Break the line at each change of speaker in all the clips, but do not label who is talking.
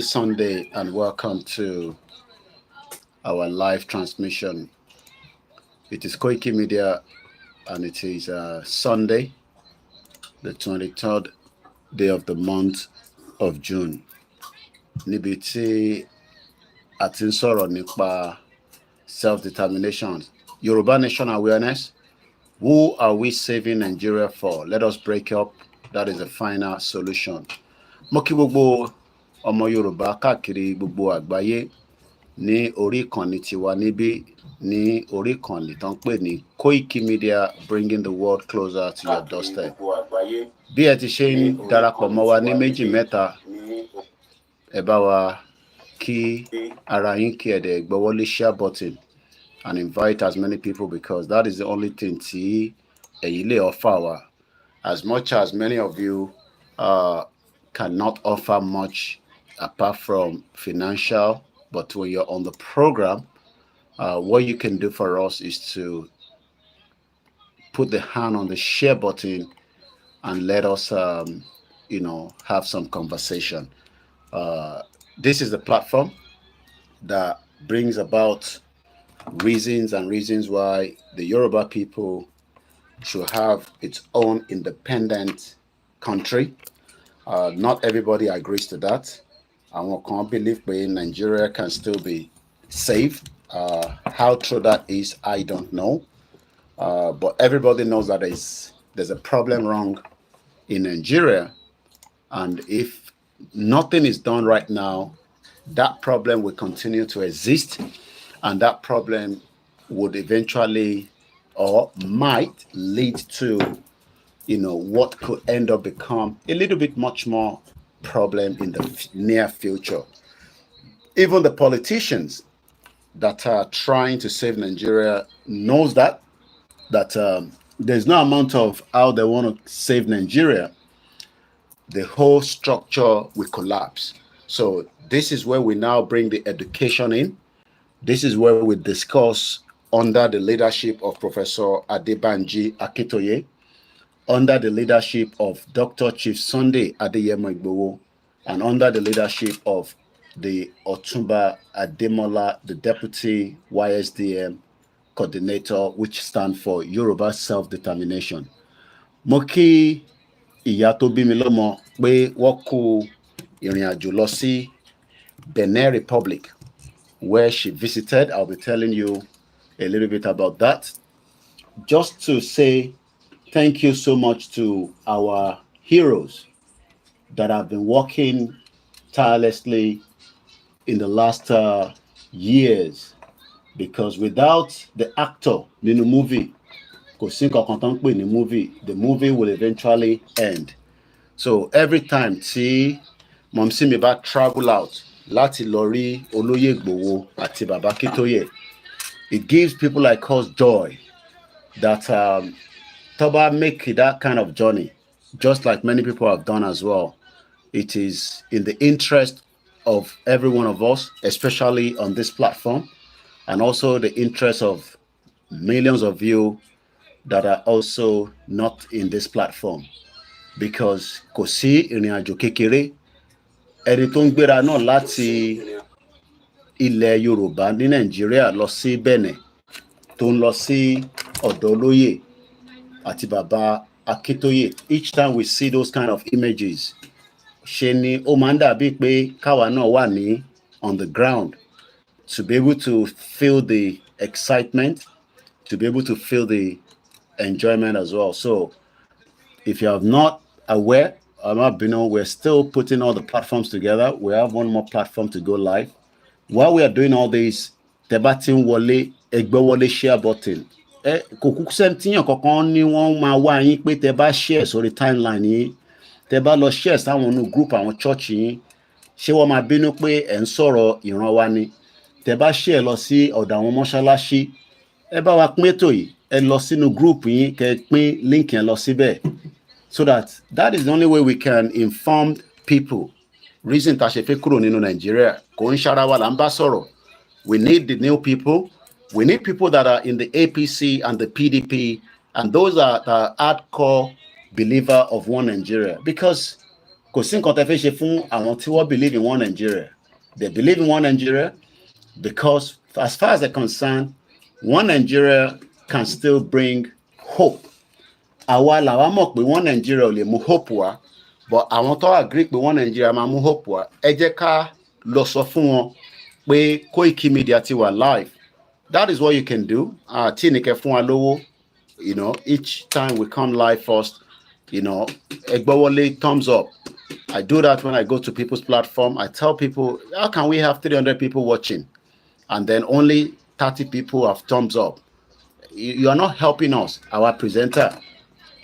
Sunday and welcome to our live transmission. It is Koikimedia and it is Sunday, the 23rd day of the month of June. Níbi tí a ti ń sọ̀rọ̀ nípa self-determination, Yoruba nation awareness. Who are we saving Nigeria for? Let us break up. That is the final solution. Mo kí gbogbo ọmọ Yorùbá káàkiri gbogbo àgbáyé ní orí ìkànnì tiwa níbí ní orí ìkànnì tó ń pè ní Koikimedia, bringing the world closer to your doorstep. Bí ẹ ti ṣe ń darapọ̀ mọ́ wa ní méjì mẹ́ta, ẹ bá wa kí ara yín kí ẹ dẹ̀ gbọ́wọ́lé share button and invite as many people, because that is the only thing tí ẹ̀yin lè offer wa. As much as many of you cannot offer much apart from financial, but when you're on the program, what you can do for us is to put the hand on the share button and let us, have some conversation. This is the platform that brings about reasons why the Yoruba people should have its own independent country. Not everybody agrees to that. I can't believe Nigeria can still be saved. How true that is, I don't know. But everybody knows that there's a problem wrong in Nigeria. And if nothing is done right now, that problem will continue to exist. And that problem would eventually or might lead to, what could end up become a little bit much more problem in the near future. Even the politicians that are trying to save Nigeria knows that there's no amount of how they want to save Nigeria. The whole structure will collapse. So this is where we now bring the education in. This is where we discuss under the leadership of Professor Adebanji Akintoye, under the leadership of Dr. Chief Sunday Adeyemo Igboho, and under the leadership of the Otumba Ademola, the Deputy YSDM Coordinator, which stands for Yoruba Self-Determination. Moki ìyá tó bí mi lọ́mọ pé wọ́n kó ìrìn àjò lọ sí Benin Republic, where she visited. I'll be telling you a little bit about that. Just to say thank you so much to our heroes that have been working tirelessly in the last years, because without the actor in the movie, the movie will eventually end. So every time Momsi mi bá travel out láti lọ rí Olóyè Igboho àti Baba Akintoye, it gives people like us joy that Toba make that kind of journey, just like many people have done as well. It is in the interest of every one of us, especially on this platform, and also the interest of millions of you that are also not in this platform. Because kò sí ìrìn àjò kékeré, ẹni tó ń gbéra náà láti ilẹ̀ Yorùbá ní Nàìjíríà lọ sí Benin, tó ń lọ sí ọ̀dọ̀ Olóyè àti Baba Akintoye. Each time we see those kind of images, ṣe ni ó máa ń dàbí pé káwa náà wà ní on the ground, to be able to feel the excitement, to be able to feel the enjoyment as well. So if you are not aware, we're still putting all the platforms together. We have one more platform to go live. While we are doing all this, debating wọlé, ẹgbẹ́ wọlé share button. Kò kúkú sẹ́ńtíyàn kankan ní wọ́n máa wá yín pé tẹ́ bá share sórí timeline yín, tẹ́ bá lọ share sáwọn inú group àwọn church yín, ṣé wọ́n máa bínú pé ẹ̀ ń sọ̀rọ̀ ìran wa ni? Tẹ́ bá share lọ sí ọ̀dọ̀ àwọn mọ́ṣáláṣí, ẹ bá wa pín ètò yìí, ẹ lọ sínú group yín, kẹ́ pín link yẹn lọ síbẹ̀. So that is the only way we can inform people. Reason tá ṣe fẹ́ kúrò nínú Nigeria, kò ń ṣara wa là ń bá sọ̀rọ̀. We need the new people. We need people that are in the APC and the PDP, and those that are hardcore believer of one Nigeria. Because kò sí nǹkan tẹ́ fẹ́ ṣe fún àwọn tí wọ́n believe in one Nigeria. They believe in one Nigeria because as far as they're concerned, one Nigeria can still bring hope. Àwa làwa mọ̀ pé one Nigeria ò lè mú hope wá, but àwọn tó agree pé one Nigeria máa mú hope wá, ẹ jẹ́ ká lọ sọ fún wọn pé Koikimedia ti wà live. That is what you can do. Tí ní kẹ́ fún wa lówó, you know, each time we come live first, you know, Egbowole, thumbs up. I do that when I go to people's platform. I tell people, how can we have 300 people watching? And then only 30 people have thumbs up. You are not helping us, our presenter.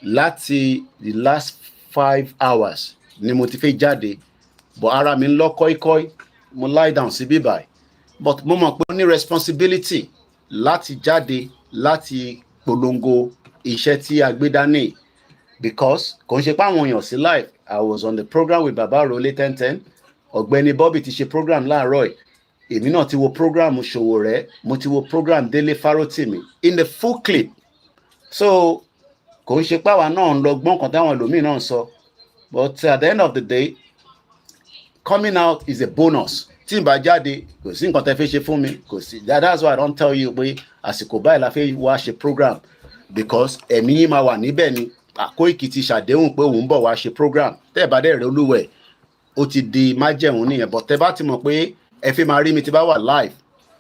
Láti the last 5 hours, ni mo ti fẹ́ jáde, but ara mi ń lọ kọ́ikọ́í, mo lie down sí bíbáyìí. But mo mọ̀ pé ó ní responsibility láti jáde, láti polongo iṣẹ́ tí a gbé dání. Because kò ń ṣe pé àwọn èèyàn sí live. I was on the program with Baba Role 1010. Ọ̀gbẹ́ni Bobby ti ṣe program láàárọ̀ yìí. Èmi náà ti wo program Ṣòwòrẹ́, mo ti wo program Délé Fárótìmí in the full clip. So kò ń ṣe pé àwa náà ń lọ gbọ́n kan táwọn ẹlòmíì náà ń sọ. But at the end of the day, coming out is a bonus. Tí n bá jáde, kò sí nǹkan tẹ́ fẹ́ ṣe fún mi, kò sí. That's why I don't tell you pé àsìkò báyìí la fẹ́ wá ṣe program, because ẹ̀mí yín máa wà níbẹ̀ ni. Koiki ti ṣàdéhùn pé òun bọ̀ wá ṣe program. Tẹ́ ẹ bá dẹ̀ rẹ̀ olúwẹ̀, ó ti di májẹ̀mú nìyẹn. But tẹ́ bá ti mọ̀ pé ẹ fi máa rí mi tí bá wà live,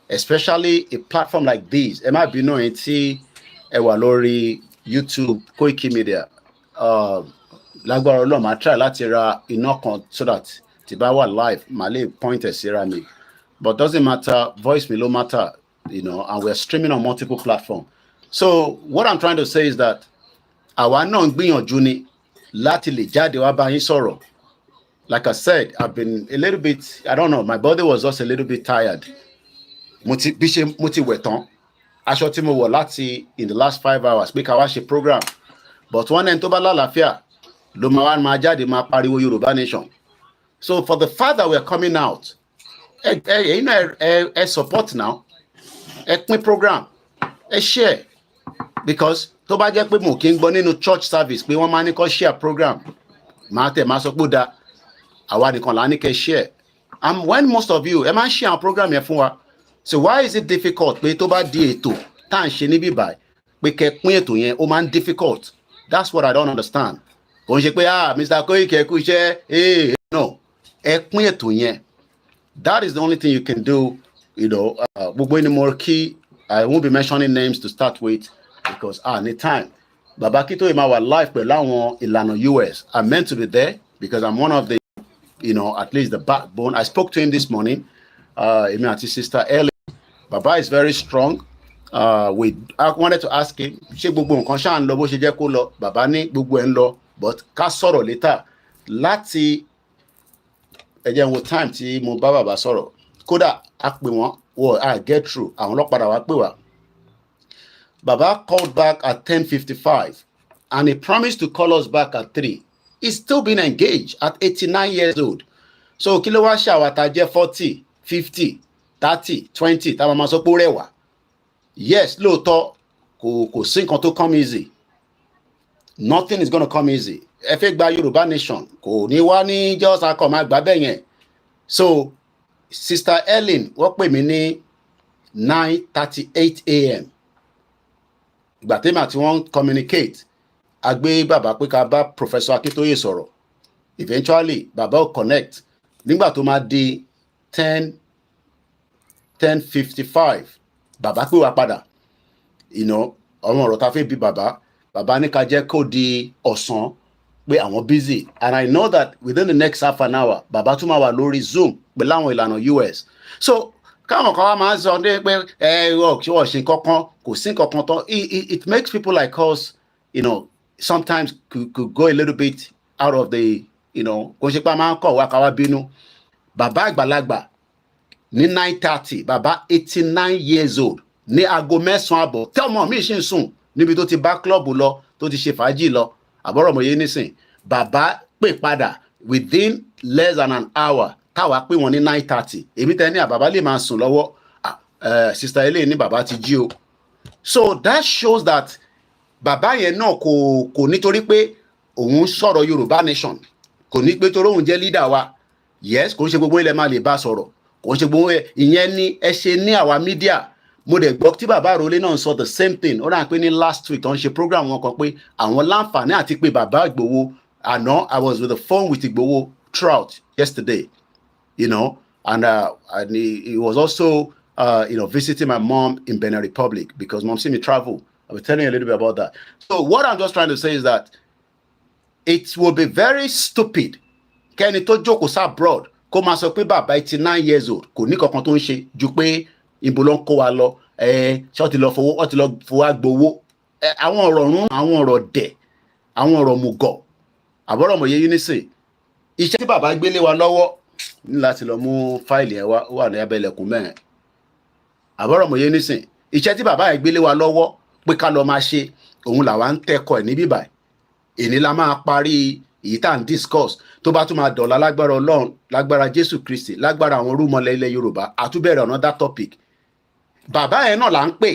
especially a platform like this, ẹ má bínú ẹ̀ tí ẹ wà lórí YouTube Koikimedia. Lágbára Ọlọ́run máa try láti ra iná kan so that tí bá wà live màá lè point ẹ̀ síra mi. But doesn't matter, voice mi ló matter, you know, and we're streaming on multiple platforms. So what I'm trying to say is that àwa náà ń gbìyànjú ni láti lè jáde wá bá yín sọ̀rọ̀. Like I said, I've been a little bit, I don't know, my body was just a little bit tired. Mo ti wẹ̀ tán. Aṣọ tí mo wọ̀ láti in the last 5 hours pé ká wá ṣe program. But one ẹni tó bá lálàáfíà ló máa jáde máa pariwo Yoruba Nation. So for the fact that we are coming out, ẹ support now, ẹ pín program, ẹ share. Because tó bá jẹ́ pé mo kí ń gbọ́ nínú church service pé wọ́n máa ní kó share program, máa sọ pé ó dáa, àwa nìkan là ní kẹ́ share. And when most of you ẹ máa ń share àwọn program yẹn fún wa, so why is it difficult pé tó bá di ètò tá à ń ṣe níbí báyìí pé kẹ́ pín ètò yẹn ó máa ń difficult? That's what I don't understand. Kò ń ṣe pé Mr. Koiki ẹ kú iṣẹ́, no, ẹ pín ètò yẹn. That is the only thing you can do, you know. Gbogbo ẹni mo kí, I won't be mentioning names to start with because need time. Baba Kitoye máa wà live pẹ̀lú àwọn ìlànà US. I'm meant to be there because I'm one of the, you know, at least the backbone. I spoke to him this morning. Èmi àti Sister Ellie. Baba is very strong. I wanted to ask him, ṣé gbogbo nǹkan ṣáà ń lọ bó ṣe jẹ́ kó lọ? Baba ní gbogbo ẹ̀ ń lọ, but ká sọ̀rọ̀ later. Láti ẹ jẹ́ n wo time tí mo bá bàbá sọ̀rọ̀. Kódà a pè wọ́n, I get through. Àwọn ọlọ́pàá wá pè wá. Baba called back at 10:55 and he promised to call us back at 3. He's still been engaged at 89 years old. So kí ló wá ṣàwàtà jẹ́ 40, 50, 30, 20 tá a máa sọ pé ó rẹwà. Yes, lóòótọ́ kò sí nǹkan tó come easy. Nothing is going to come easy. Ẹ fẹ́ gba Yoruba Nation kò ní wá ní just akọ máa gbà bẹ́ẹ̀ yẹn. So Sister Ellen wọ́n pè mí ní 9:38 a.m. Ìgbà tí màá tí wọ́n communicate, a gbé bàbá pé ká bá Professor Akintoye sọ̀rọ̀. Eventually bàbá ò connect. Nígbà tó máa di 10:55 bàbá pè wá padà. You know, àwọn ọ̀rọ̀ tá fẹ́ bí bàbá ní ká jẹ́ kó di ọ̀sán pé àwọn busy. And I know that within the next half an hour bàbá tún máa wà lórí Zoom pẹ̀lú àwọn ìlànà US. So káwọn kan wá máa ń sọ pé wọ́n ṣe kankan kò sí kankan tán. It makes people like us, you know, sometimes could go a little bit out of the, you know, kò ṣe pé a máa ń kọ̀ wá ká wá bínú. Bàbá àgbàlagbà ní 9:30 bàbá 89 years old ní aago 9:00 àbọ̀ tí ọmọ mi ṣì ń sùn níbi tó ti bá club lọ tó ti ṣe fàájì lọ àbọ̀rọ̀ mọ̀ yé nísìn. Bàbá pè padà within less than an hour táwa pè wọ́n ní 9:30. Èmi tẹ́ ní àbàbá lè máa sùn lọ́wọ́. Sister Ellen ní bàbá ti jí o. So that shows that bàbá yẹn náà kò nítorí pé òun sọ̀rọ̀ Yorùbá Nation kò ní pé torí òun jẹ́ leader wa yes kò ń ṣe gbogbo ilẹ̀ máa lè bá sọ̀rọ̀ kò ń ṣe gbogbo ìyẹn ní ẹ ṣe ní àwa media mo dẹ̀ gbọ́ tí bàbá àròlé náà sọ the same thing ó rà pé ní last week tó ń ṣe program wọn kan pé àwọn láǹfààní àti pé bàbá Ìgbòho àná I was with the phone with Ìgbòho throughout yesterday you know and he was also visiting my mom in Benin Republic because mom see me travel. I'll be telling you a little bit about that. So what I'm just trying to say is that it will be very stupid kẹ́ni tó jókòó sá abroad kó máa sọ pé bàbá 89 years old kò ní kankan tó ń ṣe ju pé ibo ló ń kó wa lọ ṣé wọ́n ti lọ fowó agbowó àwọn ọ̀rọ̀ rún àwọn ọ̀rọ̀ dẹ̀ àwọn ọ̀rọ̀ mùgọ̀ àbọ̀rọ̀ mọ̀ yé yín nísìn iṣẹ́ tí bàbá gbélé wa lọ́wọ́ ní láti lọ mú fáìlì ẹ̀ wà ní abẹ́lẹ̀kùn mẹ́rin àbọ̀rọ̀ mọ̀ yé nísìn iṣẹ́ tí bàbá yẹn gbélé wa lọ́wọ́ pé ká lọ máa ṣe òun làwa ń tẹ́kọ̀ ẹ̀ níbí báyìí èní la máa parí èyí tá à ń discuss tó bá tún máa dọ̀la lágbára Ọlọ́run lágbára Jésù Kristi lágbára àwọn rúmọlẹ̀ ilẹ̀ Yorùbá àtúbẹ̀rẹ̀ another topic bàbá yẹn náà là ń pè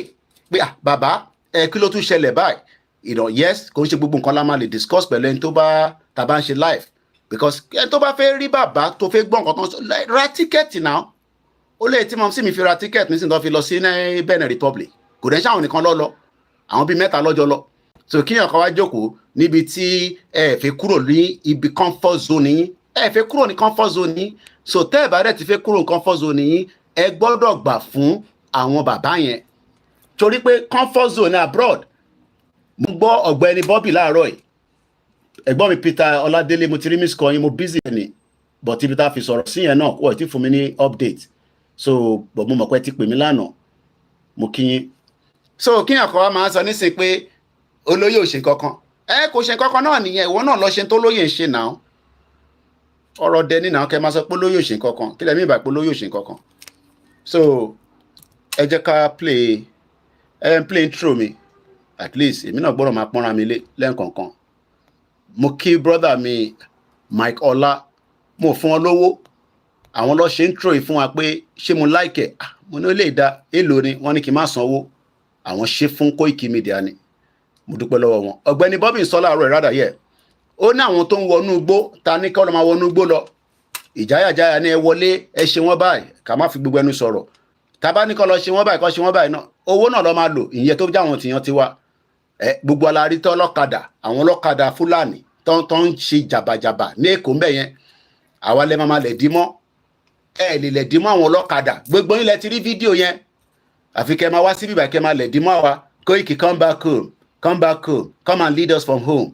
pé bàbá kí ló tún ṣẹlẹ̀ báyìí yes kò ń ṣe gbogbo nǹkan la máa lè discuss pẹ̀lú ẹni tó bá tàbá ń ṣe live because ẹni tó bá fẹ́ rí bàbá tó fẹ́ gbọ́ nǹkan tó ń sọ ra tíkẹ́ẹ̀tì náà ó lè tí mo sì mi fi ra tíkẹ́ẹ̀tì nísìnyí tó fi lọ sí Benin Republic kò dẹ́ sáwọn nìkan lọ àwọn bíi 3 lọ́jọ́ lọ so kíyàn kan wá jókòó níbi tí ẹ fẹ́ kúrò ní ibi comfort zone yín ẹ fẹ́ kúrò ní comfort zone yín so tẹ́ ẹ bá dẹ̀ ti fẹ́ kúrò ní comfort zone yín ẹ gbọ́dọ̀ gbà fún àwọn bàbá yẹn torí pé comfort zone abroad mo gbọ́ ọ̀gbẹ́ni Bobby láàárọ̀ yìí ẹ̀gbọ́n mi Peter Ọládélé mo ti rí miss call yín mo busy ni but ibi tá a fi sọ̀rọ̀ sí yẹn náà wọ́n ti fún mi ní update so but mo mọ̀ pé ti pè mí lánàá mo kí yín so kíyàn kan wá máa sọ nísìnyí pé olóyè ò ṣe kankan kò ṣe kankan náà nìyẹn ìwọ náà lọ ṣe tó lóyè ń ṣe náà ọ̀rọ̀ dẹni náà kẹ́ máa sọ pé olóyè ò ṣe kankan kí lẹ́mí ìbá pé olóyè ò ṣe kankan so ẹ jẹ́ ká play intro mi at least èmi náà gbọ́dọ̀ máa pọ́nra mi lẹ́ǹkankan mo kí brother mi Mike Ọlá mo fún ọ lówó àwọn lọ ṣe intro yìí fún wa pé ṣé mo like ẹ̀ mo ní ó lè dá èlò ni wọ́n ní kí n má sanwó àwọn ṣe fún Koikimedia ni mo dúpẹ́ lọ́wọ́ wọn ọ̀gbẹ́ni Bobby sọ láàárọ̀ ìrádà yẹ ó ní àwọn tó ń wọnú igbó ta ní kọ́ lọ́ máa wọnú igbó lọ ìjáyàjáyà ní ẹ wọlé ẹ ṣe wọ́n báyìí ká má fi gbogbo ẹnu sọ̀rọ̀ ta bá ní kọ́ lọ ṣe wọ́n báyìí kọ́ ṣe wọ́n báyìí náà owó náà lọ́ máa lò ìyẹn tó já àwọn tìyàn ti wá gbogbo alárí tó ọlọ́kadà àwọn ọlọ́kadà Fúlàní tó ń ṣe jàbàjàbà ní Èkó ń bẹ̀ yẹn àwa lẹ́ máa lẹ̀ dí mọ́ lè lẹ̀ dí mọ́ àwọn ọlọ́kadà gbogbo yín lẹ ti rí fídíò yẹn àfi kẹ́ máa wá síbí báyìí kẹ́ máa lẹ̀ dí mọ́ àwa Koiki come back home come and lead us from home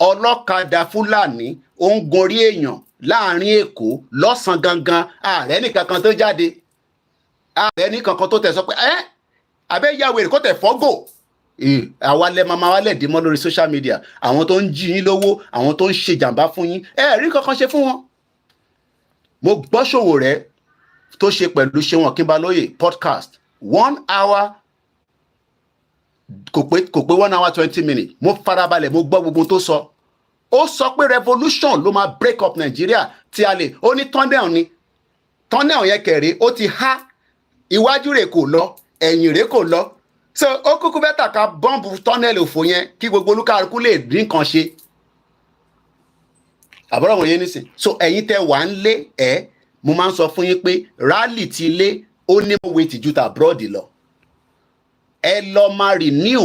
ọlọ́kadà Fúlàní ó ń gorí èèyàn láàrin Èkó lọ́sàn gangan ààrẹ nìkankan tó jáde ààrẹ nìkankan tó tẹ̀ sọ pé abẹ́ yàwó èrè kó tẹ̀ fọ́gò àwa lẹ máa wá lẹ̀dí mọ́ lórí social media àwọn tó ń jí yín lówó àwọn tó ń ṣe jàǹbá fún yín rí kankan ṣe fún wọn. mo gbọ́ Sowore tó ṣe pẹ̀lú Ṣeun Akínbálóyè podcast 1 hour kò pé 1 hour 20 minutes mo farabalẹ̀ mo gbọ́ gbogbo tó sọ ó sọ pé revolution ló máa break up Nigeria tí a lè ó ní tunnel yẹn kẹ̀rí ó ti há iwájú rẹ̀ kò lọ ẹ̀yìn rẹ̀ kò lọ so ó kúkú bẹ́tà ká bọ́ǹbù tunnel òfò yẹn kí gbogbo olúkàlùkù lè dín kan ṣe àbúrò wọ̀nyẹn nísìn so ẹ̀yin tẹ́ wà ń lé mo máa ń sọ fún yín pé rally ti lé ó ní mo wé tìjú ta abroad lọ ẹ lọ máa renew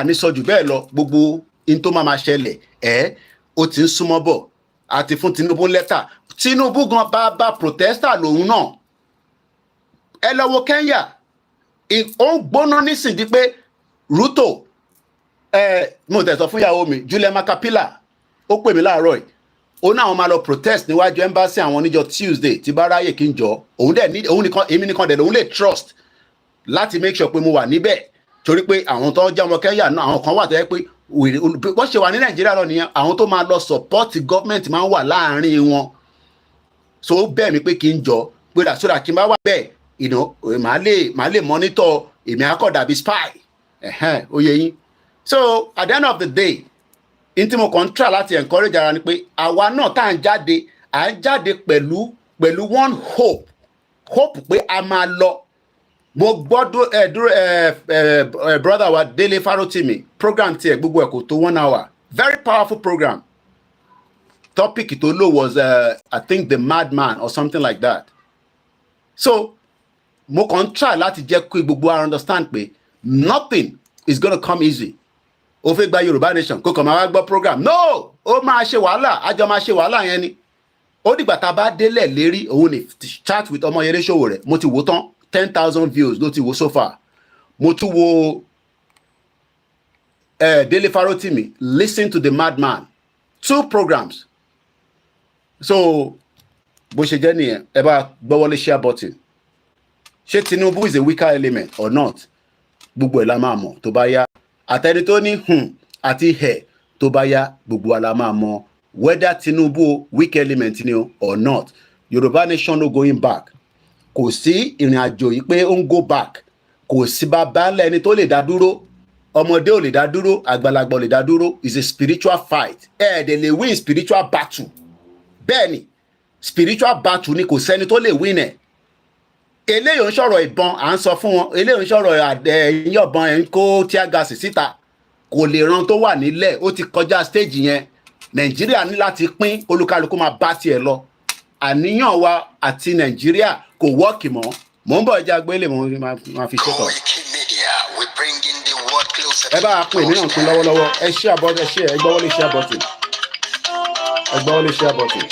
ní sọ jù bẹ́ẹ̀ lọ gbogbo in tó máa ṣẹlẹ̀ ó ti ń súnmọ́ bọ̀ àti fún Tinubu lẹ́tà Tinubu gan bá protester lòun náà ẹ lọ wo Kenya ó ń gbóná nísìndí pé Ruto mo tẹ̀ sọ fún ìyàwó mi Julia Makapila ó pè mí láàárọ̀ yìí ó náà máa lọ protest níwájú embassy àwọn níjọ́ Tuesday tí bá ráyè kí n jọ òun nìkan èmi nìkan dẹ̀ lòun lè trust láti make sure pé mo wà níbẹ̀ torí pé àwọn tó ń jẹ́ ọmọ Kenya náà àwọn kan wà tó yẹ pé wọ́n ṣe wà ní Nàìjíríà lọ nìyẹn àwọn tó máa lọ support government máa ń wà láàárín wọn so ó bẹ̀ mí pé kí n jọ pé sódà kí n bá wà bẹ́ẹ̀ màá lè monitor èmi akọ̀dà bíi spy ó yẹ yín so at the end of the day n tí mo kàn ń try láti encourage ara ni pé àwa náà tá à ń jáde pẹ̀lú one hope pé a máa lọ mo gbọ́dọ̀ brother wa Délé Fárótìmí program tiẹ̀ gbogbo ẹ̀ kò tó 1 hour very powerful program topic tó lò was I think the madman or something like that. So mo kàn try láti jẹ́ kí gbogbo wa understand pé nothing is gonna come easy. Ó fẹ́ gba Yorùbá nation kó kàn máa wá gbọ́ program. No, ó máa ṣe wàhálà, àjọ máa ṣe wàhálà yẹn ni. Ó dìgbà tá a bá délẹ̀ lérí òun ni chat with Ọmọyẹlé Sowore. Mo ti wò tán 10,000 views ló ti wò so far. Mo tún wo Dele Farotimi, listen to the madman. 2 programs. So bó ṣe jẹ́ nìyẹn, ẹ bá gbọ́wọ́lé share button. Ṣé Tinubu is a weaker element or not? Gbogbo ẹ̀ la máa mọ̀ tó bá yá. Àtẹni tó ní àti ẹ̀ tó bá yá, gbogbo wa la máa mọ̀ whether Tinubu weak element ni or not. Yorùbá nation no going back. Kò sí ìrìn àjò yìí pé ó ń go back. Kò sí bàbá ńlá ẹni tó lè dá dúró. Ọmọdé ò lè dá dúró, àgbàlagbà ò lè dá dúró. Is a spiritual fight. They lè win spiritual battle. Bẹ́ẹ̀ni, spiritual battle ni kò sẹ́ni tó lè win ẹ̀. Eléyìí ń sọ̀rọ̀ ìbọn, à ń sọ fún wọn. Eléyìí ń sọ̀rọ̀ ìyọ̀bọ̀n ẹ̀ ń kó tear gas síta. Kò lè ran tó wà nílẹ̀, ó ti kọjá stage yẹn. Nàìjíríà ní láti pín, olúkálùkù máa bá tiẹ̀ lọ. Àníyàn wa àti Nàìjíríà kò wọ́ọ̀kì mọ́. Mò ń bọ̀ ẹja gbélé mo máa fi ṣètò. Ẹ bá a pè mí náà tún lọ́wọ́lọ́wọ́. Ẹ share button, ẹ gbọ́wọ́lé share button. Ẹ gbọ́wọ́lé share button.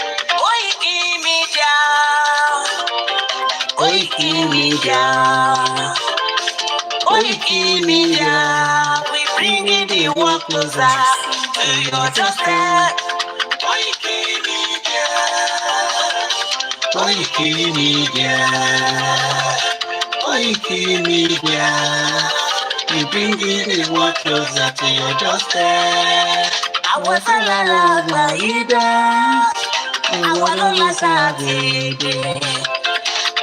Koikimedia, Koikimedia, we bringing the world closer to your doorstep. Koikimedia, Koikimedia, Koikimedia, we bringing the world closer to your doorstep. Àwọn sálára àgbà yìí dá, àwọn ló yẹ sáàgbé.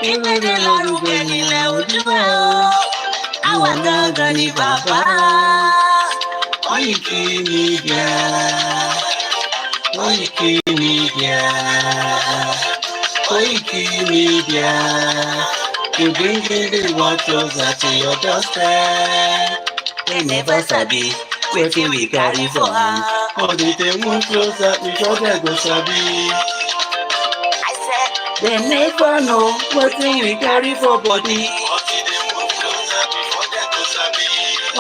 Ìwéde lórúkọ nílẹ̀ Odùduwà o, àwọn gangan ni bàbá. Koikimedia, Koikimedia, Koikimedia, you bringing the world closer to your doorstep. They never sabi wetin we carry for hand, but if they move closer, we sure they go sabi. They never know wetin we carry for body.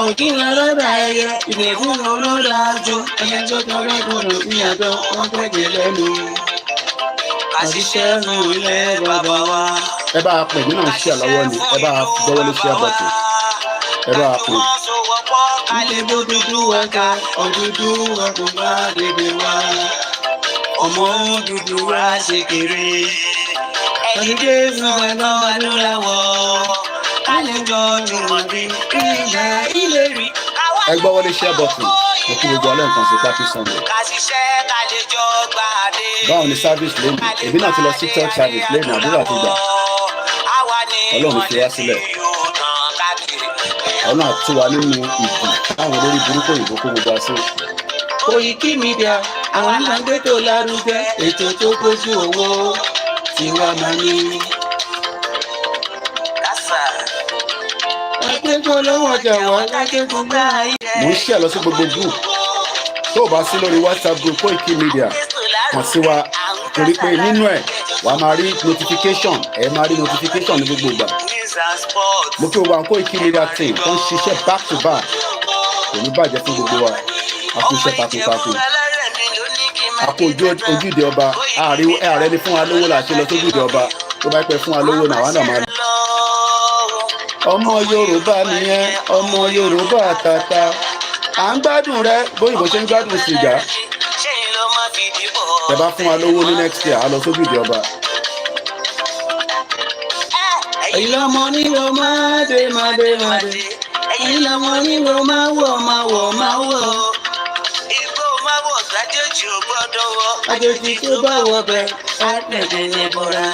Ọ̀gbìn lọ́dà ẹyẹ, ìdẹ̀kùn lọ́dà àjò, ẹyẹ tó tọrọ gbọdọ̀ ní àjọ, wọ́n gbẹ̀jẹ̀ lẹ́nu. Àṣìṣe nu ilẹ̀ bàbá wa.
Ẹ bá a pè mí náà ṣe àlọ́wọ́ ni, ẹ bá a gbọ́wọ́lé share button. Ẹ bá a pè.
Kálẹ̀ bó dúdú wa ká, òdúdú wa kò bá dédé wa. Ọmọ dúdú wa ṣe kéré. Ẹni Jésù wà náà lóra wọ̀. Kálẹ̀ jọ jùmọ̀ bí ilẹ̀ ilé rí.
Ẹ gbọ́wọ́lé share button. Mo kí gbogbo ọlẹ́ nǹkan sí Happy Sunday.
Kàṣiṣẹ́ kálẹ̀ jọ gbàdé.
Báwo ni service lẹ́nu? Èmi náà ti lọ sí church service lẹ́nu àdúrà ti gbà. Ọlọ́run fi wá sílẹ̀. Ọlọ́run àtú wa nínú ìdù táwọn olórí burúkú òyìnbó kó gbogbo àṣẹ.
Koikimedia, àwọn àgbẹ̀ tó lárugẹ, ètò tó gbójú owó tí wọ́n máa ní. Ẹgbẹ́ polówó ọjà wà lágbègbè gbà ayé.
Mo ń ṣe lọ sí gbogbo group. Tó o bá sí lórí WhatsApp group Koikimedia, kàn sí wa torí pé nínú ẹ̀ wàá máa rí notification. Ẹ máa rí notification ní gbogbo ìgbà. Mo kí o wá Koikimedia team tó ń ṣiṣẹ́ back to back. Kò ní bàjẹ́ fún gbogbo wa. A kú iṣẹ́ takuntakun. A kú ojúde ọba. Ààrẹ ni fún wa lówó là ṣe lọ sí ojúde ọba. Tó bá pẹ́ fún wa lówó náà wà náà máa rí. Ọmọ Yorùbá nìyẹn, ọmọ Yorùbá àtàtà. À ń gbádùn rẹ bóyìnbó ṣe ń gbádùn sìgá. Tẹ́ bá fún wa lówó ní next year, a lọ sójú ìdí ọba.
Ẹ̀yin lọ́mọ nílò máa dé. Ẹ̀yin lọ́mọ nílò máa wọ̀. Igbó máa wọ̀ sájòjì ò gbọ́dọ̀ wọ̀. Àjòjì tó bá wọ̀ bẹ̀ á tẹ̀lé lẹ́bọ̀ra.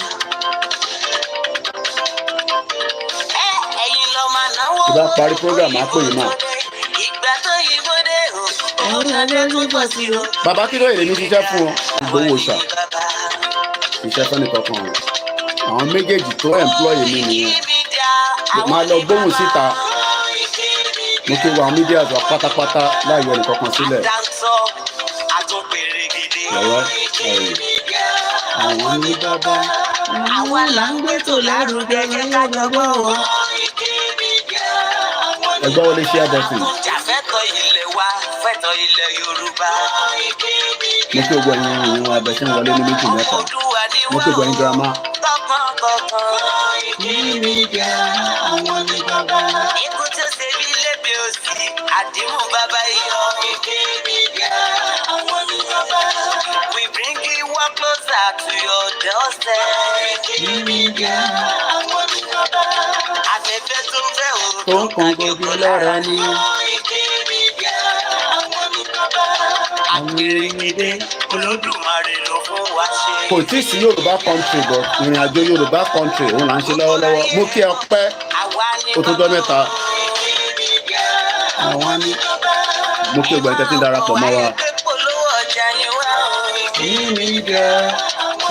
Ẹ̀yin lọ́mọ náwó.
Tí bá parí program, á pè yín náà.
Ìgbà tó yí bóde o. Ẹ̀yin lọ́dẹ ló bọ̀ sí o.
Bàbá kí ló yẹ ní ṣiṣẹ́ fún ọ? Ìgbowó ṣà. Iṣẹ́ fẹ́ni kankan rẹ̀. Àwọn méjèèjì tó employ mi nìyẹn. Máa lọ gbóhùn síta. Mo kí wa mídíà àjọ pátápátá láì yọ ẹnì kankan sílẹ̀. Lọ́wọ́.
Àwọn ní bàbá. Àwa là ń gbé tó lárugẹ jẹ́ ká jọgbọ́ o.
Ẹgbẹ́ wọlé ṣe àbẹ̀tún.
Jà fẹ́tọ̀ ilẹ̀ wa, fẹ́tọ̀ ilẹ̀ Yorùbá.
Mo kí ogun ẹ̀yin ìyẹn wọn abẹ tí ń wọlé ní méjì mẹ́ta. Mo kí ogun ẹ̀yin girama.
Koikimedia, àwọn ní bàbá. Ikú tó ṣe bí lébi òsì, àdìmú bàbá iyọ̀. Koikimedia, àwọn ní bàbá. We bring you one closer to your doorstep. Koikimedia, àwọn ní bàbá. Afẹ́fẹ́ tó fẹ́ o. Tó ń kan gbogbo lára ni. Koikimedia, àwọn ní bàbá. Àgbèrèmídé, Olódùmarè ló fún wa ṣe.
Kò tí ì sí Yorùbá country but ìrìn àjò Yorùbá country òun là ń ṣe lọ́wọ́lọ́wọ́. Mo kí ẹ pẹ́ ó tó jọ́ mẹ́ta.
Àwọn ní
Mo kí ogun ẹ̀yin tẹ́tí ń darapọ̀ mọ́ wa.
Koikimedia.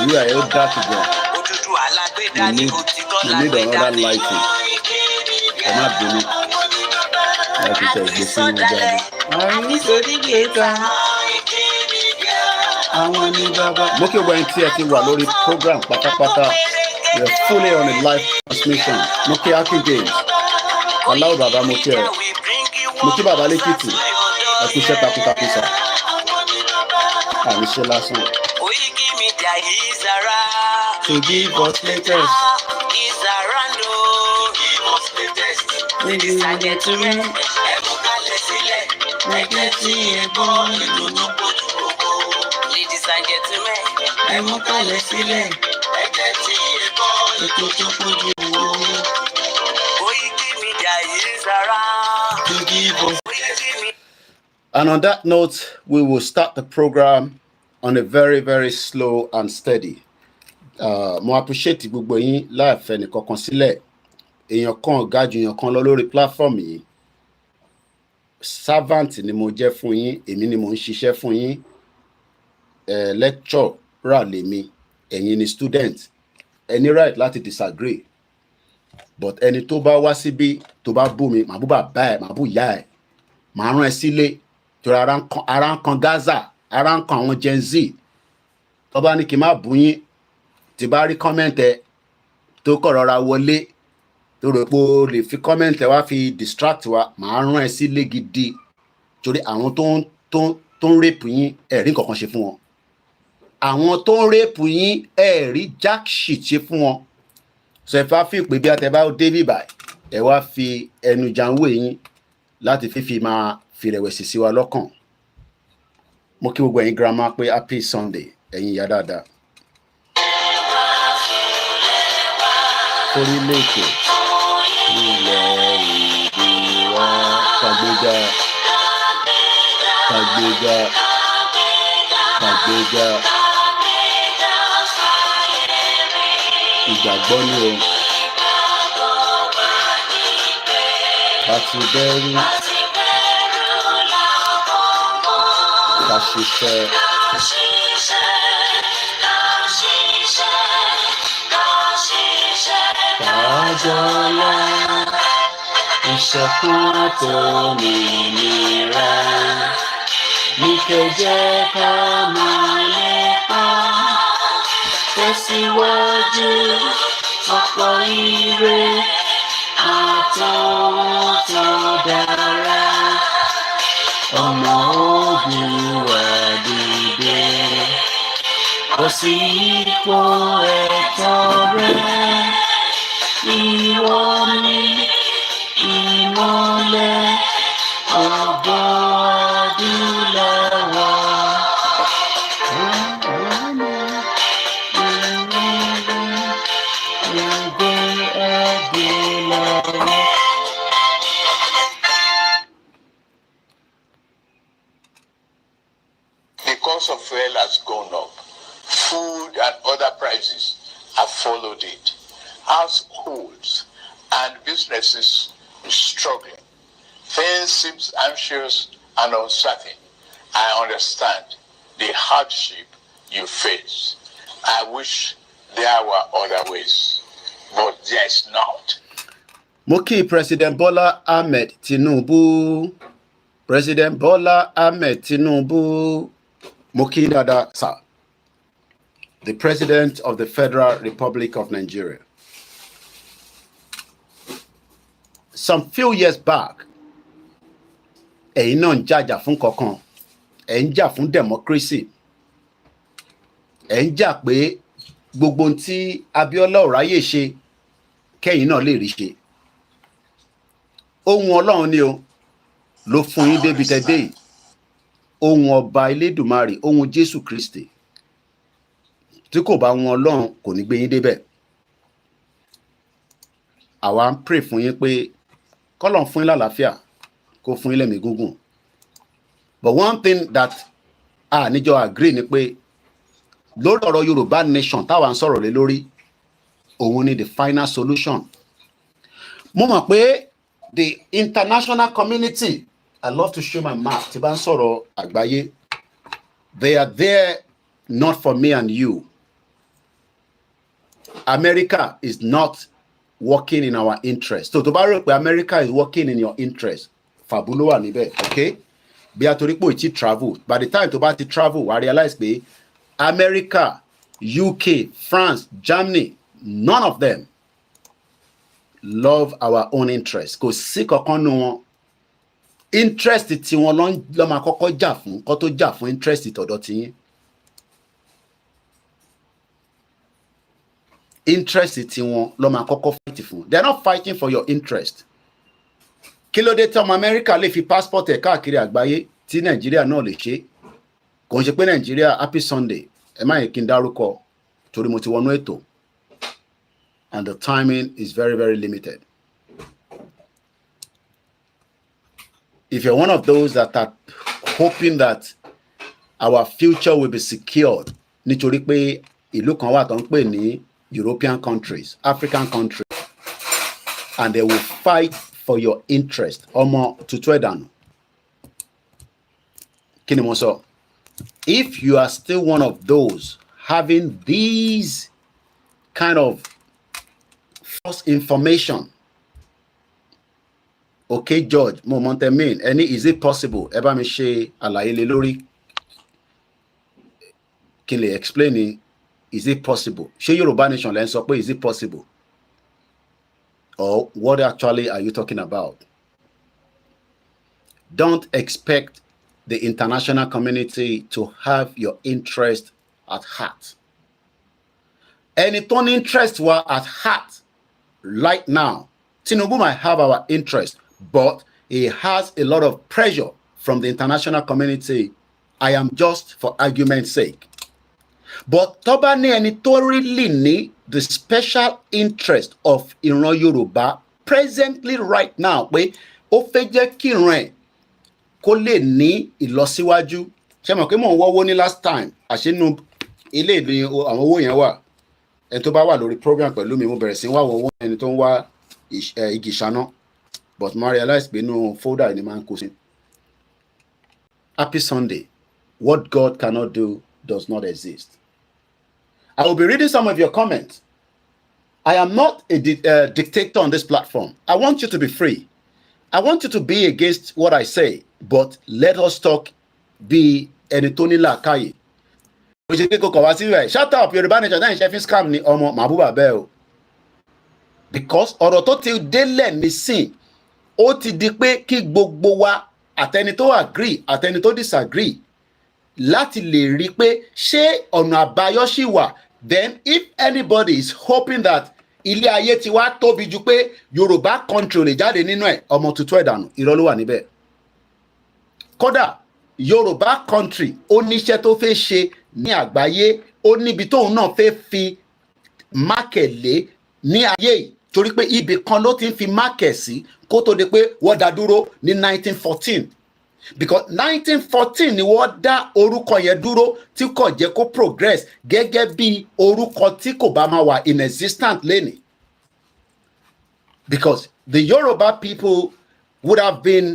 Ìlú àyè ó dá ṣùgbọ́n
Òdúdú alágbèdá
you
ni
need
òtítọ́
another
lágbèdá ni.
lighting. Ẹ má bínú. Láti tẹ̀ gbé sí wọn jáde.
Àmì sórí gèéta. Àwọn ní bàbá.
Mo kí ogun ẹ̀yin tí ẹ ti wà lórí program pátápátá. We are fully on a live transmission. Mo kí Akin James. Aláwọ̀ bàbá mo kí ẹ. Mo kí bàbá Lẹ́kìtì. Ẹ kú iṣẹ́ takuntakun sà. Àmì ṣe lásán.
Koikimedia is around.
To give us latest.
Is around o. Give us latest. Ladies and gentlemen, ẹ mú kalẹ̀ sílẹ̀. Ẹgbẹ́ tí ẹ gbọ́ ìdùnnú bójú gbogbo. Ladies and gentlemen, ẹ mú kalẹ̀ sílẹ̀. Ẹgbẹ́ tí ẹ gbọ́ ètò tó bójú gbogbo. Koikimedia is around. To give us latest.
And on that note, we will start the program on a very, very slow and steady. Mo appreciate gbogbo yín láìfẹ́ nìkankan sílẹ̀. Èèyàn kan ga jù èèyàn kan lọ lórí platform yìí. Servant ni mo jẹ́ fún yín, èmi ni mo ń ṣiṣẹ́ fún yín. Lecturer lèmi, ẹ̀yin ni student. Any right láti disagree. But ẹni tó bá wá síbí tó bá bú mi, màá bú bàbá ẹ̀, màá bú ìyá ẹ̀. Màá rán ẹ sílé. Torí ara ń kan Gaza, ara ń kan àwọn Gen Z. Tó bá ní kí n má bú yín, tí bá rí comment ẹ tó kọ̀ rọra wọlé, tó rò pé o lè fi comment ẹ wá fi distract wa, màá rán ẹ sílé gidi. Torí àwọn tó ń rape yín, ẹ rí nǹkan kan ṣe fún wọn. Àwọn tó ń rape yín, ẹ rí jack shit ṣe fún wọn. So ẹ fà fi pé bí àtẹ bá dé bíbà, ẹ wá fi ẹnu janwó yín láti fífi máa fi rẹ̀wẹ̀sì sí wa lọ́kàn. Mo kí gbogbo ẹ̀yin grandma pé happy Sunday, ẹ̀yin ìyá dáadáa. Orílẹ̀-èdè ilẹ̀ ìlú wa kàgbéga kàgbéga kàgbéga ìgbàgbọ́ ni o. Àti bẹ́rù ká ṣiṣẹ́. Kájọlá ìṣọ̀kan àtòmìnira ní kẹjẹ ká máa lépa tẹ̀síwájú ọ̀pọ̀ ire àtọ̀hún tó dára. Ọmọ Oòduà dìde, kò sí ipò ẹ̀tọ́ rẹ̀. Ìwọ ni ìmọ́lẹ̀ ògo adúláwọ̀.
The cost of fuel has gone up. Food and other prices have followed it. Households and businesses are struggling. Things seem anxious and uncertain. I understand the hardship you face. I wish there were other ways, but there is not.
Mo kí President Bola Ahmed Tinubu. President Bola Ahmed Tinubu. Mo kí dáadáa sà. the President of the Federal Republic of Nigeria. Some few years back, ẹ̀yin náà ń jàjà fún kankan, ẹ̀ ń jà fún democracy, ẹ̀ ń jà pé gbogbo ohun tí Abíọ́lá ò ráyè ṣe kẹ́yìn náà lè rí ṣe. Ohun Ọlọ́run ni o ló fún yín débi tẹ́ dé yìí. Ohun ọba Elédùmarè, ohun Jésù Kristi. Tí kò bá wọn Ọlọ́run kò ní gbé yín débẹ̀. Àwa ń pray fún yín pé k'Ọlọ́run fún yín lálàáfíà, kó fún yín lẹ́mìí gígùn. But one thing that a níjọ agree ni pé lórí ọ̀rọ̀ Yorùbá nation táwa ń sọ̀rọ̀ lé lórí, òun ni the final solution. Mo mọ̀ pé the international community, I love to show my map, tí bá ń sọ̀rọ̀ àgbáyé, they are there not for me and you. America is not working in our interest. So tó bá rò pé America is working in your interest, fàbúlò wà níbẹ̀, okay? Bí a torí pé o ti travel, by the time tó bá ti travel, wà realize pé America, UK, France, Germany, none of them love our own interest. Kò sí kankan nínú wọn. Interest tí wọn lọ máa kọ́kọ́ jà fún, kó tó jà fún interest tọ̀dọ̀ tiyín. Interest tí wọn lọ máa kọ́kọ́ fight fún. They are not fighting for your interest. Kí ló dé tí ọmọ America lè fi passport ẹ̀ káàkiri àgbáyé tí Nàìjíríà náà lè ṣe? Kò ń ṣe pé Nàìjíríà happy Sunday. Ẹ má yẹ kí n dárúkọ torí mo ti wọnú ètò. And the timing is very, very limited. If you're one of those that are hoping that our future will be secured, nítorí pé ìlú kan wà tó ń pè ní European countries, African countries, and they will fight for your interest. Ọmọ tuntun ẹ̀dànù. Kí ni mo sọ? If you are still one of those having these kind of false information, okay, George, mo mọ̀ tẹ́ mean, ẹni is it possible? Ẹ bá mi ṣe àlàyé lé lórí. Kí n lè explain ni, is it possible? Ṣé Yorùbá nation lẹ́ ń sọ pé is it possible? Or what actually are you talking about? Don't expect the international community to have your interest at heart. Ẹni tó ní interest wa at heart right now, Tinubu might have our interest, but he has a lot of pressure from the international community. I am just for argument's sake. But tó bá ní ẹni tó really ní the special interest of ìran Yorùbá presently right now, pé ó fẹ́ jẹ́ kí ìran ẹ̀ kó lè ní ìlọsíwájú. Ṣé mọ̀ pé mò ń wọ́wọ́ ní last time, àṣínú ilé ìlú àwọn owó yẹn wà. Ẹni tó bá wà lórí program pẹ̀lú mi, mo bẹ̀rẹ̀ sí wá owó ẹni tó ń wá igi ìṣáná, but mo realize pé inú folder ni máa ń kó sí. Happy Sunday. What God cannot do does not exist. I will be reading some of your comments. I am not a dictator on this platform. I want you to be free. I want you to be against what I say, but let us talk bí ẹni tó ní làákàyè. Mo ṣe kíkọ́ kọ̀ wá sí rẹ̀. Shut up, Yorùbá nation náà ṣe fi scam ni ọmọ màbúbà bẹ́ẹ̀ o. Because ọ̀rọ̀ tó ti délẹ̀ nísìn, ó ti di pé kí gbogbo wa, àtẹni tó agree, àtẹni tó disagree, láti lè rí pé ṣé ọ̀nà àbáyọ ṣì wà. Then if anybody is hoping that ilé ayé ti wá tóbi ju pé Yorùbá country lè jáde nínú ẹ̀, ọmọ tuntun ẹ̀dànù, irọ́ ló wà níbẹ̀. Kódà Yorùbá country ó níṣẹ́ tó fẹ́ ṣe ní àgbáyé, ó níbi tóun náà fẹ́ fi mákẹ̀ lé ní ayé yìí, torí pé ibì kan ló ti ń fi mákẹ̀ sí kó tó di pé wọ́n dá dúró ní 1914. Because 1914 ni wọ́n dá orúkọ yẹn dúró tí kò jẹ́ kó progress gẹ́gẹ́ bí orúkọ tí kò bá máa wà in existence lẹ́nìí. Because the Yoruba people would have been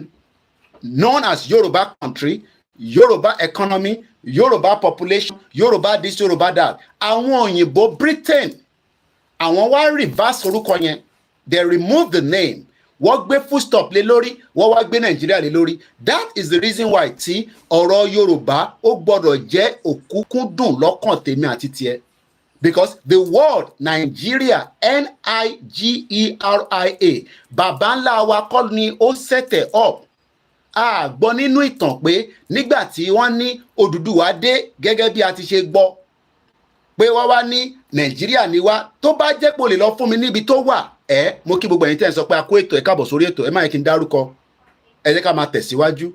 known as Yoruba country, Yoruba economy, Yoruba population, Yoruba this, Yoruba that. Àwọn òyìnbó Britain, àwọn wá reverse orúkọ yẹn, they remove the name. Wọ́n gbé full stop lé lórí, wọ́n wá gbé Nàìjíríà lé lórí. That is the reason why tí ọ̀rọ̀ Yorùbá ó gbọ́dọ̀ jẹ́ òkúnkúndùn lọ́kàn tèmi àti tiẹ̀. Because the word Nigeria, Nigeria, bàbá ńlá wa kọ́ ni ó set it up. A gbọ́ nínú ìtàn pé nígbà tí wọ́n ní Odùduwà dé gẹ́gẹ́ bí a ti ṣe gbọ́ pé wọ́n wá ní Nàìjíríà ni wá, tó bá jẹ́ pé o lè lọ fún mi níbi tó wà mo kí gbogbo ẹ̀yin tẹ́ ẹ sọ pé a kó ètò ẹ káàbọ̀ sórí ètò ẹ má yẹ kí n dárúkọ ẹ jẹ́ ká máa tẹ̀síwájú,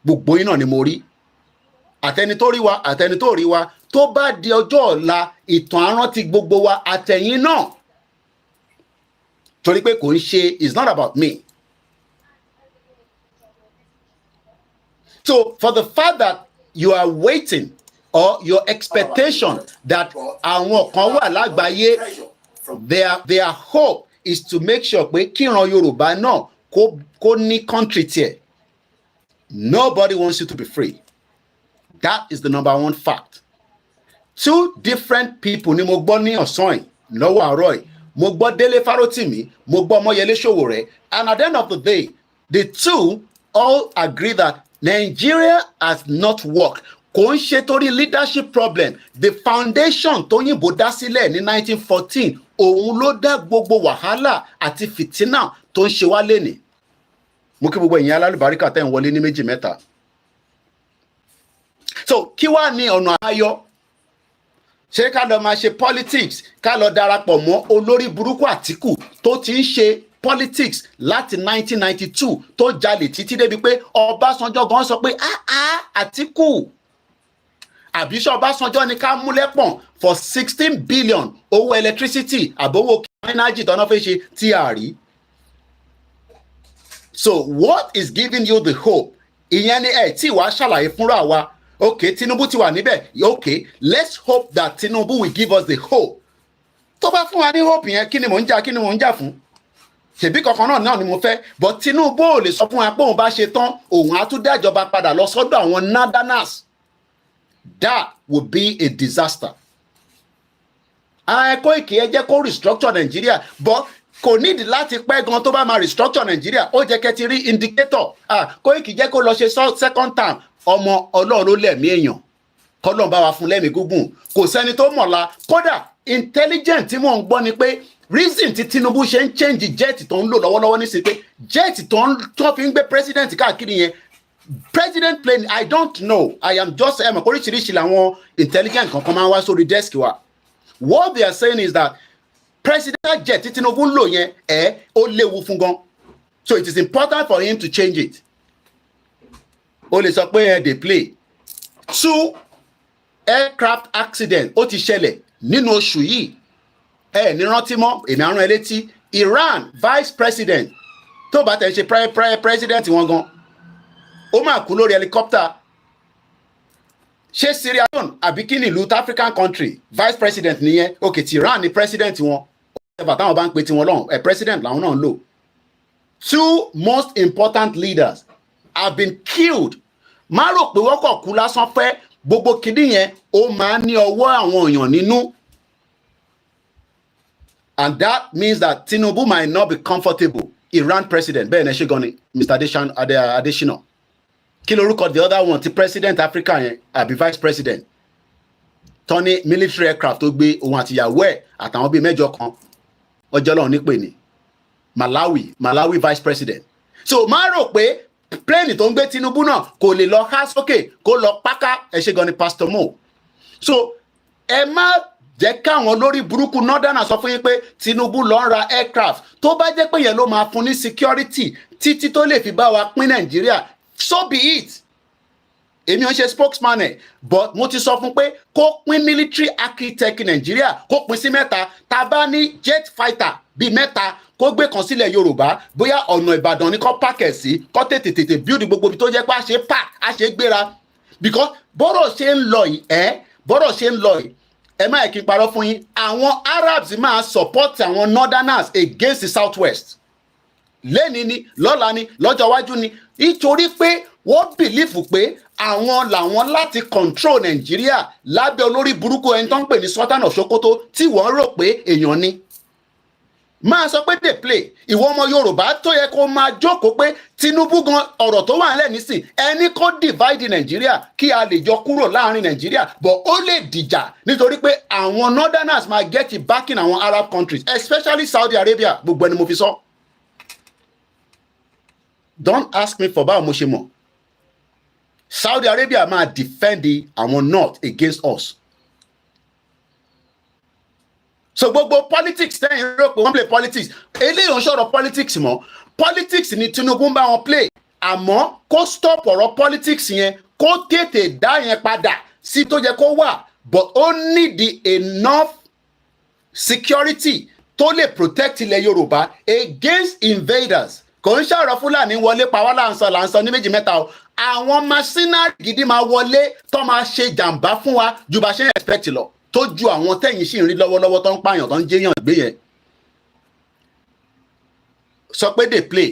gbogbo yín náà ni mo rí, àtẹni tó rí wa àtẹni tó rí wa, tó bá di ọjọ́ ọ̀la ìtàn arántí gbogbo wa àtẹ̀yìn náà, torí pé kò ń ṣe, it's not about me. So for the fact that you are waiting or your expectation that àwọn kan wà lágbàáyé, their hope is to make sure pé kíran Yorùbá náà kó ní country tiẹ̀. Nobody wants you to be free. That is the number one fact. Two different people ni mo gbọ́ ní ọ̀sán yìí lọ́wọ́ àárọ̀ yìí. Mo gbọ́ Délé Fárótìmí, mo gbọ́ Ọmọyẹlé Sowore, and at the end of the day, the two all agree that Nigeria has not worked. Kò ń ṣe torí leadership problem. The foundation tóyìnbó dá sílẹ̀ ní 1914 òun ló dá gbogbo wàhálà àti fìtínà tó ń ṣe wá lénìí. Mo kí gbogbo ẹ̀yin alálùbáríkà tẹ́ ń wọlé ní méjì mẹ́ta. So kí wá ní ọ̀nà àbáyọ? Ṣé ká lọ máa ṣe politics, ká lọ darapọ̀ mọ́ olórí burúkú Àtíkù tó ti ń ṣe politics láti 1992 tó jalè títí débi pé Ọbásanjọ́ gan sọ pé Àtíkù àbíṣọ́ Ọbásanjọ́ ni ká mú lẹ́pọ̀n for 16 billion owó electricity àbówó energy tọ́nà fẹ́ ṣe tí a rí. So what is giving you the hope? Ìyẹn ni tí wàá ṣàlàyé fúnra wa. Okay, Tinubu ti wà níbẹ̀. Okay, let's hope that Tinubu will give us the hope. Tó bá fún wa ní hope yẹn, kí ni mò ń jà fún? Ṣèbí kankan náà ni mo fẹ́, but Tinubu ò lè sọ fún wa pé òun bá ṣe tán òun á tún dá ìjọba padà lọ sọ́dọ̀ àwọn northerners. That would be a disaster. Koiki ẹ jẹ́ kó restructure Nigeria, but kò nídìí láti pẹ́ gan tó bá máa restructure Nigeria. Ó jẹ́ kẹ́ ti rí indicator. Koiki jẹ́ kó lọ ṣe second term. Ọmọ Ọlọ́run ló lẹ̀mí èèyàn. Kọ́lọ́run bá wa fún lẹ́mìí gúngùn. Kò sẹ́ni tó mọ̀la. Kódà intelligent tí mò ń gbọ́ ni pé reason tí Tinubu ṣe ń change jet tó ń lò lọ́wọ́lọ́wọ́ ní sí pé jet tó fi ń gbé president káàkiri yẹn, president plane, I don't know. I am just oríṣiríṣi làwọn intelligent kankan máa ń wá sórí desk wa. What they are saying is that president jet tí Tinubu ń lò yẹn ó léwu fún gan. So it is important for him to change it. Ó lè sọ pé they play. 2 aircraft accident ó ti ṣẹlẹ̀ nínú oṣù yìí. Ní rántí mọ́, èmi àrùn ẹ létí. Iran vice president tó bá tẹ̀ ṣe president wọn gan, ó máa kú lórí helicopter. Ṣé Sierra Leone àbí kí ni ìlú African country vice president nìyẹn? Okay, ti Iran ni president wọn. Ẹ̀fà táwọn bá ń pe tiwọn lọ́hùn, president làwọn náà ń lò. 2 most important leaders have been killed. Má rò pé wọ́n kọ̀ kú lásán fẹ́, gbogbo kìdí yẹn ó máa ní ọwọ́ àwọn èèyàn nínú. And that means that Tinubu might not be comfortable. Iran president, bẹ́ẹ̀ ni ṣe gan ni Mr. Adesina. Kí lorúkọ the other one ti president Africa yẹn àbí vice president? Tọ́ni military aircraft tó gbé òun àtìyàwó ẹ̀ àtàwọn bíi mẹ́jọ kan ọjọ́ lọ́run nípè ní Malawi vice president. So má rò pé plane tó ń gbé Tinubu náà kò lè lọ há sókè kó lọ páká ẹ ṣe gan ni Pastor Mo. So ẹ má jẹ́ káwọn lórí burúkú northern sọ fún yín pé Tinubu lọ ń ra aircraft tó bá jẹ́ pé yẹn ló máa fún ní security títí tó lè fi bá wa pín Nàìjíríà, so be it. Èmi ò ń ṣe spokesman ẹ̀, but mo ti sọ fún pé kó pín military architect Nàìjíríà kó pín sí mẹ́ta. Tá bá ní jet fighter bíi mẹ́ta kó gbé kan sílẹ̀ Yorùbá, bóyá ọ̀nà Ìbàdàn ni kó pàkẹ́ sí, kó tètè build gbogbo ibi tó jẹ́ pé a ṣe park a ṣe gbéra. Because bọ́rọ̀ ṣe ń lọ yìí ẹ má yẹ kí n parọ́ fún yín, àwọn Arabs máa support àwọn northerners against the southwest. Lẹ́ni ni, lọ́la ni, lọ́jọ́ iwájú ni, nítorí pé wọ́n bìlífù pé àwọn làwọn láti control Nàìjíríà lábẹ́ olórí burúkú ẹni tó ń pè ní Sultan of Sokoto tí wọ́n rò pé èèyàn ni. máa sọ pé dey play. Ìwọ ọmọ Yorùbá tó yẹ kó máa jókòó pé Tinubu gan ọ̀rọ̀ tó wà nílẹ̀ nísìn ẹni kó divide Nàìjíríà kí a lè jọ kúrò láàrin Nàìjíríà but ó lè dìjà nítorí pé àwọn northerners máa get it backing àwọn Arab countries especially Saudi Arabia gbogbo ẹni mo fi sọ. Don't ask me for báwo mo ṣe mọ̀. Saudi Arabia máa defend àwọn north against us. So gbogbo politics tẹ́yìn rò pé wọ́n play politics eléyìí ò ń sọ̀rọ̀ politics mọ́ politics ni Tinubu ń bá wọn play àmọ́ kó stop ọ̀rọ̀ politics yẹn kó tètè dá yẹn padà sí tó yẹ kó wà but ó need enough security tó lè protect ilẹ̀ Yorùbá against invaders. Kò ń ṣàrọ̀ Fúlàní wọlé pa wá láǹsọ ní méjì mẹ́ta o àwọn machinery gidi máa wọlé tó máa ṣe jàǹbá fún wa ju bá ṣe ń expect lọ tó ju àwọn tẹ̀yìn sì ń rí lọ́wọ́lọ́wọ́ tó ń pààyàn tó ń jẹ́yàn gbé yẹn. Sọ pé dey play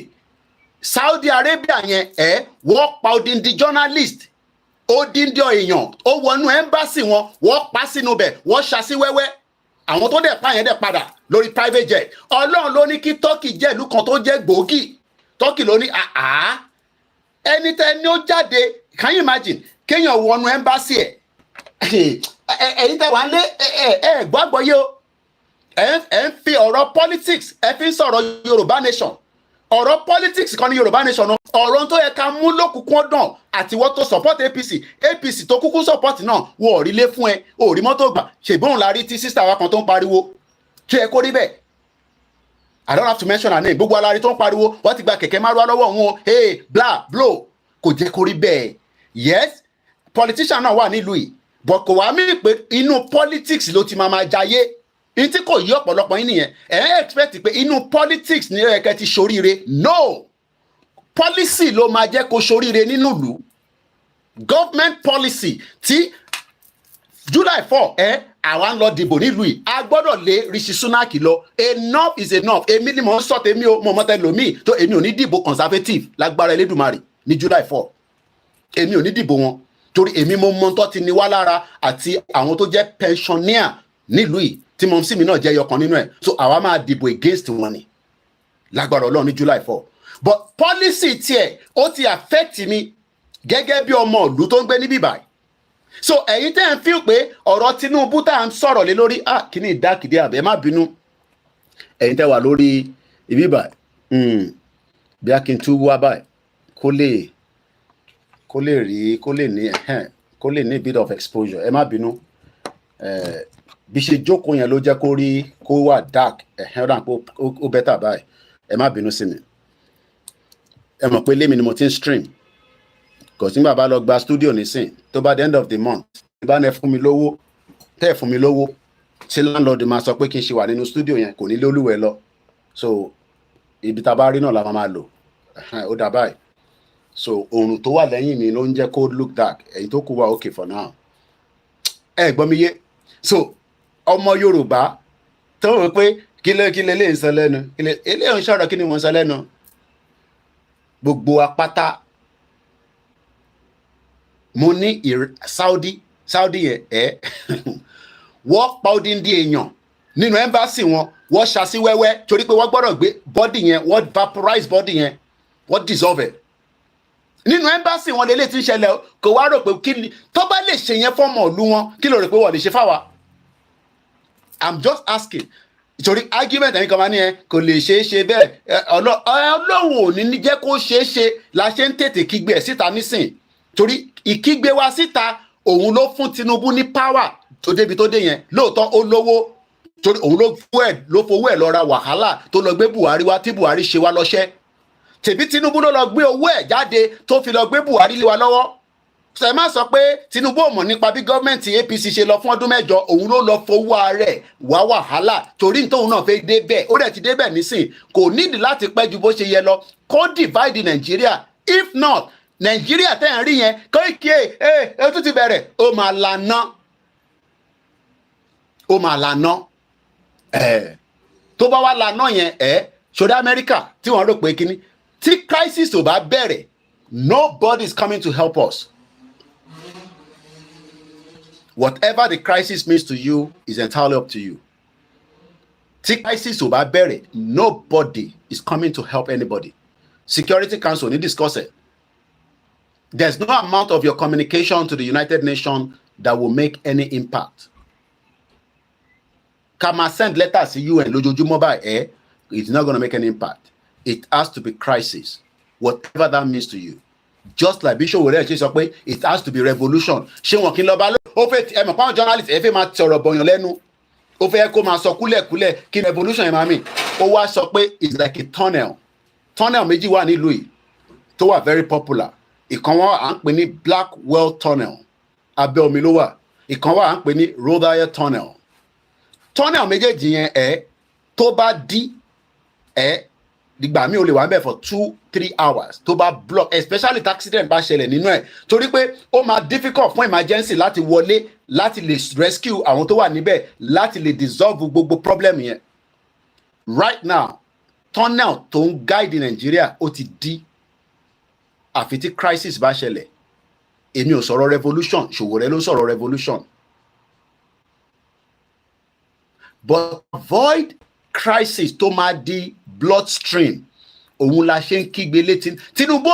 Saudi Arabia yẹn wọ́n pa odindi journalist odindi èèyàn ó wọnú embassy wọn wọ́n pa sínú bẹ̀ wọ́n ṣasí wẹ́wẹ́ àwọn tó dẹ̀ pààyàn dẹ̀ padà lórí private jet. Ọlọ́run ló ní kí Turkey jẹ́ ìlú kan tó jẹ́ gbòógì Turkey ló ní ẹni tẹ́ ni ó jáde can you imagine kéèyàn wọnú embassy ẹ̀yin tẹ́ wà ń lé gbọ́gbọ́ yìí o ẹ̀ ń fi ọ̀rọ̀ politics ẹ̀ fi ń sọ̀rọ̀ Yorùbá nation ọ̀rọ̀ politics kan ní Yorùbá nation náà ọ̀rọ̀ tó yẹ ká mú lókùnkún dàn àtiwọ́ tó support APC tó kúkú support náà wọ òrílé fún ẹ òrí mọ́tò gbà ṣègbóhùn la rí tí sísá wa kan tó ń pariwo tó yẹ kó rí bẹ́ẹ̀ I don't have to mention her name gbogbo alárí tó ń pariwo wọ́n ti gba kẹ̀kẹ́ márùwá lọ́wọ́ wọn bla blow kò jẹ́ kó rí bẹ́ẹ̀ yes politician náà wà nílùú yìí but kò wá mí pé inú politics ló ti máa jayé ní tí kò yí ọ̀pọ̀lọpọ̀ yín nìyẹn expect pé inú politics ní ẹ̀kẹ́ ti ṣoríire no policy ló máa jẹ́ kó ṣoríire nínú ìlú government policy tí July 4 àwa ń lọ dìbò nílùú yìí a gbọ́dọ̀ lé Rishi Sunak lọ enough is enough èmi ni mò ń sọ tèmi o mo mọ tẹ lómi tó èmi ò ní dìbò conservative lágbára Elédùmarè ní July 4 èmi ò ní dìbò wọn torí èmi mo mọ tó ti ní wá lára àti àwọn tó jẹ́ pensioner nílùú yìí tí mo sì mí náà jẹ́ yọkan nínú ẹ̀ so àwa máa dìbò against wọn ni lágbára Ọlọ́run ní July 4 but policy tiẹ̀ ó ti affect mi gẹ́gẹ́ bí ọmọ ìlú tó ń gbé níbí báyìí so ẹ̀yin tẹ́ ń feel pé ọ̀rọ̀ Tinubu tá à ń sọ̀rọ̀ lé lórí kíní ìdákìdí àbẹ̀ má bínú ẹ̀yin tẹ́ wà lórí ibi báyìí bí a kì í tún wá báyìí kó lè ní bit of exposure ẹ má bínú bí ṣe jókòó yẹn ló jẹ́ kó rí kó wà dark ọ̀dà pé ó bẹ́tà báyìí ẹ má bínú sí mi ẹ mọ̀ pé lémi ni mo ti ń stream kò sí bàbá lọ gba studio nísìn tó bá the end of the month tí bá ní ẹ fún mi lówó tẹ́ ẹ fún mi lówó tí landlord máa sọ pé kí n ṣe wà nínú studio yẹn kò ní lólúwẹ̀ lọ so ibi tá a bá rí náà la máa lò ó dà báyìí so oòrùn tó wà lẹ́yìn mi ló ń jẹ́ kó look dark èyí tó kù wá okay for now ẹ gbọ́ mi yé so ọmọ Yorùbá tó rò pé kílẹ̀ lè ń sọ lẹ́nu ilé ń sọ̀rọ̀ kí ni wọ́n sọ lẹ́nu gbogbo apáta mo ní Saudi yẹn wọ́n pa odindi èèyàn nínú ẹ́mbásì wọn wọ́n ṣasí wẹ́wẹ́ torí pé wọ́n gbọ́dọ̀ gbé bọ́dì yẹn wọ́n vaporize bọ́dì yẹn wọ́n dissolve ẹ̀ nínú ẹ́mbásì wọn lélẹ̀ tí ń ṣẹlẹ̀ kò wá rò pé kí ni tó bá lè ṣe yẹn fọ́mọ̀ ìlú wọn kí ló rò pé wọ́n lè ṣe fáwa I'm just asking torí argument ẹ̀yin kan máa ní kò lè ṣeé ṣe bẹ́ẹ̀ Ọlọ́run ò ní jẹ́ kó ṣeé ṣe la ṣe ń tètè kígbe ẹ̀ síta nísìn torí ìkígbe wa síta òun ló fún Tinubu ní power tó débi tó dé yẹn lóòótọ́ ó lówó torí òun ló fowó ẹ̀ lọ ra wàhálà tó lọ gbé Buhari wá tí Buhari ṣe wá lọ́ṣẹ́ tèbí Tinubu ló lọ gbé owó ẹ̀ jáde tó fi lọ gbé Buhari lé wa lọ́wọ́ ṣe má sọ pé Tinubu ò mọ̀ nípa bí gọ́ọ̀mẹ̀ntì APC ṣe lọ fún ọdún mẹ́jọ òun ló lọ fowó rẹ̀ wá wàhálà torí tóun náà fẹ́ débẹ̀ ó dẹ̀ ti débẹ̀ nísìn kò nídìí láti pẹ́ ju bó ṣe yẹ lọ kó divide Nàìjíríà if not Nàìjíríà tẹ́ ń rí yẹn Koiki ó tún ti bẹ̀rẹ̀ ó máa lànà tó bá wá lànà yẹn ṣọdá Amẹ́ríkà tí wọ́n rò pé kíní tí crisis ò bá bẹ̀rẹ̀ nobody is coming to help us. Whatever the crisis means to you is entirely up to you. tí crisis ò bá bẹ̀rẹ̀, nobody is coming to help anybody. Security Council ní discuss it. There's no amount of your communication to the United Nations that will make any impact. Kama send letters to UN lójoojúmọ́ báyìí, it's not going to make any impact. It has to be crisis, whatever that means to you. Just like Bishop Wòlé ṣe sọ pé it has to be revolution. Ṣé wọn kì í lọ bá lọ? Ó fẹ́ ẹ mọ̀ pàwọn journalist ẹ fẹ́ máa tọrọ bọ̀yàn lẹ́nu. Ó fẹ́ kó máa sọ kúlẹ̀kúlẹ̀ kí revolution yẹn máa mì. Ó wá sọ pé it's like a tunnel. Tunnel méjì wà nílùú yìí tó wà very popular. Ìkan wà à ń pè ní Blackwell Tunnel. Abẹ́ omi ló wà. Ìkan wà à ń pè ní Rother Tunnel. Tunnel méjèèjì yẹn tó bá dí dìgbà mi ò lè wà ńbẹ̀ for 2-3 hours tó bá block, especially if accident bá ṣẹlẹ̀ nínú ẹ̀, torí pé ó máa difficult fún emergency láti wọlé láti lè rescue àwọn tó wà níbẹ̀ láti lè dissolve gbogbo problem yẹn. Right now tunnel tó ń guide Nigeria ó ti dí àfi tí crisis bá ṣẹlẹ̀. Èmi ò sọ̀rọ̀ revolution, Sowore ló sọ̀rọ̀ revolution. But avoid crisis tó máa di bloodstream. Òun la ṣe ń kígbe létí. Tinubu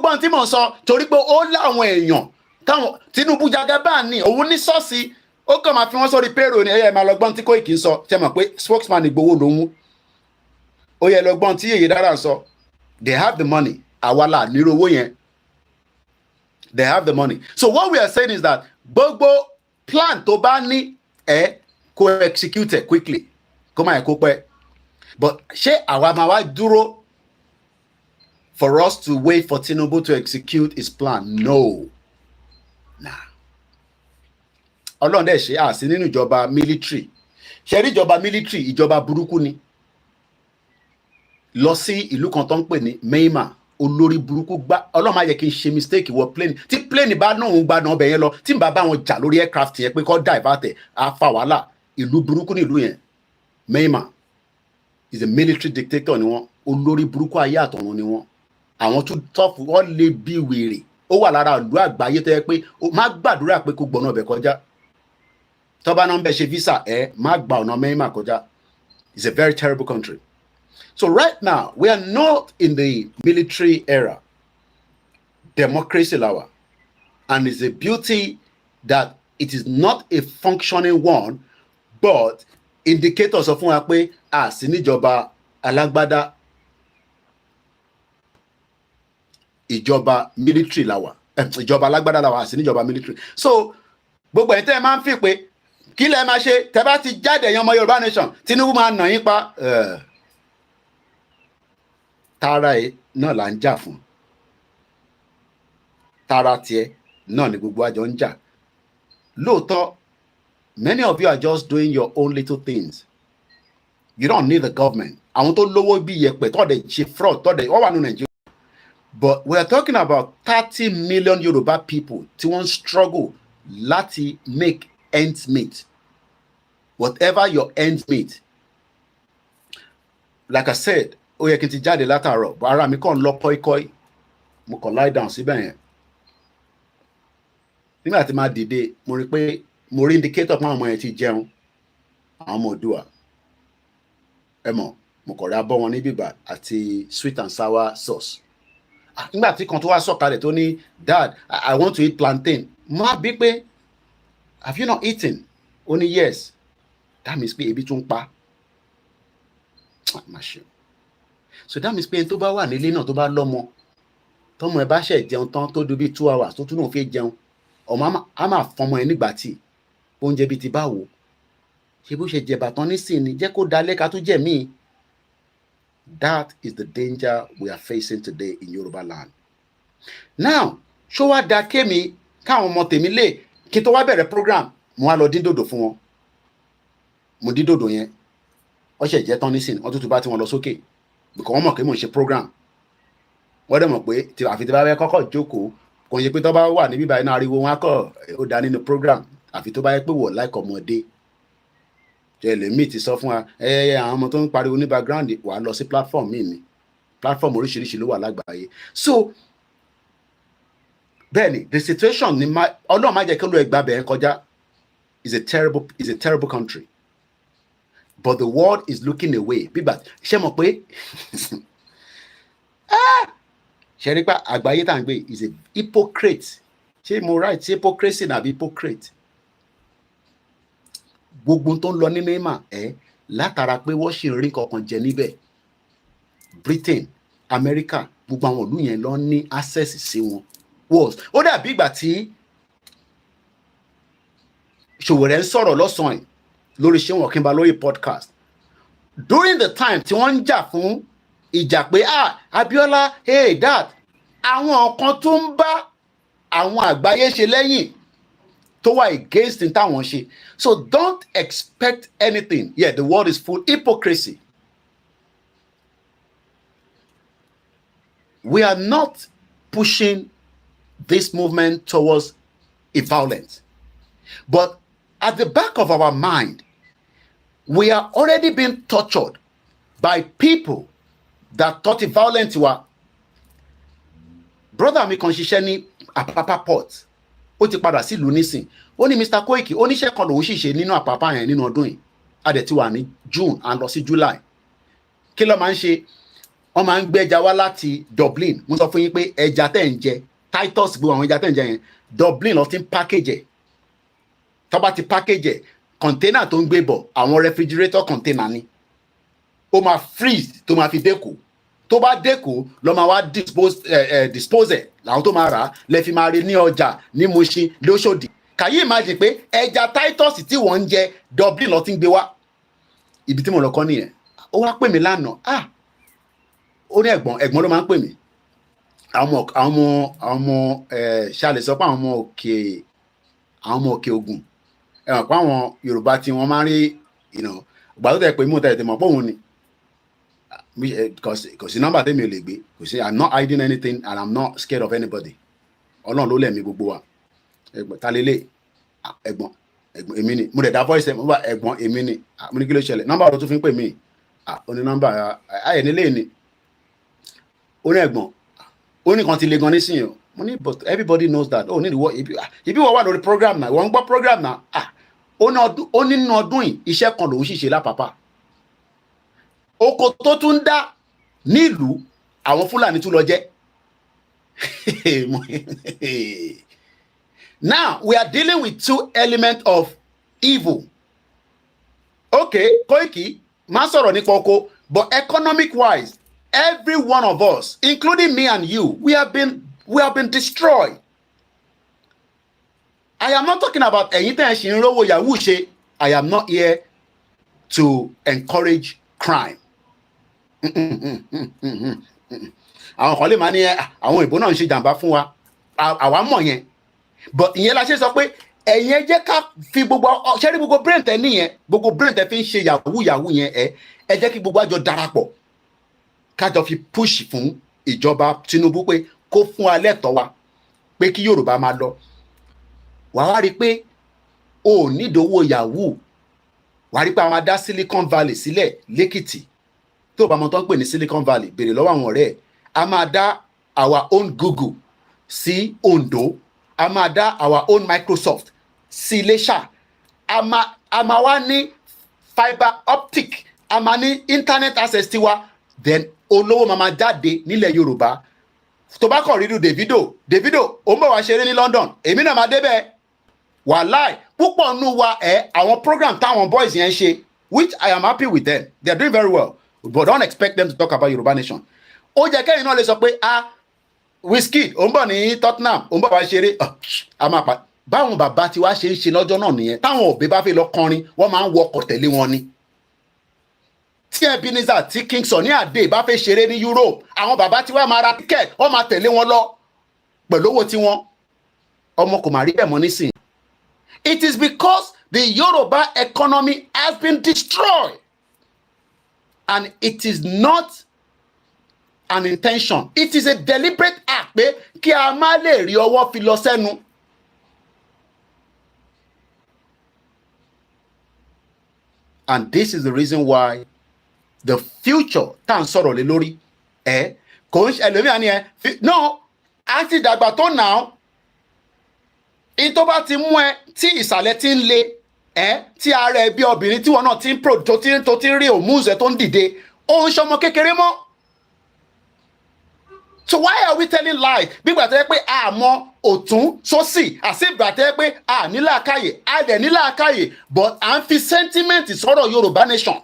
gbọ́n tí mò ń sọ torí pé ó láwọn èèyàn táwọn Tinubu Jagaban ní òun ní ṣọ́ọ̀ṣì ó kàn máa fi wọ́n sórí payroll ní ẹ̀yẹ máa lọ gbọ́n tí Koiki ń sọ tẹ́ mọ̀ pé spokesman Ìgbòho lòun. Ó yẹ lọ gbọ́n tí Yèyé Dára ń sọ. They have the money. Àwa la nírò owó yẹn. They have the money. So what we are saying is that gbogbo plan tó bá ní kó execute it quickly. Kó máa kó pẹ́. But ṣé àwa máa wá dúró for us to wait for Tinubu to execute his plan? No. Nah. Ọlọ́run dẹ̀ ṣe àsí nínú ìjọba military. Ṣé rí ìjọba military ìjọba burúkú ni? Lọ sí ìlú kan tó ń pè ní Myanmar. Olórí burúkú gbá Ọlọ́run má yẹ kí n ṣe mistake wọ plane tí plane bá náà ń gbádùn ọbẹ̀ yẹn lọ tí n bá bá wọn jà lórí aircraft yẹn pé kọ́ divert ẹ̀ á fa wàhálà. Ìlú burúkú ní ìlú yẹn. Myanmar is a military dictator ni wọn. Olórí burúkú ayé àtọ̀run ni wọn. Àwọn tún tọ́fù wọ́n lè bí wèrè. Ó wà lára ìlú àgbáyé tó yẹ pé má gbàdúrà pé kó gbọ́nà ọbẹ̀ kọjá. Tó bá náà ń bẹ ṣe visa má gba ọ̀nà Myanmar kọjá. It's a very terrible country. So right now, we are not in the military era. Democracy lawa. And it's a beauty that it is not a functioning one, but indicators of fún wa pé sí níjọba alágbádá ìjọba military lawa. Ìjọba alágbádá lawa sí níjọba military. So gbogbo ẹ̀yin tẹ́ máa ń fi pé kí lẹ máa ṣe tẹ́ bá ti jáde ẹ̀yin ọmọ Yorùbá nation Tinubu máa nà yín pa tara ẹ náà là ń jà fún. Tara tiẹ̀ náà ni gbogbo àjọ ń jà. Lóòótọ́, many of you are just doing your own little things. You don't need the government. Àwọn tó lówó bí yẹpẹ̀ tọ́dẹ̀ ṣe fraud tọ́dẹ̀ wọ́n wà ní Nigeria. But we are talking about 30 million Yoruba people tí wọ́n struggle láti make ends meet. Whatever your ends meet. Like I said, ó yẹ kí n ti jáde látàárọ̀ bó ara mi kàn lọ kọ́íkọ́í mo kàn lie down síbẹ̀ yẹn. Nígbà tí máa dìde mo rí pé mo rí indicator pé àwọn ọmọ yẹn ti jẹun àwọn ọmọ Oòduà ẹ mọ̀ mo kàn rí abọ́ wọn ní bíbà àti sweet and sour sauce. Nígbà tí kan tó wá sọ̀kalẹ̀ tó ní dad I want to eat plantain mo á bí pé have you not eaten? Ó ní yes. That means pé ebi tún pa. So that means pé tó bá wà nílé náà tó bá lọ́mọ tọ́mọ ẹ bá ṣe jẹun tán tó do bí 2 hours tó tún náà fi jẹun ọmọ á máa fọmọ ẹ nígbà tí oúnjẹ bíi ti báwo ṣe bó ṣe jẹ̀bà tán nísìnyí jẹ́ kó dalẹ́ ká tún jẹ̀ míì. That is the danger we are facing today in Yoruba land. Now ṣó wá da kémi káwọn ọmọ tèmi lè kí tó wá bẹ̀rẹ̀ program mo wá lọ dín dòdò fún wọn mo dín dòdò yẹn wọ́n ṣe jẹ́ tán nísìnyí wọ́n tún bá tí wọ́n lọ sókè because wọ́n mọ̀ pé mò ń ṣe program wọ́n dẹ̀ mọ̀ pé àfi tí bá fẹ́ kọ́kọ́ jókòó kò ń ṣe pé tó bá wà níbí báyìí náà ariwo wọn á kọ́ ó dá nínú program àfi tó bá yẹ pé wọ̀ láìkọ̀ ọmọdé jẹ́ lèmi ti sọ fún wa àwọn ọmọ tó ń pariwo ní background wà á lọ sí platform míì ni platform oríṣiríṣi ló wà lágbàáyé. So bẹ́ẹ̀ni the situation ni Ọlọ́run má jẹ́ kí olú ẹgbàá bẹ̀rẹ̀ kọjá is a terrible country. but the world is looking away. Bíbà ṣé mọ̀ pé ṣe rí pé àgbáyé tá à ń gbé is a hypocrite. Ṣé mo right? Ṣé hypocrisy nàbí hypocrite? Gbogbo tó ń lọ ní mímà látara pé wọ́n ṣì ń rí kankan jẹ níbẹ̀. Britain, America, gbogbo àwọn ìlú yẹn lọ ní access sí wọn. Ó dàbí ìgbà tí Ṣòwòrẹ́ ń sọ̀rọ̀ lọ́sàn-án yìí lórí Ṣéun Ọ̀kínbá lórí podcast. During the time tí wọ́n ń jà fún ìjà pé Abiola, hey that, àwọn kan tó ń bá àwọn àgbáyé ṣe lẹ́yìn tó wà against in táwọn ṣe. So don't expect anything. Yeah, the world is full hypocrisy. We are not pushing this movement towards a violence. But at the back of our mind, we are already being tortured by people that thought violence were. Brother mi kan ṣiṣẹ́ ní Apapa port. Ó ti padà sí ìlú nísìn. Ó ní Mr. Koiki, oníṣẹ́ kan lòun sì ṣe nínú Apapa yẹn nínú ọdún yìí. A dẹ̀ ti wà ní June and lọ sí July. Kí ló máa ń ṣe? Wọ́n máa ń gbé ẹja wá láti Dublin. Mo sọ fún yín pé ẹja tẹ̀ ń jẹ, Titus gbogbo àwọn ẹja tẹ̀ ń jẹ yẹn, Dublin lọ ti ń package ẹ̀. Tó bá ti package ẹ̀, container tó ń gbé bọ̀, àwọn refrigerator container ni. Ó máa freeze tó máa fi dẹ́kọ̀. Tó bá dẹ́kọ̀ lọ máa wá dispose ẹ̀ làwọn tó máa rà á lẹ́ fi máa rí ní ọjà ní Mushin lóṣòdì. Can you imagine pé ẹja Titus tí wọ́n ń jẹ Dublin lọ ti ń gbé wá? Ibi tí mo lọ kọ́ nìyẹn. Ó wá pè mí lánàá. Ó ní ẹ̀gbọ́n ló máa ń pè mí. Àwọn ọmọ ṣàlẹ̀ sọ pé àwọn ọmọ òkè Ògùn. Ẹ̀wọ̀n pé àwọn Yorùbá tí wọ́n máa ń rí ìgbà tó tẹ̀ pé mú tẹ̀ mọ̀ pé òun ni. Kò sí nọ́mbà tẹ́mi ò lè gbé. Kò sí, I'm not hiding anything and I'm not scared of anybody. Ọlọ́run ló lẹ̀mí gbogbo wa. Ta lélẹ̀ ẹ̀gbọ́n èmi ni. Mo dẹ̀ dá voice ẹ̀gbọ́n èmi ni. Mo ní kí ló ṣẹlẹ̀? Nọ́mbà ọ̀rọ̀ tó fi ń pè mí. Ó ní nọ́mbà ayẹ̀nílé ni. Ó ní ẹ̀gbọ́n. Ó ní kan ti le gan nísìnyí o. Mo ní but everybody knows that. Ó ní ìwọ ibi wọ́n wà lórí program náà. Wọ́n ń gbọ́ program náà. Ó ní nínú ọdún yìí iṣẹ́ kan lòun sì ṣe lápapà. Oko tó tún dá nílùú àwọn Fúlàní tún lọ jẹ́. Now we are dealing with two elements of evil. Okay, Koiki, má sọ̀rọ̀ nípa oko, but economic wise, every one of us, including me and you, we have been destroyed. I am not talking about ẹ̀yin tẹ́ ẹ ṣì ń rówó yahoo ṣe. I am not here to encourage crime. Àwọn kan lè máa ní àwọn ìbò náà ń ṣe jàǹbá fún wa. Àwa mọ̀ yẹn. But ìyẹn la ṣe sọ pé ẹ̀yin jẹ́ ká fi gbogbo ṣẹ́rí gbogbo brain tẹ níyẹn, gbogbo brain tẹ fi ń ṣe yahoo yẹn ẹ jẹ́ kí gbogbo àjọ darapọ̀. Kájọ fi push fún ìjọba Tinubu pé kó fún wa lẹ́tọ̀ọ́ wa pé kí Yorùbá máa lọ. Wàá wá rí pé o ò nídòwó yahoo. Wàá rí pé àwọn adá Silicon Valley sílẹ̀ lẹ́kìtì. Tó bá mọ̀ tó ń pè ní Silicon Valley, béèrè lọ́wọ́ àwọn ọ̀rẹ́ ẹ̀. A máa dá our own Google sí Ondo. A máa dá our own Microsoft sí Iléṣà. A máa wá ní fiber optic. A máa ní internet access tiwa. Then olówó máa jáde nílẹ̀ Yorùbá. Tó bá kàn ríru Davido ó ń bọ̀ wá ṣeré ní London. Èmi náà máa débẹ̀. Wàláì púpọ̀ nù wa àwọn program táwọn boys yẹn ṣe, which I am happy with them. They are doing very well. But don't expect them to talk about Yoruba nation. Ó jẹ́ kẹ́yìn náà lè sọ pé Wizkid ó ń bọ̀ ní Tottenham ó ń bọ̀ wá ṣeré. Báwọn bàbá tí wá ṣe ń ṣe lọ́jọ́ náà nìyẹn. Táwọn òbí bá fẹ́ lọ kọrin wọ́n máa ń wọkọ̀ tẹ̀lé wọn ni. Tí Ebenezer tí King Sunny Adé bá fẹ́ ṣeré ní Europe, àwọn bàbá tí wá máa ra ticket wọ́n máa tẹ̀lé wọn lọ pẹ̀lú owó tí wọ́n. Ọmọ kò máa rí bẹ́ẹ̀ mọ́ nísìnyí. It is because the Yoruba economy has been destroyed. And it is not an intention. It is a deliberate act pé kí a má lè rí ọwọ́ fi lọ sẹ́nu. And this is the reason why the future tá à ń sọ̀rọ̀ lé lórí kò ń ṣe ẹlòmíà ni no a ti dàgbà tó now in tó bá ti mú ẹ tí ìsàlẹ̀ ti ń le tí ara ẹ bí obìnrin tí wọn náà ti ń pro tó ti ń rí òmùzẹ tó ń dìde ó ń ṣọmọ kékeré mọ́. So why are we telling lies? Bígbà tó yẹ pé àmọ́ ọ̀tún sósì àti ìgbà tó yẹ pé nílàákàyè dẹ̀ nílàákàyè but à ń fi sentiment sọ̀rọ̀ Yorùbá nation.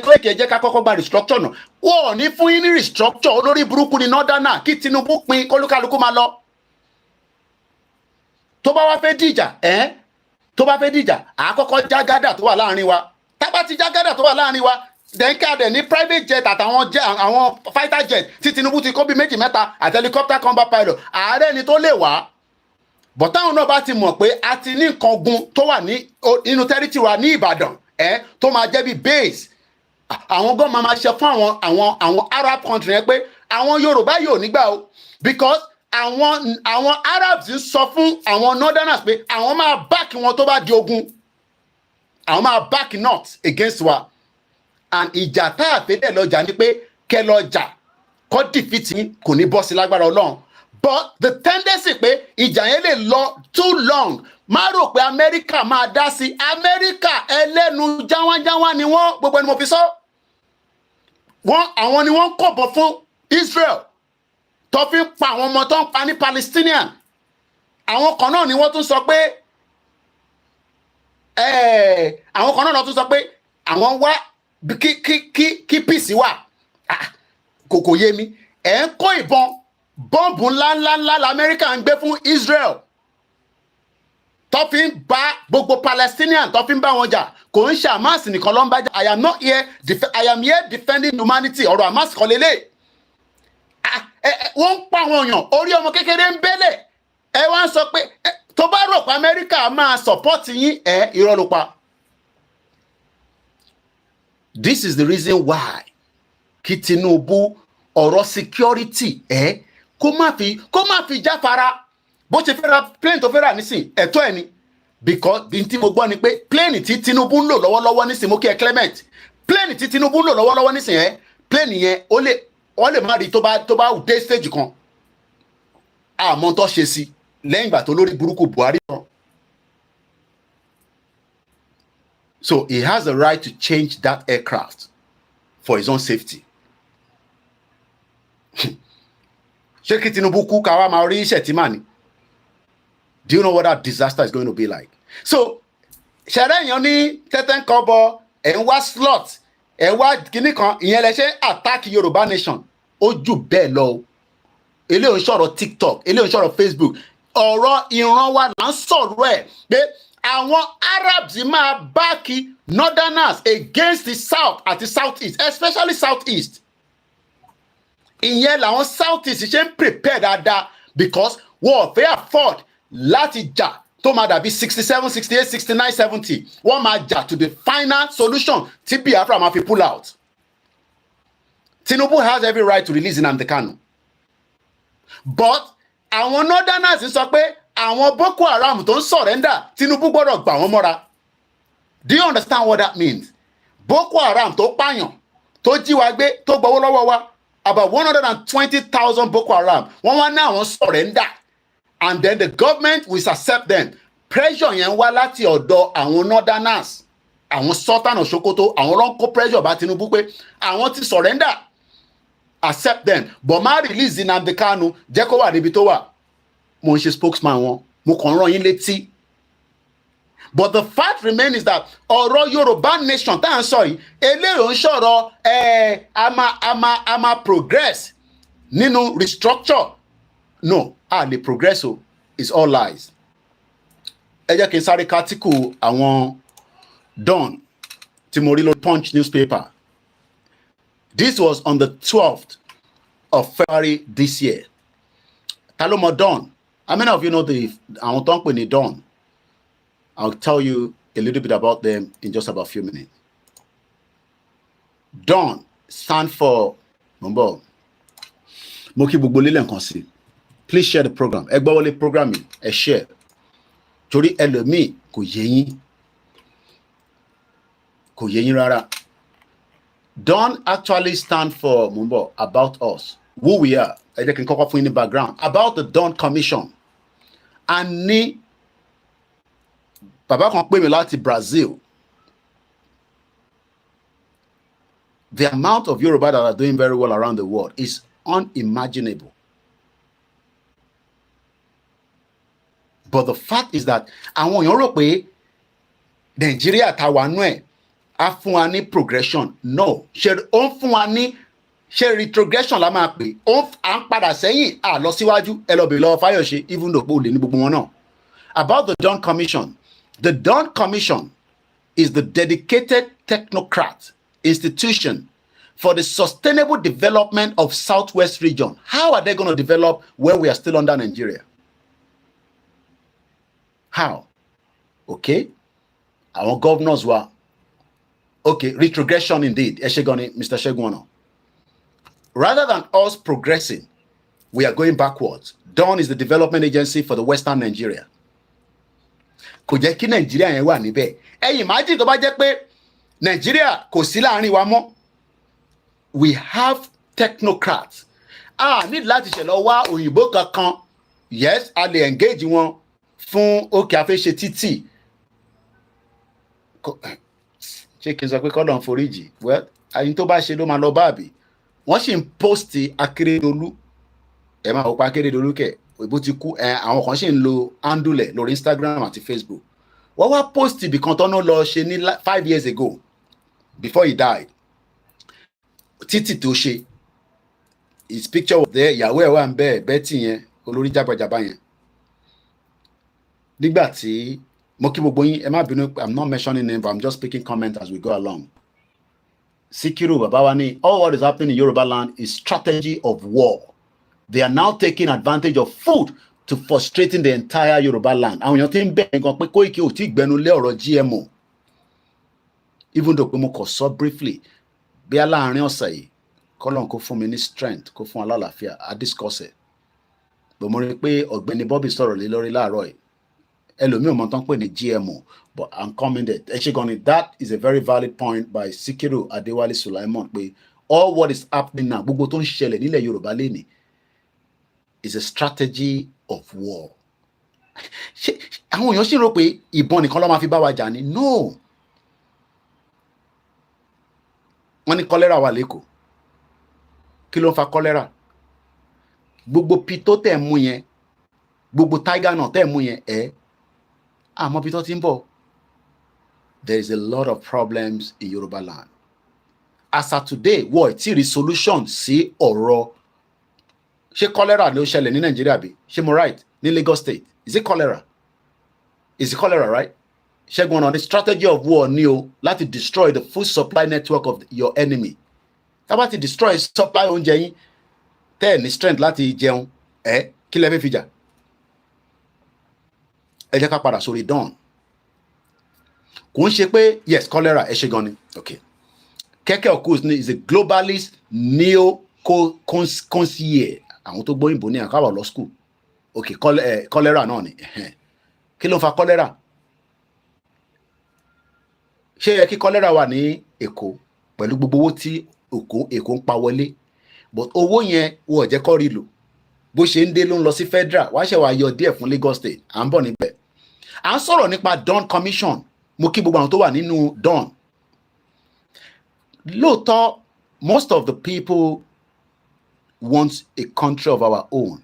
Koiki ẹ jẹ́ ká kọ́kọ́ gba restructure náà. Wọ́n ò ní fún yín ní restructure olórí burúkú ní northerner kí Tinubu pín kólúkálukú máa lọ. Tó bá wá fẹ́ dìjà tó bá fẹ́ dìjà àkọ́kọ́ jágádà tó wà láàrin wa. Tá bá ti jágádà tó wà láàrin wa then káàdẹ̀ ní private jet àtàwọn àwọn fighter jet tí Tinubu ti kó bí méjì mẹ́ta àti helicopter combat pilot ààrẹ ni tó lè wá. But táwọn náà bá ti mọ̀ pé a ti ní nǹkan ogun tó wà nínú territory wa ní Ìbàdàn tó máa jẹ́ bí base. Àwọn gan máa ṣe fún àwọn Arab country yẹn pé àwọn Yorùbá yóò nígbà o because àwọn Arabs ń sọ fún àwọn northerners pé àwọn máa back wọn tó bá di ogun. Àwọn máa back north against wa. And ìjà tá a fẹ́ dẹ̀ lọ́jà ni pé kẹ́ lọ́jà kọ́ defeat kò ní bọ́ sí lágbára Ọlọ́run. But the tendency pé ìjà yẹn lè lọ too long má rò pé Amẹ́ríkà máa dá sí. Amẹ́ríkà ẹlẹ́nu jáwánjáwán ni wọ́n gbogbo ẹni mo fi sọ. Àwọn ni wọ́n kọ̀bọ̀ fún Israel tó fi ń pa àwọn ọmọ tó ń pa ní Palestinian. Àwọn kan náà ni wọ́n tún sọ pé àwọn kan náà tún sọ pé àwọn wá kí peace wà. Kò yé mi. Ẹ̀ ń kó ìbọn bọ́ǹbù ńláńláńlá l'Amẹ́ríkà ń gbé fún Israel tó fi ń bá gbogbo Palestinian tó fi ń bá wọn jà kò ń ṣe Hamas nìkan ló ń bá jà. I am here defending humanity. Ọ̀rọ̀ Hamas kọ́ lélẹ̀. Wọ́n ń pa àwọn èèyàn orí ọmọ kékeré ń bẹ́lẹ̀. Ẹ wá ń sọ pé tó bá rò pé Amẹ́ríkà máa support yín irọ́ ló pa. This is the reason why kí Tinubu ọ̀rọ̀ security kó má fi jáfara bó ṣe fẹ́ ra plane tó fẹ́ rà nísìn ẹ̀tọ́ ẹ̀ ni because bí tí mo gbọ́ ni pé plane tí Tinubu ń lò lọ́wọ́lọ́wọ́ nísìn mo kí ẹ Clement plane tí Tinubu ń lò lọ́wọ́lọ́wọ́ nísìn plane yẹn wọ́n lè má rí tó bá dé stage kan àmọ́ tó ṣe sí lẹ́yìn ìgbà tó lórí burúkú Buhari tán. So he has the right to change that aircraft for his own safety. Ṣé kí Tinubu kú ká wá máa rí iṣẹ́ tí mà ní? Do you know what that disaster is going to be like? So ṣẹ̀rẹ̀ èèyàn ní tẹ́tẹ́ ń kọ́ bọ ẹ̀ ń wá slot ẹ̀ ń wá kíní kan ìyẹn lẹ ṣe attack Yorùbá nation ó jù bẹ́ẹ̀ lọ o. Eléyìí ń sọ̀rọ̀ TikTok eléyìí ń sọ̀rọ̀ Facebook ọ̀rọ̀ ìran wa là ń sọ̀rọ̀ ẹ̀ pé àwọn Arabs máa báàkì northerners against the south àti southeast especially southeast. Ìyẹn làwọn southeast ṣe ń prepare dáadáa because wọ́n ò fẹ́ afford láti jà tó máa dàbí 67, 68, 69, 70 wọ́n máa jà to the final solution tí Biafra máa fi pull out. Tinubu has every right to release Nnamdi Kanu. But àwọn northerners sọ pé àwọn Boko Haram tó ń surrender Tinubu gbọ́dọ̀ gbà wọ́n mọ́ra. Do you understand what that means? Boko Haram tó pààyàn tó jí wa gbé tó gbowó lọ́wọ́ wa about 120,000 Boko Haram wọ́n wá ní àwọn surrender and then the government will accept them. Pressure yẹn wá láti ọ̀dọ̀ àwọn northerners àwọn Sultan of Sokoto àwọn ló ń kó pressure bá Tinubu pé àwọn ti surrender accept them but má release Nnamdi Kanu jẹ́ kó wà níbi tó wà. Mo ń ṣe spokesman wọn mo kàn ń rán yín létí. But the fact remains is that ọ̀rọ̀ Yorùbá nation tá à ń sọ yìí eléyìí ń sọ̀rọ̀ a máa progress nínú restructure. No, lè progress o. It's all lies. Ẹ jẹ́ kí n sáré kátìkù àwọn Dawn tí mo rí lórí Punch newspaper. This was on the 12th of February this year. Ta ló mọ̀ Dawn? How many of you know àwọn tó ń pè ní Dawn? I'll tell you a little bit about them in just about a few minutes. Dawn stand for mo kí gbogbo lílẹ̀ nǹkan sí. Please share the program. Ẹ gbọ́ wọlé program yìí, ẹ share. Torí ẹlòmíì kò yé yín. Kò yé yín rárá. Dawn actually stand for about us, who we are. Ẹ jẹ́ kí n kọ́kọ́ fún yín ní background about the Dawn Commission. And ní bàbá kan pè mí láti Brazil. The amount of Yoruba that are doing very well around the world is unimaginable. But the fact is that àwọn èèyàn rò pé Nàìjíríà táwa nú ẹ̀ á fún wa ní progression. No, ṣe ó ń fún wa ní ṣe retrogression la máa pè, à ń padà sẹ́yìn, à lọ síwájú. Ẹ lọ bèèrè lọ́wọ́ Fáyọ̀ṣe, even though ó lè ní gbogbo wọn náà. About the Dawn Commission. The Dawn Commission is the dedicated technocrat institution for the sustainable development of Southwest region. How are they going to develop when we are still under Nigeria? How? Okay. Our governors were, okay, retrogression indeed. Mr. Sheguano. Rather than us progressing, we are going backwards. Dawn is the development agency for the Western Nigeria. Kò jẹ́ kí Nigeria yẹn wà níbẹ̀. Ẹ imagine tó bá jẹ́ pé Nigeria kò sí láàrin wa mọ́. We have technocrats. Need láti ṣe lọ wá òyìnbó kankan. Yes, a lè engage wọn fún òkè afẹ́ṣe títì. Ṣé kí n sọ pé kọ́lọ̀ ń foríjì? Well, àyín tó bá ṣe ló máa lọ bá àbí. Wọ́n sì ń post Akérédolú. Ẹ máa wò pa Akérédolú kẹ̀. Òyìnbó ti kú. Àwọn kan sì ń lo handle lórí Instagram àti Facebook. Wọ́n wá post ibì kan tọ́nà lọ ṣe ní 5 years ago before he died. Títì tó ṣe. His picture was there. Ìyàwó ẹ̀ wà ń bẹ́ẹ̀ Betty yẹn olórí jágbàjàbá yẹn. Nígbà tí mo kí gbogbo yín, ẹ má bínú, I'm not mentioning name, but I'm just picking comment as we go along. Sikiru Babawani, all what is happening in Yoruba land is strategy of war. They are now taking advantage of food to frustrating the entire Yoruba land. Àwọn èèyàn tí ń bẹ̀rẹ̀ gan pé Koiki ò tí gbẹnu lé ọ̀rọ̀ GMO. Even though pé mo kò sọ briefly, bí aláàárín ọ̀sẹ̀ yìí, kọ́lọ́n kó fún mi ní strength, kó fún alálàáfíà, I discuss it. But mo rí pé ọ̀gbẹ́ni Bobby sọ̀rọ̀ lé lórí láàárọ̀ yìí. Ẹlòmíì ò mọ̀ tán pé ní GMO, but I'm coming there. Eshigoni, that is a very valid point by Sikiru Adewale Sulaiman. Pé all what is happening now, gbogbo tó ń ṣẹlẹ̀ nílẹ̀ Yorùbá lénìí, is a strategy of war. Àwọn èèyàn sì rò pé ìbọn nìkan ló máa fi bá wa jà ni. No. Wọ́n ní cholera wà lÉkòó. Kí ló ń fa cholera? Gbogbo pito tẹ́ mú yẹn, gbogbo tiger náà tẹ́ mú yẹn, àmọ́ pito tí ń bọ̀. There is a lot of problems in Yoruba land. As of today, wọ́n ti rí solution sí ọ̀rọ̀. Ṣé cholera ló ṣẹlẹ̀ ní Nigeria bí? Ṣé mo right? Ní Lagos State. Is it cholera? Is it cholera, right? Ṣẹ́gun ọ̀nà the strategy of war ni o láti destroy the food supply network of your enemy. Tá bá ti destroy supply oúnjẹ yín, tẹ́ ẹ̀ ní strength láti jẹun, kí lẹ fẹ́ fi jà? Ẹ jẹ́ ká padà sórí Dawn. Kò ń ṣe pé yes cholera ẹ ṣe gan ni. Okay. Keke Okousni is a globalist neo-concierge. Àwọn tó gbóyìnbó ní àkáwà law school. Okay, cholera náà ni. Kí ló ń fa cholera? Ṣé yẹ kí cholera wà ní Èkó pẹ̀lú gbogbo owó tí Èkó ń pa wọlé? But owó yẹn wọ́n jẹ́ kó rí lò. Bó ṣe ń dé ló ń lọ sí federal, wá ṣe wá yọ díẹ̀ fún Lagos State. À ń bọ̀ níbẹ̀. À ń sọ̀rọ̀ nípa Dawn Commission. Mo kí gbogbo àwọn tó wà nínú Dawn. Lóòótọ́, most of the people want a country of our own.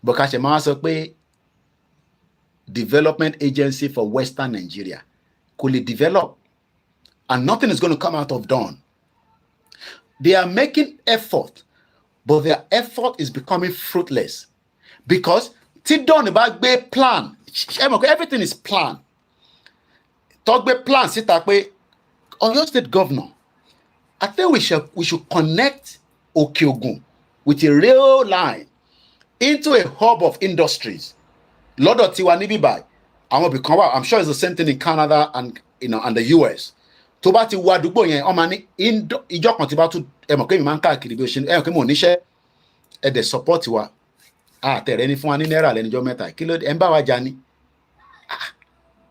But ká ṣe máa sọ pé development agency for Western Nigeria could it develop? And nothing is going to come out of Dawn. They are making effort, but their effort is becoming fruitless. Because tí Dawn bá gbé plan, everything is planned. Tó gbé plan síta pé Oyo State Governor, I think we should connect Okeogun with a rail line into a hub of industries. Lọ́dọ̀ tiwa níbí báyìí, àwọn ibì kan wà, I'm sure it's the same thing in Canada and and the US. Tó bá ti wá àdúgbò yẹn, ó máa ní ìjọ kan tí bá tún mọ̀ pé mi máa ń káàkiri bí ó ṣe mọ̀ pé mo níṣẹ́ ẹ̀dẹ̀ support wa. Àtẹ̀rẹ́ ní fún wa ní náírà lẹ́nijọ́ mẹ́ta. Kí ló dé? Ẹ ń bá wa jà ní.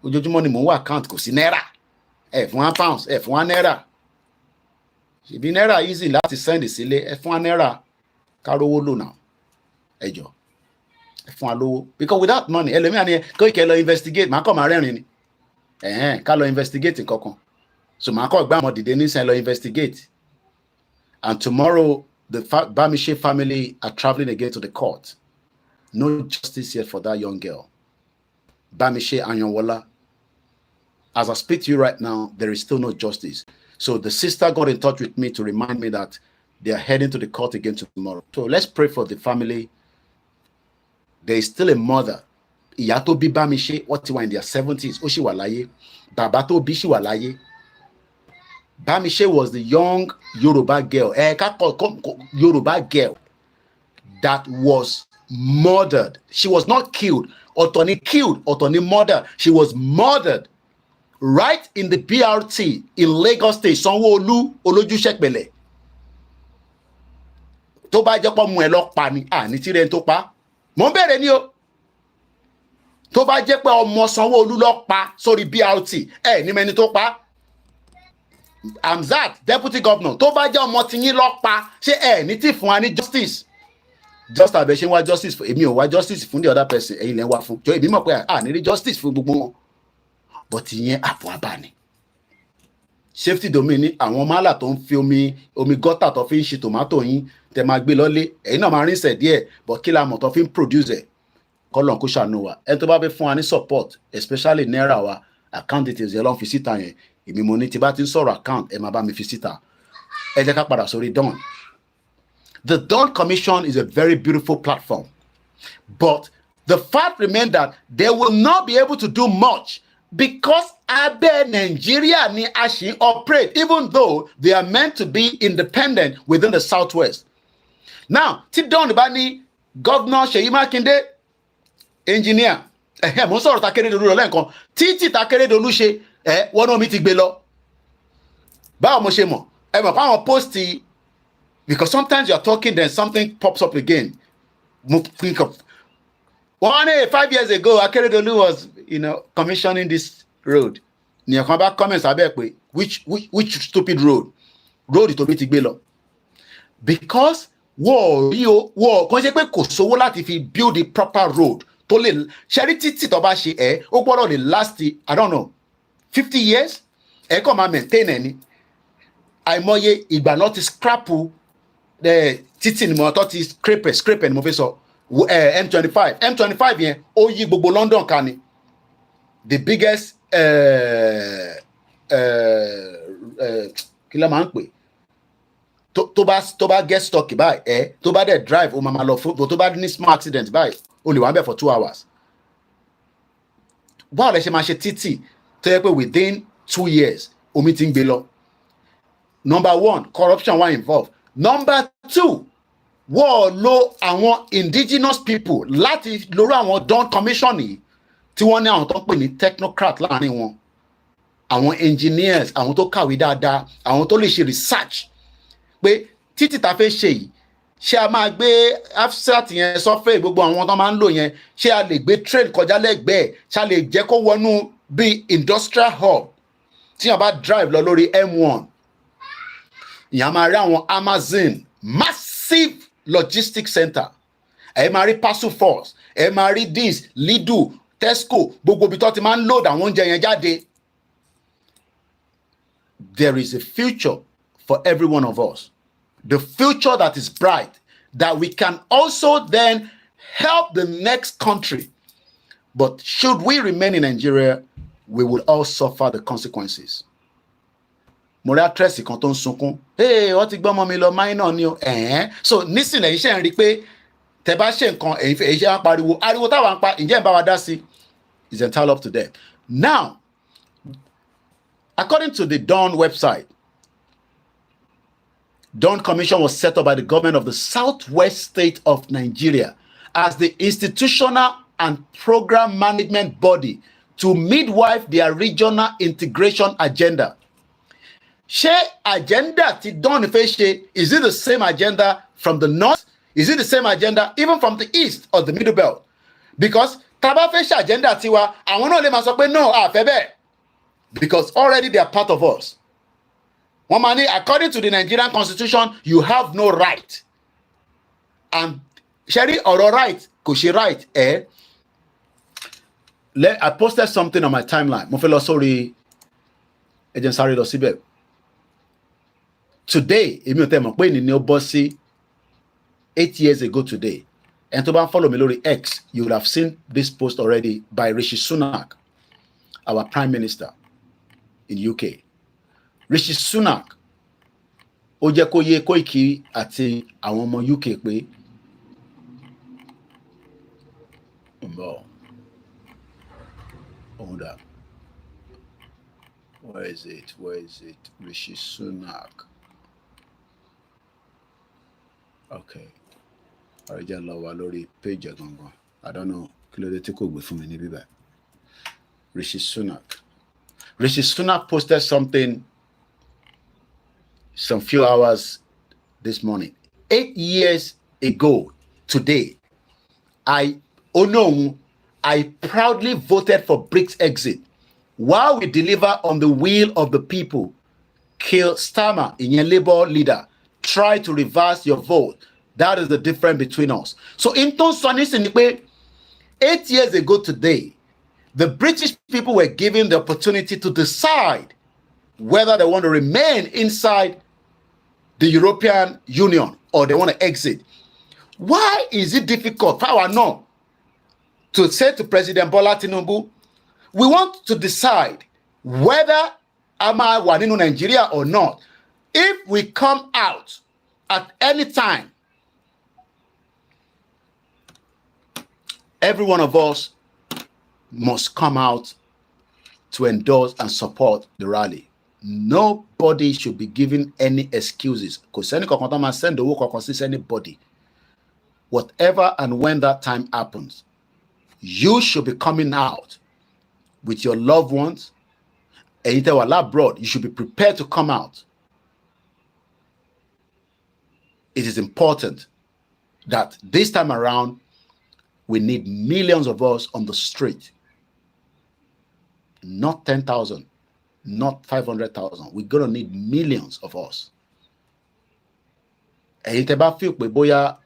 Ojoojúmọ́ ni mò ń wá account kò sí náírà. Ẹ fún wa pounds, ẹ fún wa náírà. Ṣèbí náírà easy láti send sílé, ẹ fún wa náírà ká rówó lò náà. Ẹ jọ̀ọ́. Ẹ fún wa lówó. Because without money, ẹlòmíràn ni Koiki lọ investigate, màá kọ́ máa rẹ́rìn ni. ká lọ investigate nǹkankan. So màá kọ́ gbá àwọn dìde nísìnyí lọ investigate. And tomorrow, the Bamishe family are traveling again to the court. No justice yet for that young girl. Bamishe Anyanwola. As I speak to you right now, there is still no justice. So the sister got in touch with me to remind me that they are heading to the court again tomorrow. So let's pray for the family. There is still a mother. Ìyá tó bí Bamishe, what you were in their 70s, ó ṣì wà láyé. Bàbá tó bí ṣì wà láyé. Bamishe was the young Yoruba girl, Yoruba girl that was murdered. She was not killed. Otoni killed, Otoni murdered. She was murdered right in the BRT in Lagos State, Sanwo-Olu, Olojusekpele. Tó bá jẹ́ pé ọmọ ẹ̀ lọ pa ni, ní tírẹ̀ tó pa. Mo ń bẹ̀rẹ̀ ni o. Tó bá jẹ́ pé ọmọ Sanwo-Olu lọ pa sórí BRT, ní mẹ́ni tó pa. Amzat, deputy governor, tó bá jẹ́ ọmọ tiyín lọ pa, ṣé ní tí fún wa ní justice. Just abẹ ṣe wá justice fún èmi ò wá justice fún the other person, ẹ̀yin lẹ wá fún. Jọ èmi mọ̀ pé ní rí justice fún gbogbo wọn. But ìyẹn àpò àbáni. Safety domain ní àwọn málà tó ń fi omi gọ́tà tó fi ń ṣe tomato yín tẹ máa gbé lọ́lé. Ẹ̀yin náà máa rinse díẹ̀, but kí la mọ̀ tó fi ń produce ẹ̀. Kọ́lọ́n kó ṣàánú wa. Ẹni tó bá fẹ́ fún wa ní support, especially naira wa, account details yẹn lọ́n fi síta yẹn. Èmi mo ní tí bá ti ń sọ̀rọ̀ account, ẹ máa bá mi fi síta. Ẹ jẹ́ ká padà sórí Dawn. The Dawn Commission is a very beautiful platform. But the fact remains that they will not be able to do much because Abe Nigeria ni Ashi operate, even though they are meant to be independent within the Southwest. Now, tí Dawn bá ní Governor Seyi Makinde, engineer, mo ń sọ̀rọ̀ Takeredolu lọ lẹ́ẹ̀kan, títí Takeredolu ṣe, wọ́n náà mi ti gbé lọ. Báwo mo ṣe mọ̀? Ẹ mọ̀ pé àwọn post ti, because sometimes you are talking, then something pops up again. Think of 5 years ago, Akeredolu was, commissioning this road. Ní ọ̀kan bá comments abẹ́ pé, which stupid road? Road tó bí ti gbé lọ. Because kò ṣe pé kò sówó láti fi build the proper road. Tó lè charity tí tó bá ṣe ó gbọ́dọ̀ lè last, I don't know, 50 years. Kò máa maintain ẹni. Àìmọye ìgbà náà ti scrap títì ni mo tó ti scrape ni mo fẹ́ sọ. M25 yẹn ó yí gbogbo London ká ni. The biggest kí la máa ń pè tó bá get stuck báyìí tó bá dẹ̀ drive ó máa lọ fún tó bá ní small accident báyìí ó lè wà bẹ̀ for 2 hours. Báwo lẹ ṣe máa ṣe títì tó yẹ pé within 2 years omi ti ń gbé lọ? Number 1, corruption wà involved. Number 2, wọ́n lo àwọn indigenous people láti lórí àwọn Dawn Commission yìí tí wọ́n ní àwọn tó ń pè ní technocrat láàrin wọn, àwọn engineers, àwọn tó kàwé dáadáa, àwọn tó lè ṣe research pé títí ta fẹ́ ṣe yìí ṣé a máa gbé afsat yẹn sọfẹ gbogbo àwọn tó máa ń lò yẹn, ṣé a lè gbé train kọjá lẹ́gbẹ̀ẹ́, ṣá lè jẹ́ kó wọnú bí industrial hub tí wọ́n bá drive lọ lórí M1. Ìyá máa rí àwọn Amazon massive logistics center, ẹ máa rí Parcel Force, ẹ máa rí this Lidl, Tesco, gbogbo ibi tó ti máa ń load àwọn oúnjẹ yẹn jáde. There is a future for every one of us. The future that is bright, that we can also then help the next country. But should we remain in Nigeria, we will all suffer the consequences. Mo rí àtírẹ́sì kan tó ń sunkún, wọ́n ti gbọ́ ọmọ mi lọ minor ni o. So nísìnyí ẹ̀yin ṣe ń rí pé tẹ́ bá ṣe nǹkan ẹ̀yin ṣe ń pariwo, ariwo táwa ń pa, ǹjẹ́ ń bá wa dá sí? It's entirely up to them. Now, according to the Dawn website, Dawn Commission was set up by the government of the Southwest state of Nigeria as the institutional and program management body to midwife their regional integration agenda. Ṣé agenda ti Dawn fẹ́ ṣe, is it the same agenda from the north? Is it the same agenda even from the east or the middle belt? Because tá bá fẹ́ ṣe agenda tiwa, àwọn náà lè máa sọ pé no, àfẹ́ bẹ́ẹ̀. Because already they are part of us. One money, according to the Nigerian constitution, you have no right. And Sherry or right, kò ṣe right, I posted something on my timeline. Mo fẹ́ lọ sórí ẹ jẹ́ n sáré lọ síbẹ̀. Today, èmi ò tẹ́ mọ̀ pé ní ó bọ́ sí 8 years ago today. And to follow me lórí X, you will have seen this post already by Rishi Sunak, our Prime Minister in UK. Rishi Sunak, ó jẹ́ kó yé Koiki àti àwọn ọmọ UK pé hold up. Where is it? Rishi Sunak. Okay. I don't know. Rishi Sunak. Rishi Sunak posted something some few hours this morning. 8 years ago today, I proudly voted for BRICS exit. While we deliver on the will of the people, Keir Starmer, in your Labour leader, try to reverse your vote. That is the difference between us. So in way, 8 years ago today, the British people were given the opportunity to decide whether they want to remain inside the European Union or they want to exit. Why is it difficult for our no to say to President Bola Tinubu, we want to decide whether Ama Waninu Nigeria or not? If we come out at any time, every one of us must come out to endorse and support the rally. Nobody should be given any excuses. Because anybody, whatever and when that time happens, you should be coming out with your loved ones. And if they were abroad, you should be prepared to come out. It is important that this time around, we need millions of us on the street. Not 10,000, not 500,000. We're going to need millions of us. And boya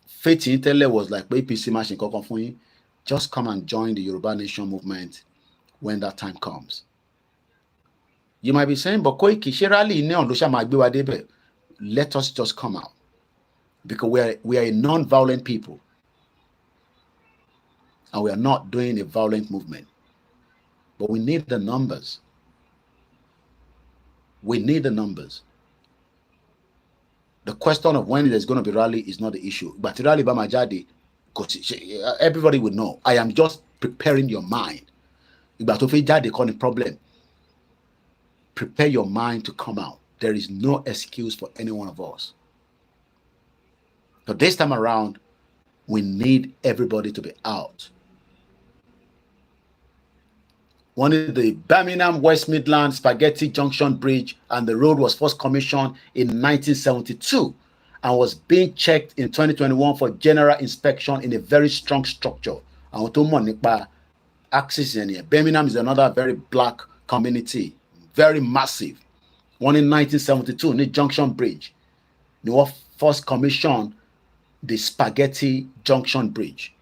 Faith Intele was like APC machine for you. Just come and join the Yoruba Nation movement when that time comes. You might be saying, but Koiki, let us just come out. Because we are a non-violent people. And we are not doing a violent movement. But we need the numbers. We need the numbers. The question of when there's going to be rally is not the issue. But rally by Majadi, everybody would know. I am just preparing your mind. But if they call it problem, prepare your mind to come out. There is no excuse for any one of us. But this time around, we need everybody to be out. One is the Birmingham West Midlands Spaghetti Junction Bridge, and the road was first commissioned in 1972 and was being checked in 2021 for general inspection in a very strong structure. And axis in here. Birmingham is another very black community, very massive. One in 1972, the Junction Bridge. They were first commissioned the Spaghetti Junction Bridge.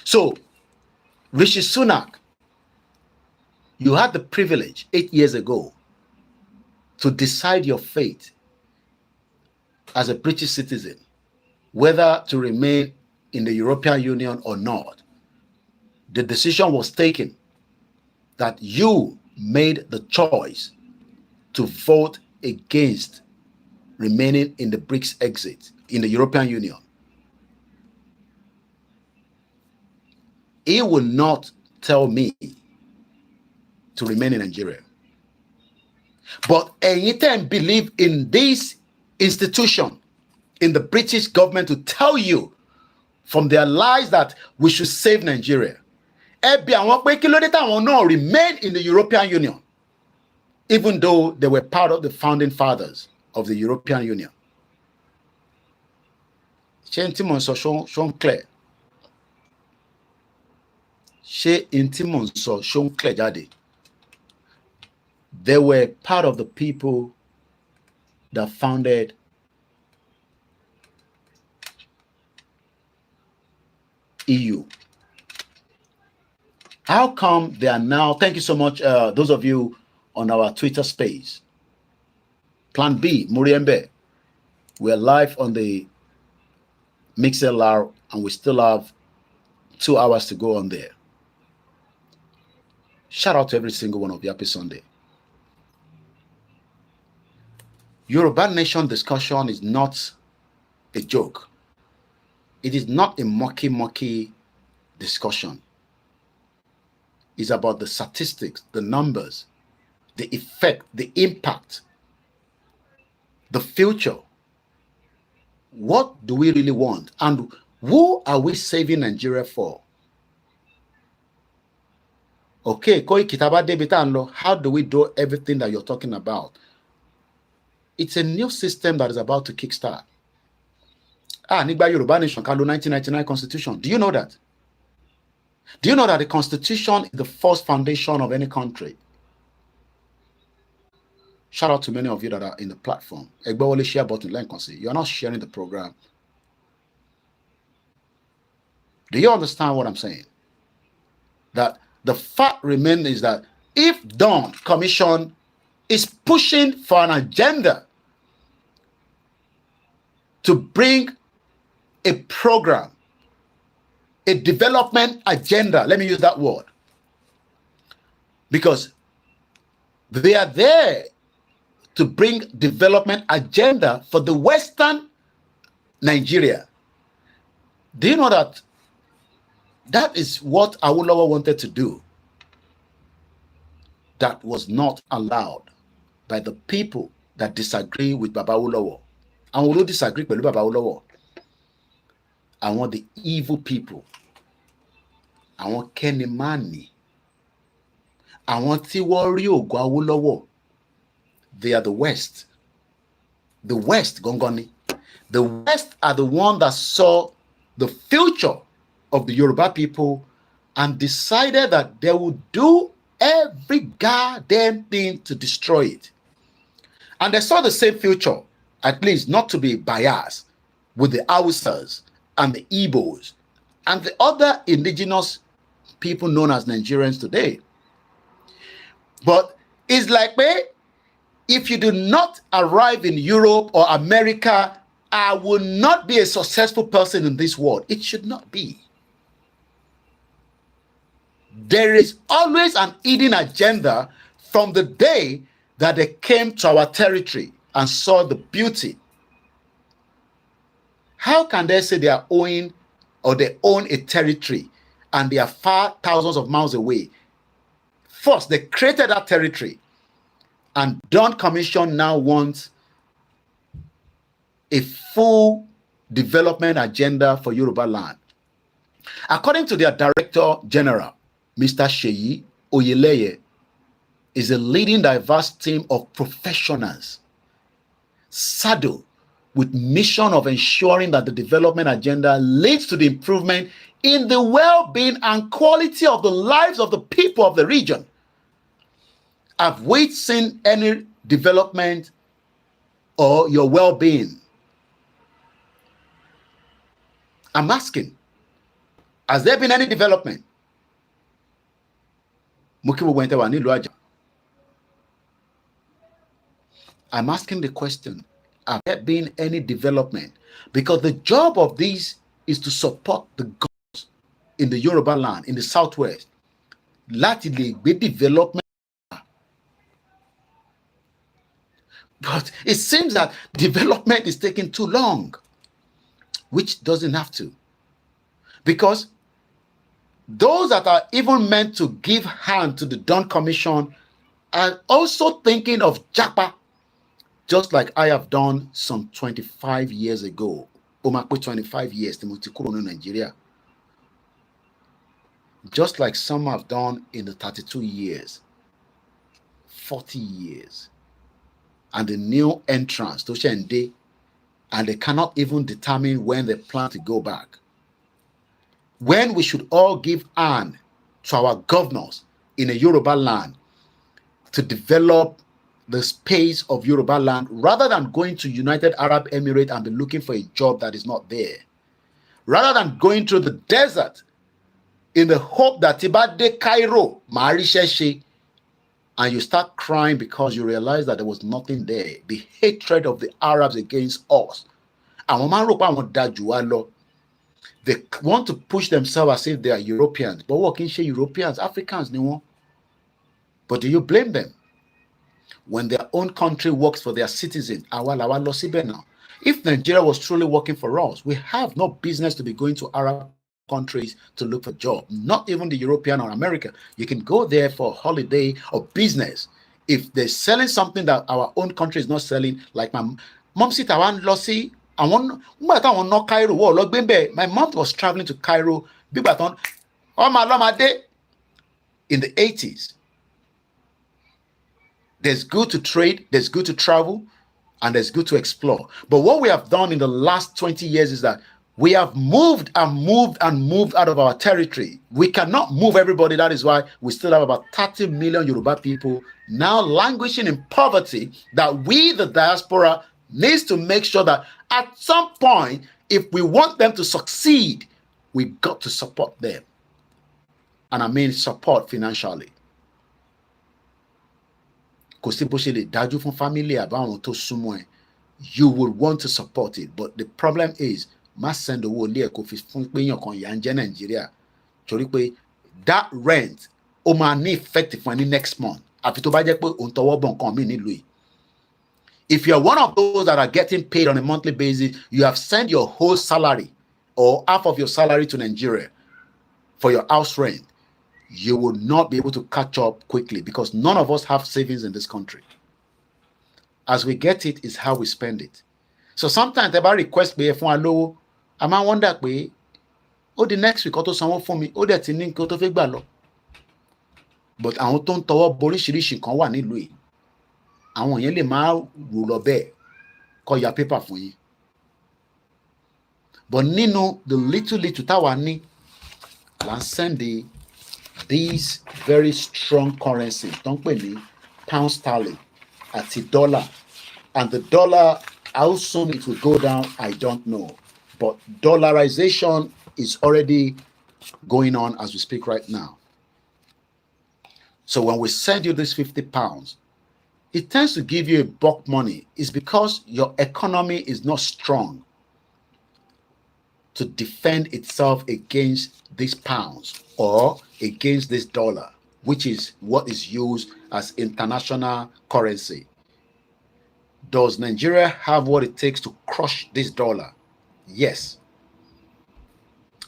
So, Rishi Sunak, you had the privilege 8 years ago to decide your fate as a British citizen, whether to remain in the European Union or not. The decision was taken that you made the choice to vote against remaining in the BRICS exit in the European Union. He will not tell me to remain in Nigeria. But anytime believe in this institution, in the British government, to tell you from their lies that we should save Nigeria. Remain in the European Union, even though they were part of the founding fathers of the European Union. Clear. They were part of the people that founded EU. How come they are now? Thank you so much, those of you on our Twitter space. Plan B, Muriembe. We're live on the MixLR, and we still have 2 hours to go on there. Shout out to every single one of you. Happy Sunday. Yoruba Nation discussion is not a joke. It is not a mucky discussion. It's about the statistics, the numbers, the effect, the impact, the future. What do we really want? And who are we saving Nigeria for? Okay, how do we do everything that you're talking about? It's a new system that is about to kickstart. Nigba Yoruba Nation, 1999 Constitution. Do you know that? Do you know that the Constitution is the first foundation of any country? Shout out to many of you that are in the platform. Share button, you are not sharing the program. Do you understand what I'm saying? That the fact remains is that if Dawn Commission is pushing for an agenda to bring a program, a development agenda, let me use that word, because they are there to bring development agenda for the Western Nigeria. Do you know that that is what Awolowo wanted to do? That was not allowed by the people that disagree with Baba Awolowo. And who disagree with Baba Awolowo? I want the evil people. I want Kenny Mani. I want Tiwari Ogo Awolowo. They are the West. The West, Gongoni. The West are the one that saw the future of the Yoruba people and decided that they would do every goddamn thing to destroy it. And they saw the same future, at least not to be biased, with the Hausas and the Igbos and the other indigenous people known as Nigerians today. But it's like, if you do not arrive in Europe or America, I will not be a successful person in this world. It should not be. There is always an hidden agenda from the day that they came to our territory and saw the beauty. How can they say they are owning or they own a territory and they are far thousands of miles away? First, they created that territory, and Dawn Commission now wants a full development agenda for Yoruba land. According to their Director General, Mr. Sheyi Oyeleye, is a leading diverse team of professionals saddled with mission of ensuring that the development agenda leads to the improvement in the well-being and quality of the lives of the people of the region. Have we seen any development or your well-being? I'm asking, has there been any development? I'm asking the question, have there been any development? Because the job of these is to support the goals in the Yoruba land, in the Southwest. Lately, with development. But it seems that development is taking too long, which doesn't have to. Because those that are even meant to give hand to the Dawn Commission are also thinking of Japa, just like I have done some 25 years ago. 25 years, Nigeria. Just like some have done in the 32 years, 40 years. And the new entrance to Shende, and they cannot even determine when they plan to go back. When we should all give hand to our governors in a Yoruba land to develop the space of Yoruba land, rather than going to United Arab Emirates and be looking for a job that is not there. rather than going through the desert in the hope that Tibade Cairo, Marisheshi, and you start crying because you realize that there was nothing there. The hatred of the Arabs against us. They want to push themselves as if they are Europeans. But what can say Europeans? Africans, no. But do you blame them? When their own country works for their citizens, if Nigeria was truly working for us, we have no business to be going to Arab countries to look for jobs, not even the European or America. You can go there for a holiday or business. If they're selling something that our own country is not selling, like my mom said, my mom was traveling to Cairo in the 80s. There's good to trade, there's good to travel, and there's good to explore. But what we have done in the last 20 years is that we have moved and moved and moved out of our territory. We cannot move everybody. That is why we still have about 30 million Yoruba people now languishing in poverty, that we, the diaspora, needs to make sure that at some point, if we want them to succeed, we've got to support them. And I mean support financially. You will want to support it. But the problem is, that rent only effective for the next month. If you're one of those that are getting paid on a monthly basis, you have sent your whole salary or half of your salary to Nigeria for your house rent, you will not be able to catch up quickly because none of us have savings in this country. As we get it is how we spend it. So sometimes they request me for a low, I might wonder, oh, the next week, someone for me, oh, that's in go to Figbalo. But I don't talk Borishirishi can one in Louis. I want you to rule obey, call your paper for you. But Nino, the little Tawani, let's send these very strong currencies, don't pay pound sterling at the dollar, and the dollar, how soon it will go down, I don't know. But dollarization is already going on as we speak right now. So when we send you this 50 pounds, it tends to give you a bulk money. It's because your economy is not strong to defend itself against these pounds or against this dollar, which is what is used as international currency. Does Nigeria have what it takes to crush this dollar? Yes.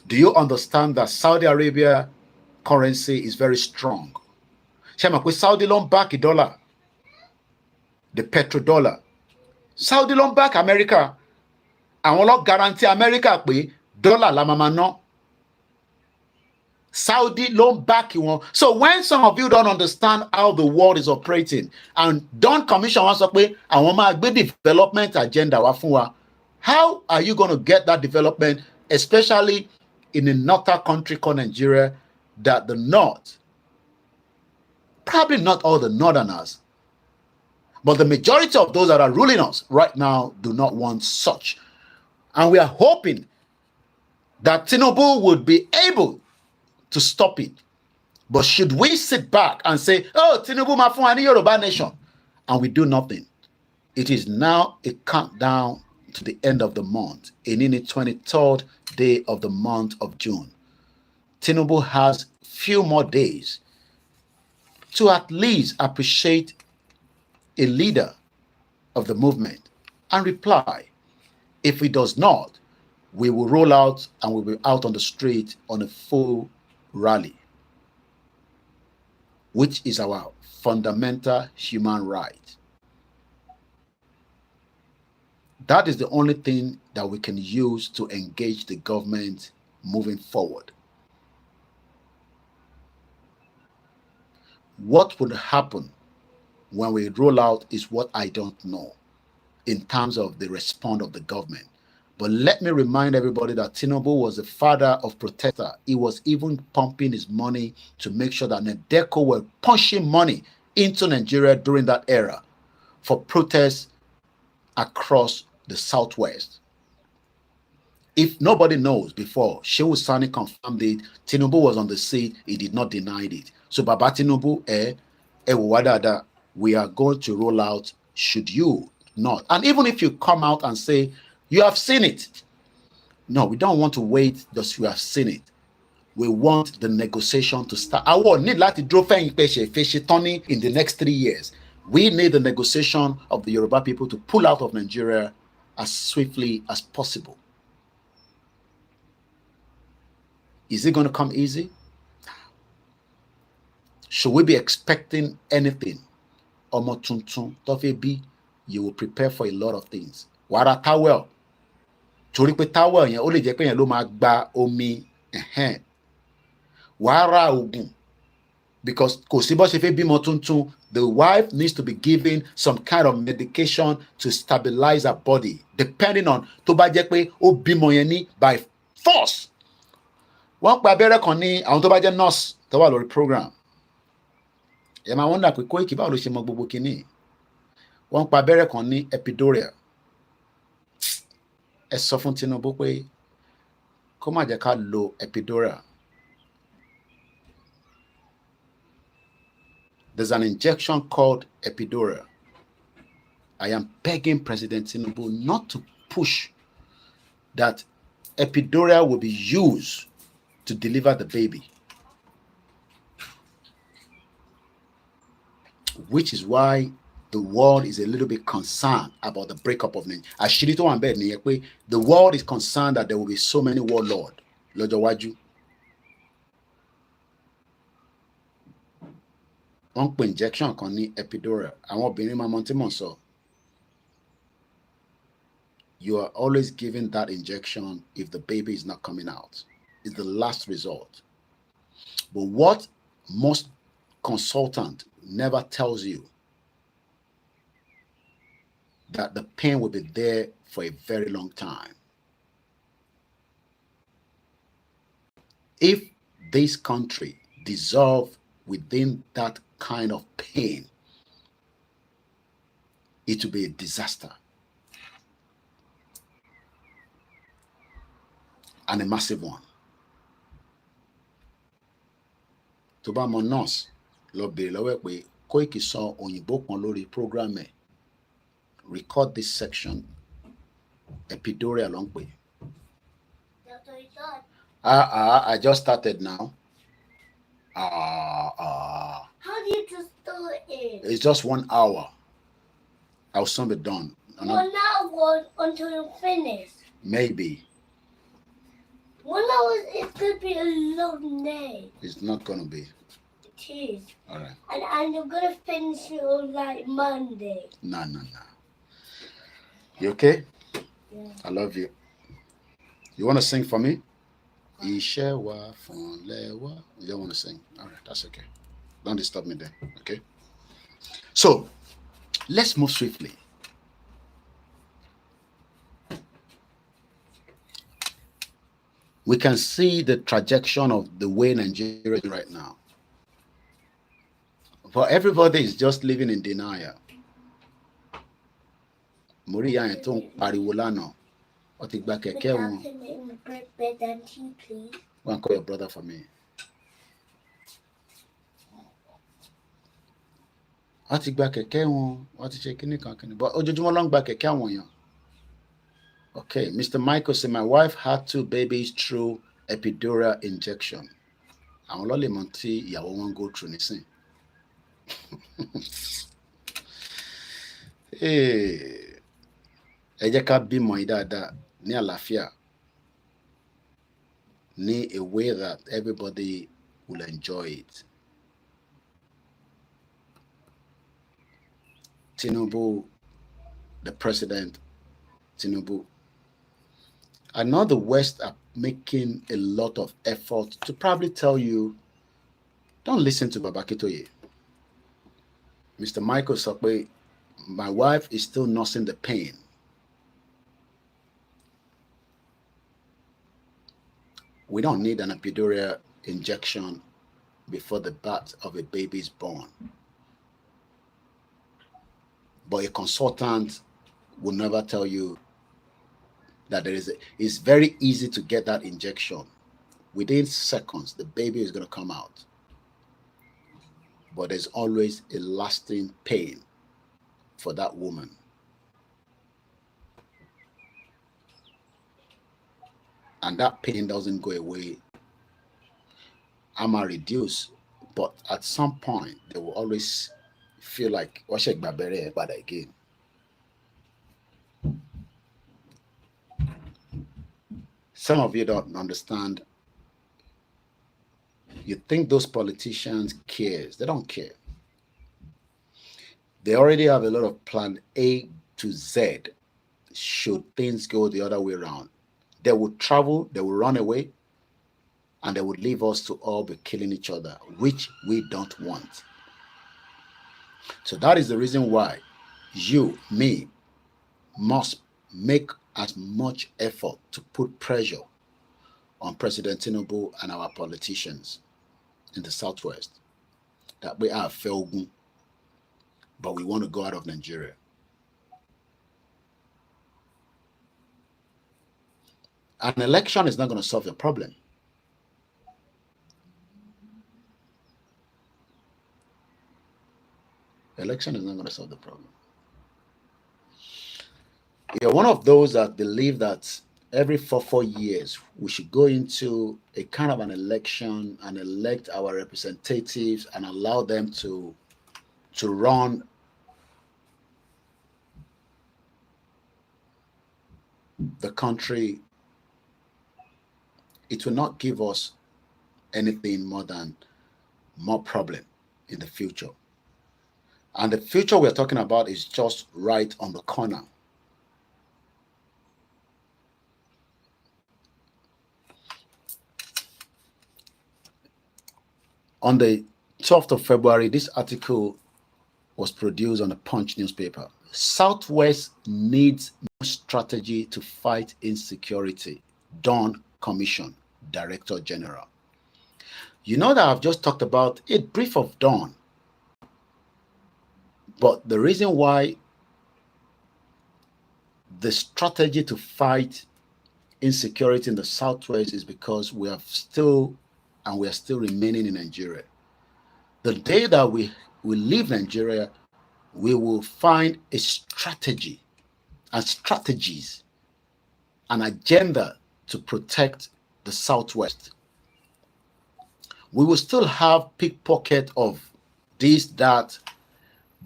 Do you understand that Saudi Arabia currency is very strong? Saudi loan back a dollar, the petrodollar. Saudi loan back America. And will guarantee America pay dollar la mama no. Saudi loan back you want. So when some of you don't understand how the world is operating and don't commission wants to pay and want to development agenda wafunwa, how are you going to get that development, especially in a northern country called Nigeria, that the North, probably not all the Northerners, but the majority of those that are ruling us right now do not want such. And we are hoping that Tinubu would be able to stop it. But should we sit back and say, oh, Tinubu Mafun Yoruba nation, and we do nothing? It is now a countdown to the end of the month, in the 23rd day of the month of June. Tinubu has few more days to at least appreciate a leader of the movement and reply. If he does not, we will roll out and we'll be out on the street on a full rally, which is our fundamental human right. That is the only thing that we can use to engage the government moving forward. What would happen when we roll out is what I don't know in terms of the response of the government. But let me remind everybody that Tinubu was the father of protester. He was even pumping his money to make sure that Nedeco were pushing money into Nigeria during that era for protests across the Southwest. If nobody knows before, Shehu Sani confirmed it. Tinubu was on the seat. He did not deny it. So Baba Tinubu, we are going to roll out, should you not. And even if you come out and say, you have seen it. No, we don't want to wait just you have seen it. We want the negotiation to start. I want need like draw in the next 3 years. We need the negotiation of the Yoruba people to pull out of Nigeria as swiftly as possible. Is it going to come easy? Should we be expecting anything? You will prepare for a lot of things. Wàrà towel. Torí pé towel yẹn ó lè jẹ́ pé yẹn ló máa gba omi. Wàrà ogun. Because kò sí bó ṣe fẹ́ bímọ tuntun, the wife needs to be given some kind of medication to stabilize her body, depending on tó bá jẹ́ pé ó bímọ yẹn ní by force. Wọ́n pa abẹ́rẹ́ kan ní àwọn tó bá jẹ́ nurse tó wà lórí program. Ẹ máa wọ́n dà pé Koiki báwo ló ṣe mọ gbogbo kìíní. Wọ́n pa abẹ́rẹ́ kan ní epidural. Ẹ sọ fún Tinubu pé kó má jẹ́ ká lo epidural. There's an injection called epidural. I am begging President Tinubu not to push that epidural will be used to deliver the baby. Which is why the world is a little bit concerned about the breakup of Nigeria. The world is concerned that there will be so many warlords. Lọ́jọ́ wájú. Wọ́n pè injection kan ní epidural. Àwọn obìnrin máa mọ tí mò ń sọ. You are always giving that injection if the baby is not coming out. It's the last resort. But what most consultant never tells you that the pain will be there for a very long time. If this country dissolve within that kind of pain, it will be a disaster and a massive one. Tó bá mọ nurse lọ bèrè lọ́wọ́ ẹ̀ pé Koiki sọ òyìnbó kan lórí program ẹ̀. Record this section. Epidural ló ń pè. I just started now.
How do you just start it?
It's just 1 hour. I'll soon be done.
1 hour until you finish.
Maybe.
1 hour is going to be a long day.
It's not going to be.
It is.
All right.
And you're going to finish it on like Monday.
No. You okay?
Yeah.
I love you. You want to sing for me? Ishewa Fonlewa. You don't want to sing? All right, that's okay. Don't disturb me then, okay? So, let's move swiftly. We can see the trajectory of the way Nigeria is right now. For everybody is just living in denial. Moriya yẹn tó ń pariwo lánàá. Wọ́n ti gba kẹ̀kẹ́ wọn. Go and call your brother for me. Wọ́n ti gba kẹ̀kẹ́ wọn. Wọ́n ti ṣe kíní kan kíní. But ojoojúmọ́ ló ń gba kẹ̀kẹ́ àwọn èèyàn. Okay, Mr. Michael said, my wife had 2 babies through epidural injection. Àwọn ló lè mọ tí ìyàwó wọn go through nísìn. Ẹ jẹ́ ká bímọ yìí dáadáa ní àlàáfíà, ní a way that everybody will enjoy it. Tinubu, the president, Tinubu. I know the West are making a lot of effort to probably tell you, don't listen to Baba Kitoye. Mr. Michael Sokwe, my wife is still nursing the pain. We don't need an epidural injection before the birth of a baby is born. But a consultant will never tell you that it's very easy to get that injection. Within seconds, the baby is going to come out. But there's always a lasting pain for that woman. And that pain doesn't go away. I'm reduced, but at some point, they will always feel like, but again. Some of you don't understand. You think those politicians cares. They don't care. They already have a lot of plan A to Z should things go the other way around. They would travel, they will run away, and they would leave us to all be killing each other, which we don't want. So that is the reason why you, me, must make as much effort to put pressure on President Tinubu and our politicians in the Southwest that we are failing, but we want to go out of Nigeria. An election is not going to solve the problem. Election is not going to solve the problem. You're one of those that believe that every 4 years we should go into a kind of an election and elect our representatives and allow them to run the country. It will not give us anything more than more problem in the future. And the future we're talking about is just right on the corner. On the 12th of February, this article was produced on the Punch newspaper. Southwest needs more strategy to fight insecurity. Dawn Commission, Director General. You know that I've just talked about a brief of Dawn. But the reason why the strategy to fight insecurity in the Southwest is because we are still remaining in Nigeria. The day that we leave Nigeria, we will find a strategy and strategies, an agenda to protect the Southwest. We will still have pickpocket of this, that,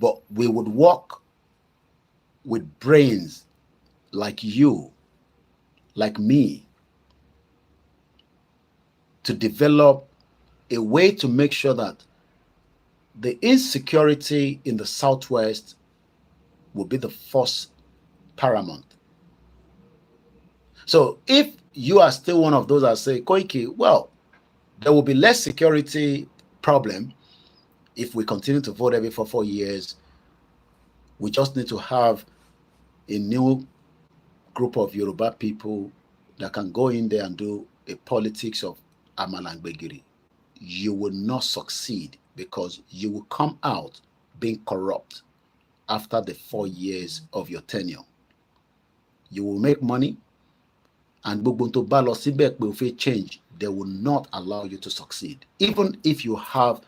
but we would work with brains like you, like me, to develop a way to make sure that the insecurity in the Southwest will be the first paramount. So if you are still one of those that say, Koiki, well, there will be less security problem if we continue to vote every 4 years. We just need to have a new group of Yoruba people that can go in there and do a politics of Amalangbegiri. You will not succeed because you will come out being corrupt after the 4 years of your tenure. You will make money, and will change. They will not allow you to succeed. Even if you have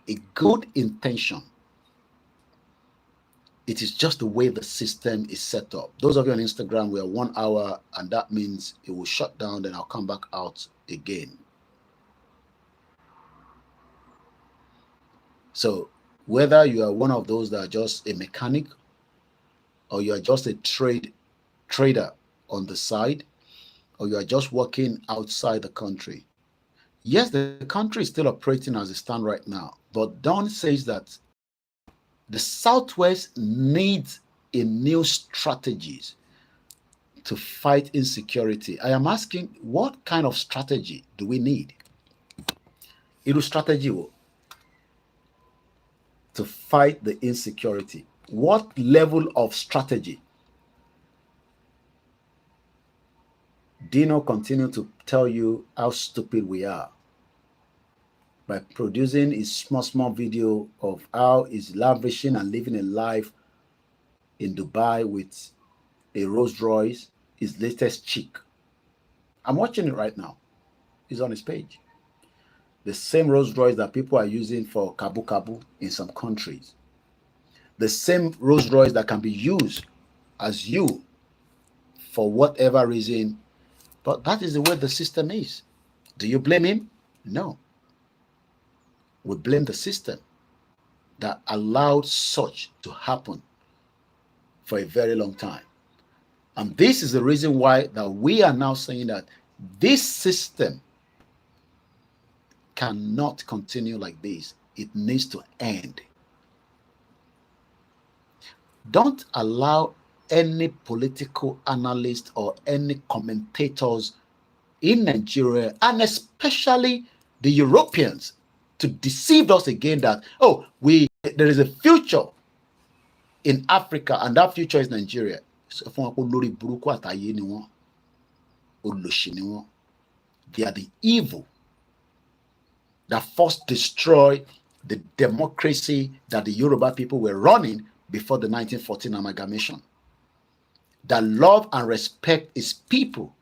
a good intention, it is just the way the system is set up. Those of you on Instagram, we are 1 hour, and that means it will shut down, then I'll come back out again. So whether you are one of those that are just a mechanic, or you are just a trader on the side, or you are just working outside the country. Yes, the country is still operating as it stands right now, but Don says that the Southwest needs a new strategies to fight insecurity. I am asking, what kind of strategy do we need? Iru strategy to fight the insecurity. What level of strategy? Dino continued to tell you how stupid we are by producing his small video of how he's lavishing and living a life in Dubai with a Rolls Royce, his latest chick. I'm watching it right now. It's on his page. The same Rolls Royce that people are using for Kabu Kabu in some countries. The same Rolls Royce that can be used as you for whatever reason. But that is the way the system is. Do you blame him? No. We blame the system that allowed such to happen for a very long time. And this is the reason why that we are now saying that this system cannot continue like this. It needs to end. Don't allow any political analyst or any commentators in Nigeria, and especially the Europeans, to deceive us again that, oh, there is a future in Africa and that future is Nigeria. They are the evil that first destroyed the democracy that the Yoruba people were running before the 1914 amalgamation. That love and respect its people,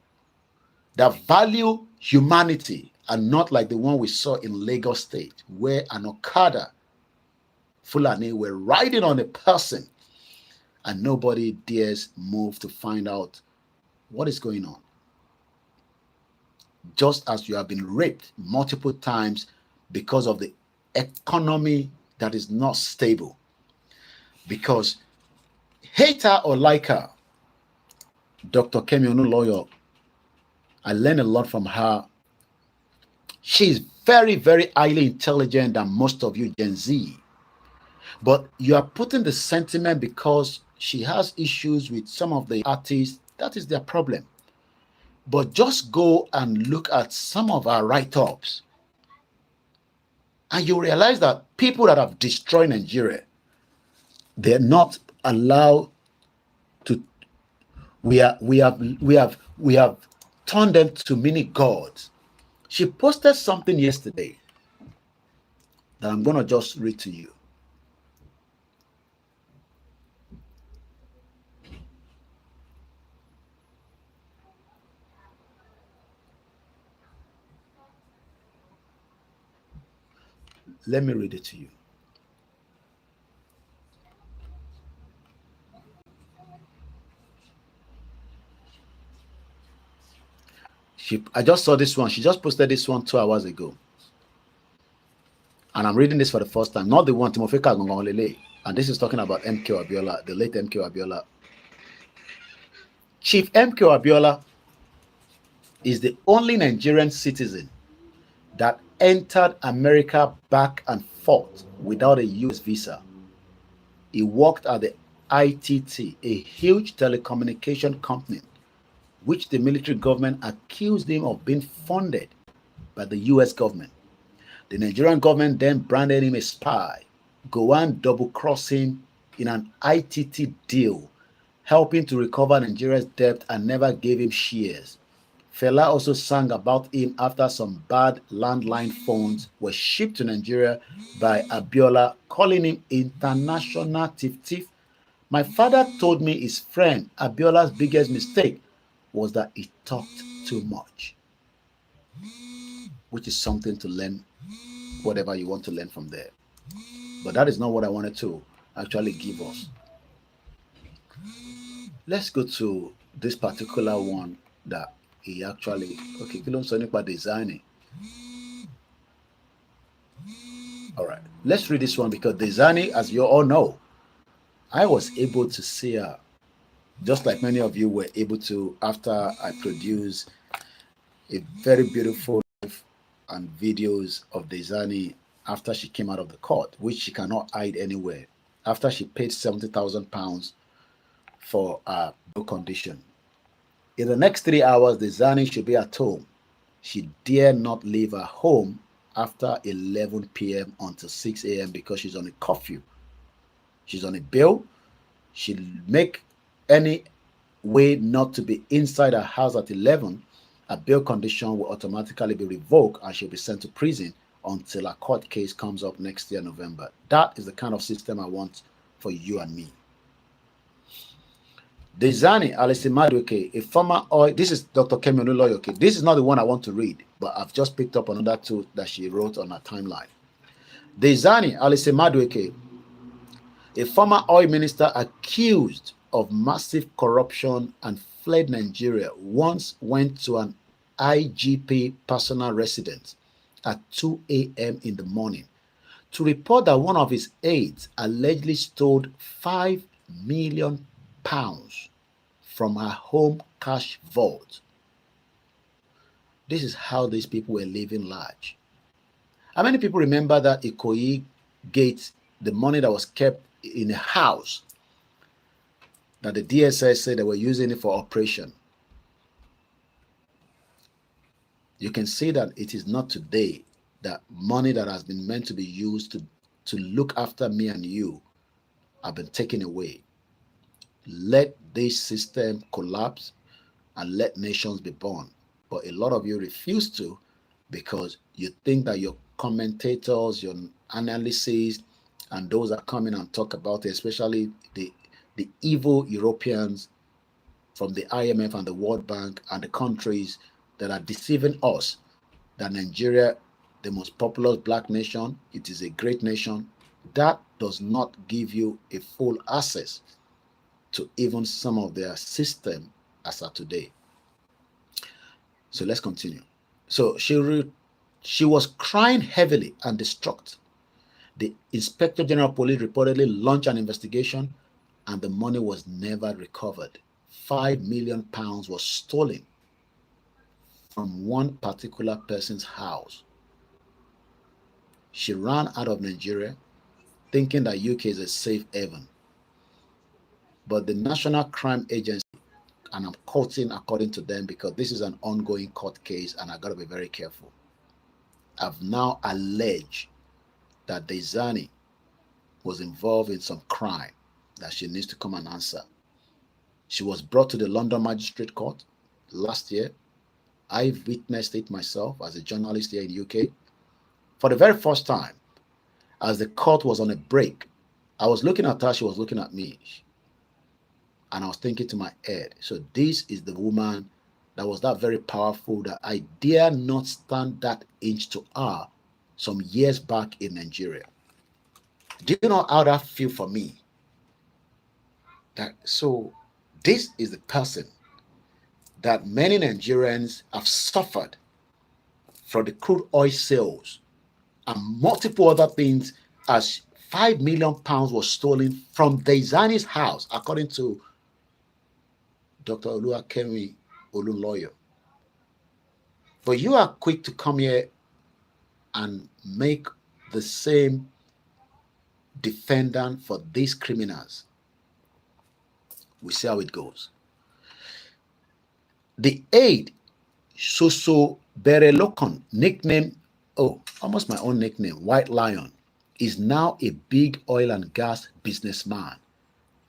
that value humanity, and not like the one we saw in Lagos State, where an Okada Fulani were riding on a person and nobody dares move to find out what is going on. Just as you have been raped multiple times because of the economy that is not stable. Because hater or liker, Dr. Kemi Onuloyo, I learned a lot from her. She's very, very highly intelligent than most of you Gen Z. But you are putting the sentiment because she has issues with some of the artists. That is their problem. But just go and look at some of our write-ups, and you realize that people that have destroyed Nigeria, they're not allowed to. We have turned them to mini gods. She posted something yesterday that I'm gonna just read to you. Let me read it to you. I just saw this one. She just posted this one 2 hours ago. And I'm reading this for the first time. Not the one, Timofeka Gongolele. And this is talking about MK Abiola, the late MK Abiola. Chief MK Abiola is the only Nigerian citizen that entered America back and forth without a US visa. He worked at the ITT, a huge telecommunication company, which the military government accused him of being funded by the US government. The Nigerian government then branded him a spy, go and double-cross him in an ITT deal, helping to recover Nigeria's debt and never gave him shares. Fela also sang about him after some bad landline phones were shipped to Nigeria by Abiola, calling him international thief. My father told me his friend Abiola's biggest mistake was that he talked too much, which is something to learn, whatever you want to learn from there. But that is not what I wanted to actually give us. Let's go to this particular one that he actually, okay, designing. All right, let's read this one because Desani, as you all know, I was able to see her, just like many of you were able to after I produced a very beautiful live and videos of Desani after she came out of the court, which she cannot hide anywhere, after she paid £70,000 for a bail condition. In the next 3 hours, Desani should be at home. She dare not leave her home after 11 p.m. until 6 a.m. because she's on a curfew. She's on a bail. She'll make any way not to be inside her house at 11. A bail condition will automatically be revoked and she'll be sent to prison until a court case comes up next year, November. That is the kind of system I want for you and me. Dezani Alisimaduke, a former oil. This is Dr. Kemi Oluloyoke. This is not the one I want to read, but I've just picked up another two that she wrote on her timeline. Dezani Alisimaduke, a former oil minister accused of massive corruption and fled Nigeria, once went to an IGP personal residence at 2 a.m. in the morning to report that one of his aides allegedly stole £5 million from her home cash vault. This is how these people were living large. How many people remember that Ikoyi Gate, the money that was kept in a house, that the DSS said they were using it for operation? You can see that it is not today that money that has been meant to be used to look after me and you have been taken away. Let this system collapse and let nations be born. But a lot of you refuse to, because you think that your commentators, your analysis, and those that come in and talk about it, especially the evil Europeans from the IMF and the World Bank and the countries that are deceiving us, that Nigeria, the most populous black nation, it is a great nation. That does not give you a full access to even some of their system as of today. So let's continue. So she was crying heavily and distraught. The Inspector General of Police reportedly launched an investigation, and the money was never recovered. £5 million was stolen from one particular person's house. She ran out of Nigeria thinking that UK is a safe haven. But the National Crime Agency, and I'm quoting according to them because this is an ongoing court case and I got to be very careful, have now alleged that Dezani was involved in some crime that she needs to come and answer. She was brought to the London Magistrate Court last year. I witnessed it myself as a journalist here in UK. For the very first time, as the court was on a break, I was looking at her, she was looking at me. And I was thinking to my head, so this is the woman that was that very powerful that I dare not stand that inch to her some years back in Nigeria. Do you know how that feel for me? So this is the person that many Nigerians have suffered from the crude oil sales and multiple other things, as £5 million was stolen from Dezani's house, according to Dr. Oluwakemi Oluloyo. But you are quick to come here and make the same defendant for these criminals. We see how it goes. The aide, Soso Berelokon, nickname, almost my own nickname, White Lion, is now a big oil and gas businessman,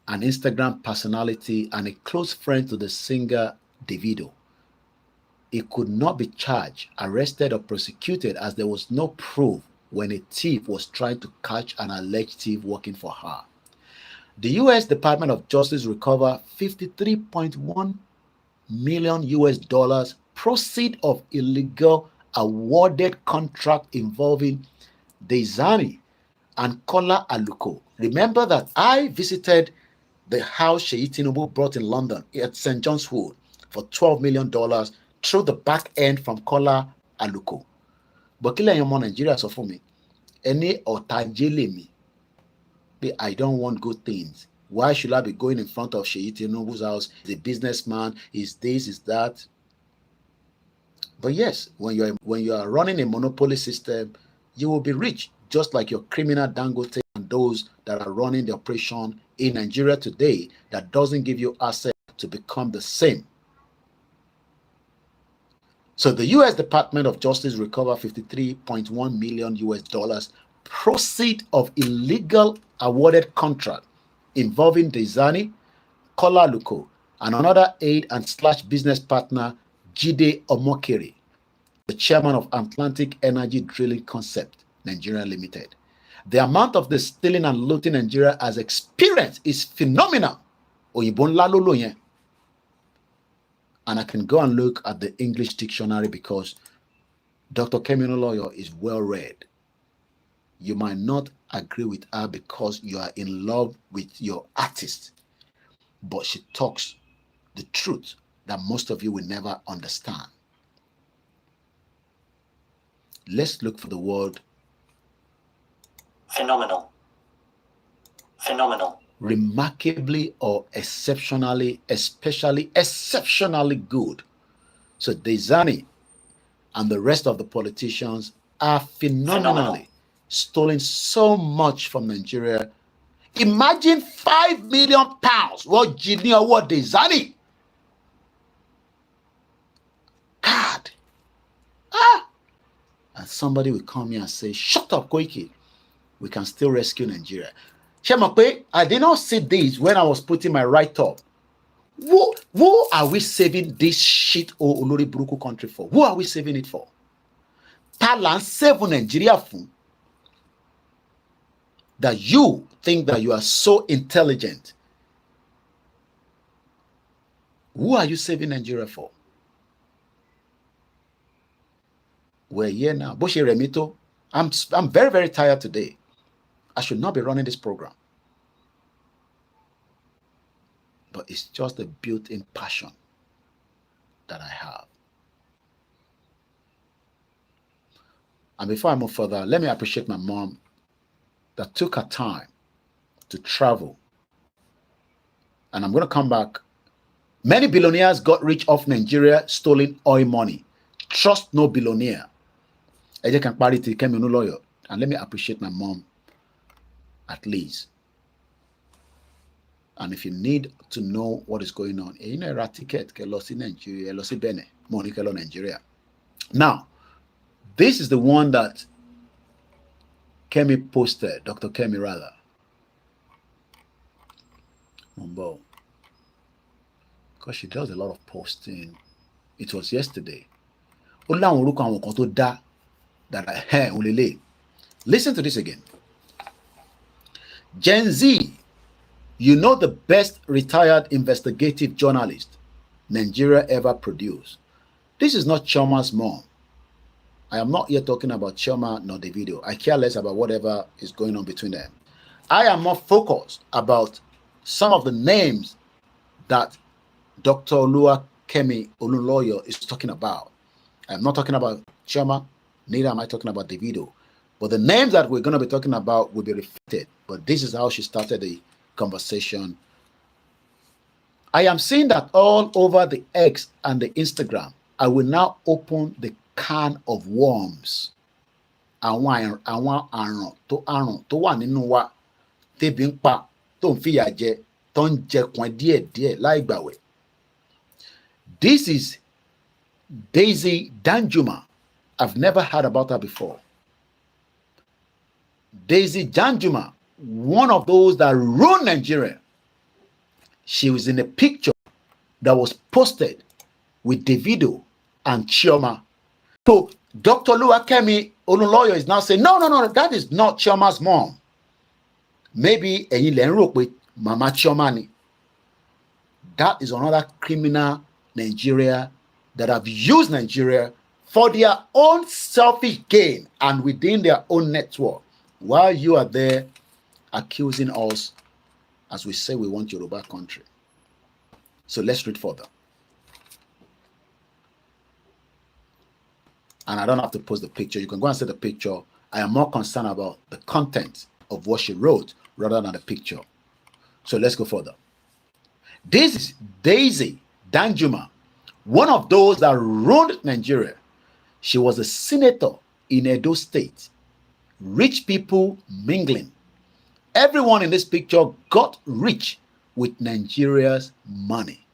an Instagram personality, and a close friend to the singer Davido. He could not be charged, arrested, or prosecuted as there was no proof when a thief was trying to catch an alleged thief working for her. The U.S. Department of Justice recovered $53.1 million proceeds of illegal awarded contract involving Dezani and Kola Aluko. Remember that I visited the house Sheyi Tinubu brought in London at St. John's Wood for $12 million through the back end from Kola Aluko. But kila yomo Nigeria so for me, any otajele me, I don't want good things. Why should I be going in front of Sheyi Tinubu's house? He's a businessman, is this, is that. But yes, when you are running a monopoly system, you will be rich, just like your criminal Dangote and those that are running the operation in Nigeria today that doesn't give you access to become the same. So the U.S. Department of Justice recovered $53.1 million proceeds of illegal awarded contract involving Dezani, Kola Aluko, and another aide and / business partner, Jide Omokere, the chairman of Atlantic Energy Drilling Concept, Nigeria Limited. The amount of the stealing and looting Nigeria has experienced is phenomenal. Òyìnbó ńlá ló lò yẹn. And I can go and look at the English dictionary because Dr. Kemi Olunloyo is well read. You might not agree with her because you are in love with your artist, but she talks the truth that most of you will never understand. Let's look for the word
phenomenal. Phenomenal.
Remarkably or exceptionally, especially exceptionally good. So Dezani and the rest of the politicians are phenomenally stolen so much from Nigeria. Imagine £5 million. What Jini or what Dezani? God. And somebody will come here and say, shut up, Koiki. We can still rescue Nigeria. Shemape, I did not see this when I was putting my write-up. Who are we saving this shit or Olori Buruku country for? Who are we saving it for? Talan save Nigeria for that you think that you are so intelligent. Who are you saving Nigeria for? We're here now. Boshi Remito, I'm very, very tired today. I should not be running this program. But it's just a built-in passion that I have. And before I move further, let me appreciate my mom that took her time to travel. And I'm going to come back. Many billionaires got rich off Nigeria stolen oil money. Trust no billionaire. And let me appreciate my mom at least. And if you need to know what is going on, you know, ticket, Nigeria. Now, this is the one that Kemi posted, Dr. Kemi rather. Mumbo. Because she does a lot of posting. It was yesterday. Listen to this again. Gen Z, you know the best retired investigative journalist Nigeria ever produced. This is not Choma's mom. I am not here talking about Choma nor Davido. I care less about whatever is going on between them. I am more focused about some of the names that Dr. Oluwakemi Olunloyo is talking about. I'm not talking about Choma, neither am I talking about Davido. But the names that we're going to be talking about will be reflected. But this is how she started the conversation. I am seeing that all over the X and the Instagram. I will now open the can of worms. Àwọn àrùn tó wà nínú wa tẹ́bi ń pa tó ń fìyà jẹ tó ń jẹkùn díẹ̀díẹ̀ láì gbàwẹ̀. This is Daisy Danjuma. I've never heard about her before. Daisy Danjuma, one of those that ruined Nigeria. She was in a picture that was posted with Davido and Chioma. So Dr. Oluwakemi Olunloyo is now saying, no, that is not Chioma's mom. Maybe ẹ̀yin lẹ ń rò pé Mama Chioma ni. That is another criminal Nigeria that have used Nigeria for their own selfish gain and within their own network. While you are there accusing us as we say we want Yoruba country. So let's read further. And I don't have to post the picture. You can go and see the picture. I am more concerned about the content of what she wrote rather than the picture. So let's go further. This is Daisy Danjuma, one of those that ruined Nigeria. She was a senator in Edo State. Rich people mingling. Everyone in this picture got rich with Nigeria's money.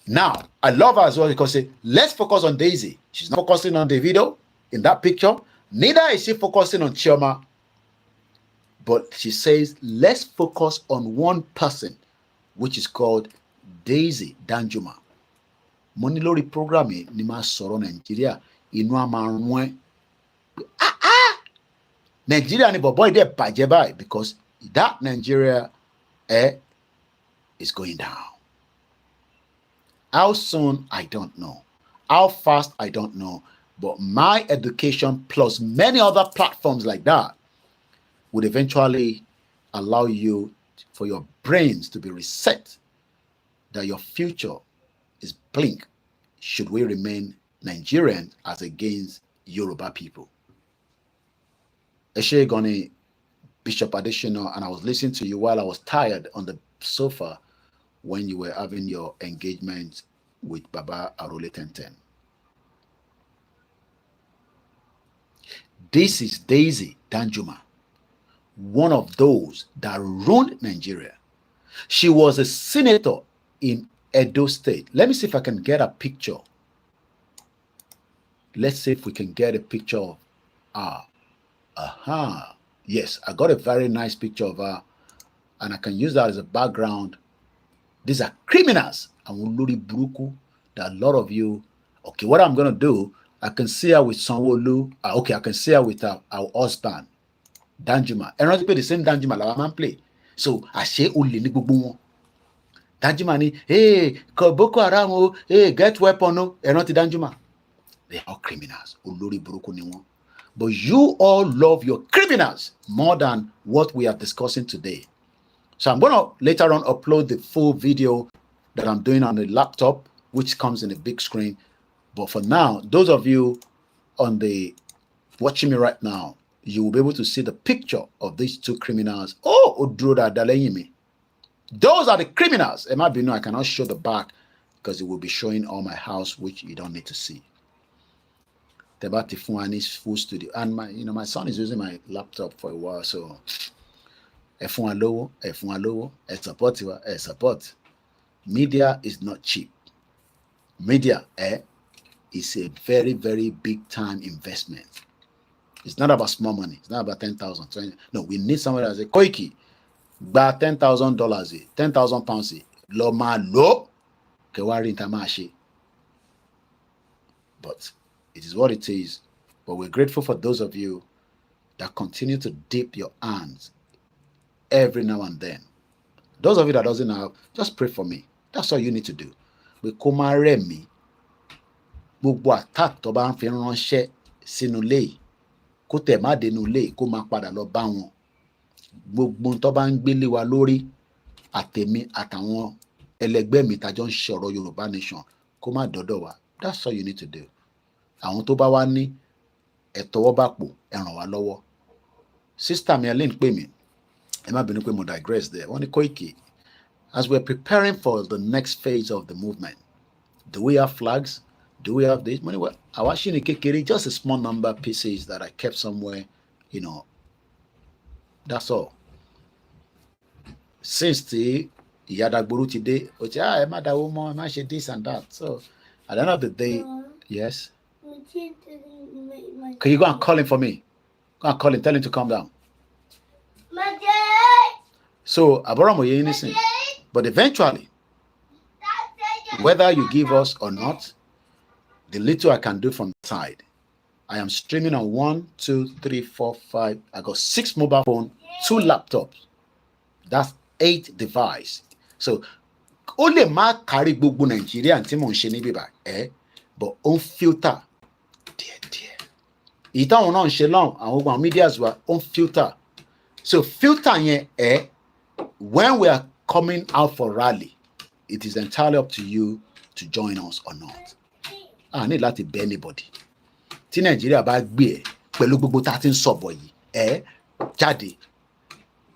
Now, I love her as well because let's focus on Daisy. She's not focusing on Davido in that picture. Neither is she focusing on Chioma. But she says, let's focus on one person, which is called Daisy Danjuma. Money lori program ni ma sọ̀rọ̀ Nigeria inú a máa rún ẹ́. Nigeria ni bọ̀bọ́ ìdẹ́ bàjẹ́ báyìí because that Nigeria is going down. How soon, I don't know. How fast, I don't know. But my education plus many other platforms like that would eventually allow you for your brains to be reset, that your future is blink should we remain Nigerian as against Yoruba people. Eshe Goni, Bishop Additional, and I was listening to you while I was tired on the sofa when you were having your engagement with Baba Arole Tenten. This is Daisy Danjuma, one of those that ruined Nigeria. She was a senator in Edo State. Let me see if I can get a picture. Let's see if we can get a picture of her. Yes, I got a very nice picture of her, and I can use that as a background. These are criminals. That a lot of you, okay, what I'm going to do, I can see her with Sanwo-Olu. Okay, I can see her with our husband, Danjuma. And not the same Danjuma la man play. So I say only ni gbogbo won. Danjuma ni, hey, Boko Haram, hey, get weapon, and not Danjuma. They are criminals. But you all love your criminals more than what we are discussing today. So I'm going to later on upload the full video that I'm doing on the laptop, which comes in a big screen. But for now, those of you on the watching me right now, you will be able to see the picture of these two criminals. Oh, Odroda Daleyimi. Those are the criminals. Emma Bino, I cannot show the back because it will be showing all my house, which you don't need to see. Tebati Fuani's full studio. And my son is using my laptop for a while, so support. Media is not cheap. Media is a very, very big time investment. It's not about small money. It's not about 10,000, 20. No, we need somebody that says, Koiki, buy $10,000, 10,000 pounds. Lo ma lo, kewari intamashi. But it is what it is. But we're grateful for those of you that continue to dip your hands every now and then. Those of you that doesn't have, just pray for me. That's all you need to do. We come me. Gbogbo attack tó bá ń fi ránṣẹ́ sínú ilé kó tẹ̀ má dénú ilé kó má padà lọ bá wọn. Gbogbo tó bá ń gbélé wa lórí àtèmi àtàwọn ẹlẹgbẹ́ mi tá jọ ń ṣe ọ̀rọ̀ Yorùbá nation kó má dọ́dọ̀ wa. That's all you need to do. Àwọn tó bá wá ní ẹ̀tọ́wọ́ bá pò ẹ ràn wá lọ́wọ́. Sister mi Ellen pè mí. Ẹ má bínú pé mo digress there. Wọ́n ní Koiki, as we're preparing for the next phase of the movement, do we have flags? Do we have this money? Well, Awashini Kekere, just a small number of pieces that I kept somewhere, that's all. Since the Yadagburu today, this and that. So at the end of the day, yes. Can you go and call him for me? Go and call him, tell him to calm down. So Abraham is innocent. But eventually, whether you give us or not, the little I can do from the side, I am streaming on 1, 2, 3, 4, 5. I got 6 mobile phones, 2 laptops. That's 8 devices. So only my carry gbogbo Nigeria and Timon Shenibi back, but on filter. Dear. It don't on Shelon and our media as well on filter. So filter here, when we are coming out for rally, it is entirely up to you to join us or not. I need láti bẹ anybody. Tí Nigeria bá gbé pẹ̀lú gbogbo tá tin sọ bọ̀ yìí, jáde.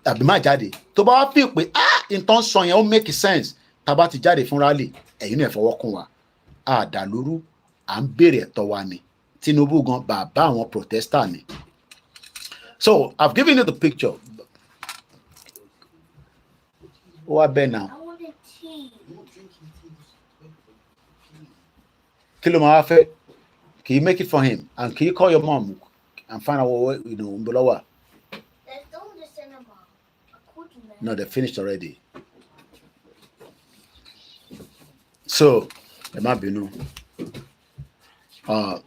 Tàbí má jáde. Tó bá wá feel pé nǹkan sọ yẹn ó make sense. Tá bá ti jáde fún rally, ẹ̀yin náà fọwọ́ kún wa. Dàlúrú à ń béèrè ẹ̀tọ́ wa ni. Tinubu gan bàbá àwọn protester ni. So, I've given you the picture. What bẹ́ẹ̀ now? Kilo Mafe, can you make it for him? And can you call your mom and find out what Mbolowa? No, they finished already. So,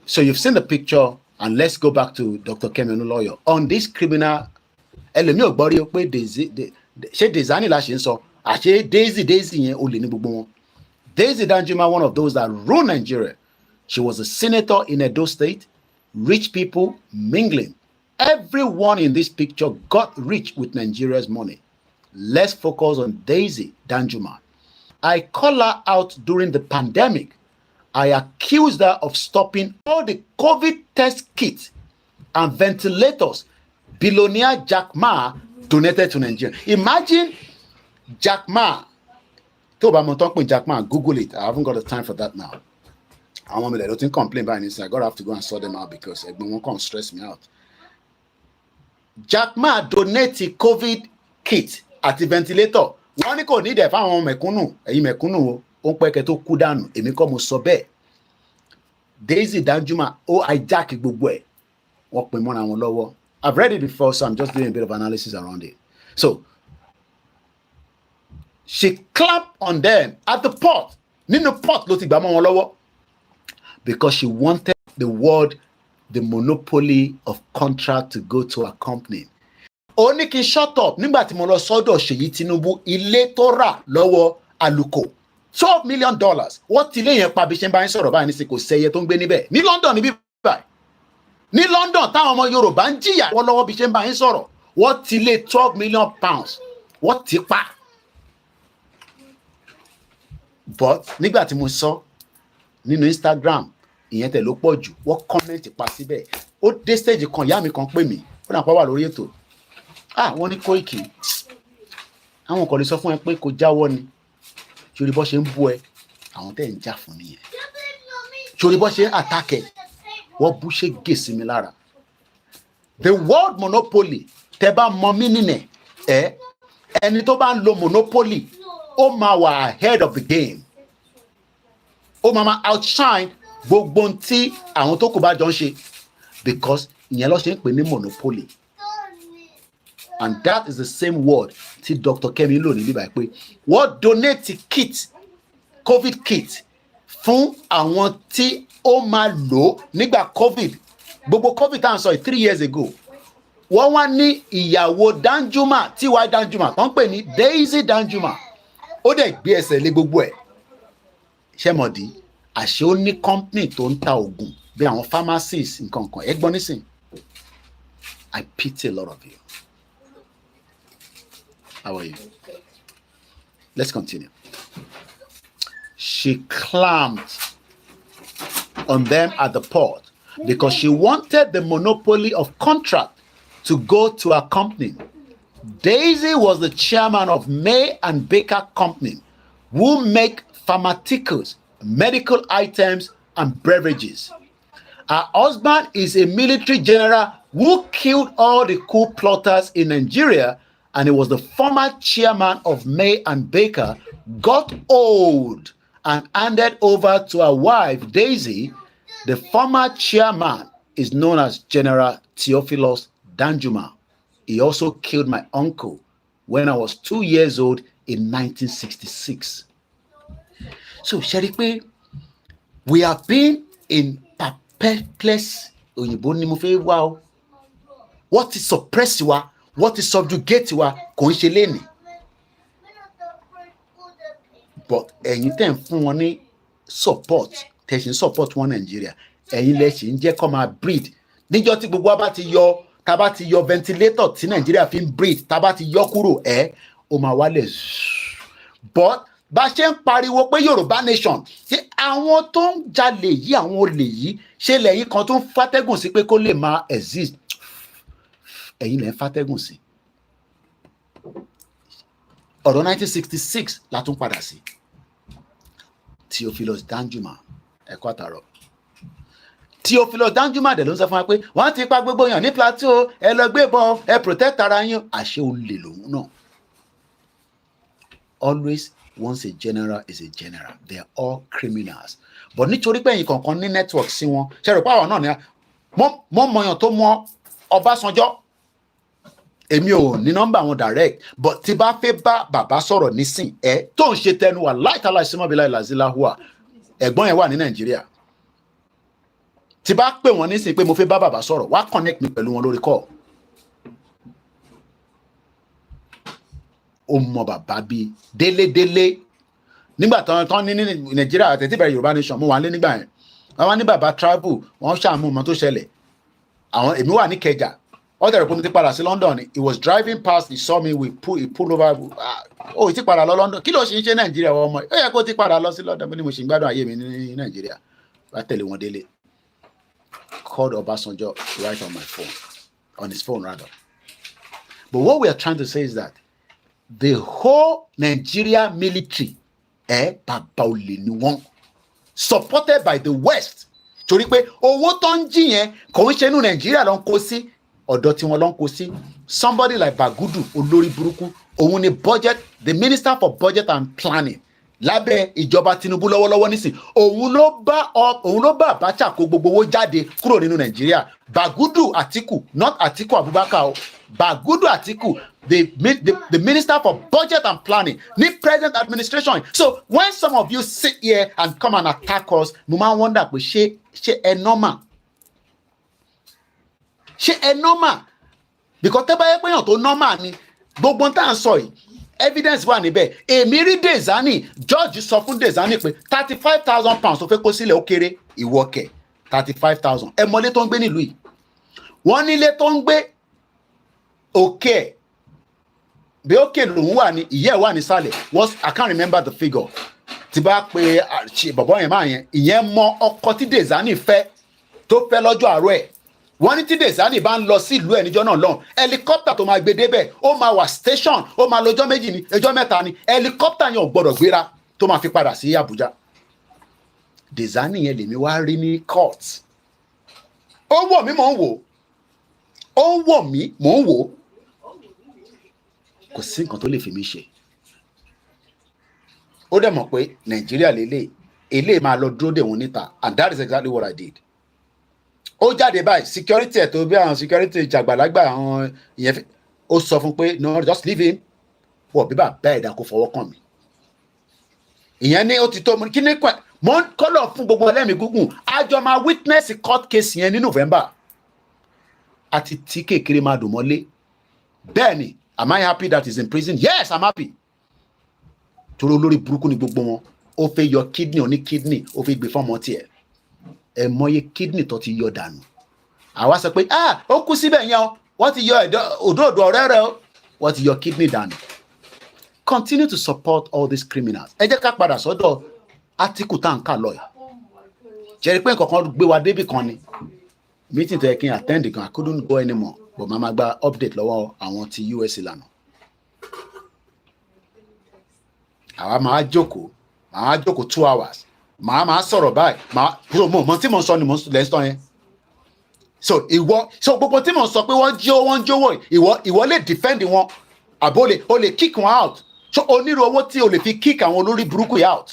so you've seen the picture, and let's go back to Dr. Kemi Lawyer. On this criminal, she design la shinso, Àṣé Daisy yẹn olè ní gbogbo wọn. Daisy Danjuma, one of those that rule Nigeria. She was a senator in Edo State, rich people mingling. Everyone in this picture got rich with Nigeria's money. Let's focus on Daisy Danjuma. I call her out during the pandemic. I accused her of stopping all the COVID test kits and ventilators billionaire Jack Ma donated to Nigeria. Imagine Jack Ma. Jack Ma, Google it. I haven't got the time for that now. I don't complain about anything. I gotta have to go and sort them out because it won't stress me out. Jack Ma donated COVID kit at the ventilator. Wọ́n ní kò ní dẹ̀ fáwọn mẹ̀kúnnù, ẹ̀yin mẹ̀kúnnù ó ń pẹ́kẹ́ tó kú dànù, èmi kọ́ mo sọ bẹ́ẹ̀. Daisy Danjuma ó hijack gbogbo ẹ̀, wọ́n pin mọ́ra wọn lọ́wọ́. I've read it before, so I'm just doing a bit of analysis around it. So, she clapped on them at the port. Nínú port ló ti gbà mọ́ wọn lọ́wọ́. Because she wanted the monopoly of contract to go to her company. Ó ní kí n shut up nígbà tí mo lọ sọ́dọ̀ Ṣèyí Tinubu ilé tó rà lọ́wọ́ Àlùkò $12 million. Wọ́n ti lé yẹn pa bí ṣe ń bá yín sọ̀rọ̀ báyìí nísìnyí kò sẹ́yẹ tó ń gbé níbẹ̀. Ní London níbí báyìí. Ní London táwọn ọmọ Yorùbá ń jìyà lọ́wọ́ bí ṣe ń bá yín sọ̀rọ̀. Wọ́n ti lé £12 million. Wọ́n ti pa. But nígbà tí mo sọ nínú Instagram ìyẹn tẹ̀ ló pọ̀ jù wọ́n kọ́mẹ́ǹtì pa síbẹ̀. Ó dé stage kan ìyá mi kan pè mí ó náà pa wà lórí ètò. Wọ́n ní Koiki àwọn kan lè sọ fún ẹ pé kò jáwọ́ ni ṣorí bọ́ ṣe ń bú ẹ àwọn tẹ́ ń jà fún nìyẹn ṣorí bọ́ ṣe ń àtàkẹ́ wọ́n bú ṣe gèsì mi lára. The word monopoly tẹ́ bá mọ mí nìyẹn ẹni tó bá ń lo monopoly ó máa wà ahead of the game ó máa outshine gbogbo tí àwọn tó kù bá jọ ń ṣe because ìyẹn ló ṣe ń pè ní monopoly. And that is the same word tí Dr. Kemi lò níbí báyìí pé wọ́n donate kit COVID kit fún àwọn tí ó máa lò nígbà COVID gbogbo COVID tá à ń sọ 3 years ago wọ́n wá ní ìyàwó Danjuma T.Y. Danjuma tó ń pè ní Daisy Danjuma ó dẹ̀ gbé ẹsẹ̀ lé gbogbo ẹ̀ ṣẹ́mọ̀dí àṣé ó ní company tó ń ta oògùn bí àwọn pharmacies nǹkan kan ẹ gbọ́ nísìn. I pity a lot of you. How are you? Let's continue. She clamped on them at the port because she wanted the monopoly of contract to go to her company. Daisy was the chairman of May and Baker Company, who make pharmaceuticals, medical items, and beverages. Her husband is a military general who killed all the coup plotters in Nigeria, and he was the former chairman of May and Baker, got old and handed over to her wife, Daisy. The former chairman is known as General Theophilus Danjuma. He also killed my uncle when I was 2 years old in 1966. So, Sheripe, we have been in perpetuous wow. What is suppress you? What is subjugate you? But ẹ̀yin tẹ́ ń fún wọn ní support tẹ̀sí support wọn Nàìjíríà ẹ̀yin lẹ́sìn ń jẹ́ kó máa breed níjọ́ tí gbogbo wa bá ti yọ tá bá ti yọ ventilator tí Nàìjíríà fi ń breed tá bá ti yọ kúrò ó máa wálẹ̀ but bá ṣe ń pariwo pé Yorùbá nation ṣé àwọn tó ń jalè yìí àwọn olè yìí ṣe lẹ́yìn kan tó ń fàtẹ́gùn sí pé kó lè máa exist ẹ̀yin lẹ́ ń fàtẹ́gùn sí ọ̀rọ̀ 1966 la tún padà sí Theophilus Danjuma ẹ̀kọ́ àtàrọ̀ Theophilus Danjuma dẹ̀ ló ń sọ fún wa pé wọ́n ti pa gbogbo èèyàn ní plateau ẹ lọ gbé bọ́n ẹ protect ara yín àṣẹ olè lòun náà. Always once a general is a general they are all criminals but nítorí pé ẹ̀yin kankan ní network sí wọn ṣe rò pé àwọn náà ni mo mọyàn tó mọ Ọbásanjọ́ èmi ò ní nọ́mbà wọn direct but tí bá fẹ́ bá bàbá sọ̀rọ̀ nísìn tó ń ṣe tẹnu wà láìtàlá ìsímọ́bílá ìlàzíláhùà ẹ̀gbọ́n yẹn wà ní Nàìjíríà tí bá pè wọ́n nísìn pé mo fẹ́ bá bàbá sọ̀rọ̀ wá connect mi pẹ̀lú wọn lórí call ó mọ bàbá bíi délé nígbà tán ní Nàìjíríà àtẹ̀tí bẹ̀rẹ̀ Yorùbá nation mo wà lé nígbà yẹn àwọn ní bàbá travel wọ́n ṣàmú ọmọ tó ṣẹlẹ̀ àwọn èmi wà ní Kẹjà all the report ti padà sí London he was driving past he saw me he pull over ó ti padà lọ London kí ló ṣe ń ṣe Nàìjíríà wọ́n ọmọ ó yẹ kó ti padà lọ sí London bí mo ṣe ń gbádùn ayé mi ní Nàìjíríà wá tẹ̀lé wọn délé called Obasanjo right on my phone on his phone rather but what we are trying to say is that the whole Nigeria military bàbá olè ni wọ́n supported by the West torí pé owó tó ń jí yẹn kò ń ṣe inú Nàìjíríà ló ń kó sí ọ̀dọ̀ tí wọ́n ló ń kó sí somebody like Bagudu olórí burúkú òun ni budget the minister for budget and planning lábẹ́ ìjọba Tinubu lọ́wọ́lọ́wọ́ nísìn òun ló bá Abacha kó gbogbo owó jáde kúrò nínú Nàìjíríà Bagudu Atiku not Atiku Abubakar o Bagudu Atiku the minister for budget and planning ní present administration so when some of you sit here and come and attack us mo máa wonder pé ṣé ẹ normal because tẹ́ bá yẹ pé èèyàn tó normal ni gbogbo tá à ń sọ yìí evidence wà níbẹ̀ èmi rí Dezani George sọ fún Dezani pé £35,000 tó fẹ́ kó sílẹ̀ ó kéré ìwọ́kẹ̀ 35,000 ẹ mọ́lé tó ń gbé nílùú yìí wọ́n nílé tó ń gbé òkè bí òkè lòun wà ní ìyẹ́ ẹ̀ wà nísàlẹ̀ I can't remember the figure tí bá pe bọ̀bọ̀ yẹn máa yẹn ìyẹn mọ ọkọ tí Dezani fẹ́ tó fẹ́ lọ́jọ́ àárọ̀ ẹ̀ wọ́n ní tí Dezani bá ń lọ sí ìlú ẹ̀ níjọ́ náà lọ́hùn helicopter tó máa gbé débẹ̀ ó máa wà station ó máa lọ́jọ́ méjì ní ẹjọ́ mẹ́ta ní helicopter yẹn ò gbọ́dọ̀ gbéra tó máa fi padà sí Abuja Dezani yẹn lèmi wá rí ní court ó wò mí mò ń wò ó wò mí mò ń wò kò sí nǹkan tó lè fi mí ṣe ó dẹ̀ mọ̀ pé Nàìjíríà lélẹ̀ máa lọ dúró dè wọ́n níta and that is exactly what I did ó jáde báyìí security ẹ̀ tó bí àwọn security jàgbàlagbà àwọn ìyẹn ó sọ fún pé no just leave him wọ bíbà bẹ́ẹ̀ dà kó fọwọ́ kàn mí ìyẹn ní ó ti tó kí ní mo ń kọ́lọ̀ fún gbogbo ẹlẹ́mìí gúngùn àjọ máa witness court case yẹn ní November àti tí kékeré máa dùn mọ́lé bẹ́ẹ̀ ni am I happy that he's in prison yes I'm happy torí olórí burúkú ni gbogbo wọn ó fẹ́ yọ kidney oní kidney ó fẹ́ gbé fọ́mọ tiẹ̀ ẹ mọye kidney tó ti yọ dànù àwa sọ pé ó kú síbẹ̀ yẹn o wọ́n ti yọ òdòdó ọ̀rẹ́ rẹ o wọ́n ti yọ kidney dànù continue to support all these criminals ẹ jẹ́ ká padà sọ́dọ̀ Atiku tá à ń kà lọ yìí jẹ́rìí pé nǹkan kan gbé wa débì kan ni meeting tó yẹ kí n attend gan I couldn't go anymore but màá gba update lọ́wọ́ àwọn ti US ìlànà àwa máa jókòó 2 hours màá sọ̀rọ̀ báyìí mọ̀ tí mo sọ ni mo lẹ́ sọ yẹn so gbogbo tí mo sọ pé wọ́n jówó ìwọ lè defend wọn àbó o lè kick wọn out so onírú owó tí o lè fi kick àwọn olórí burúkú yà out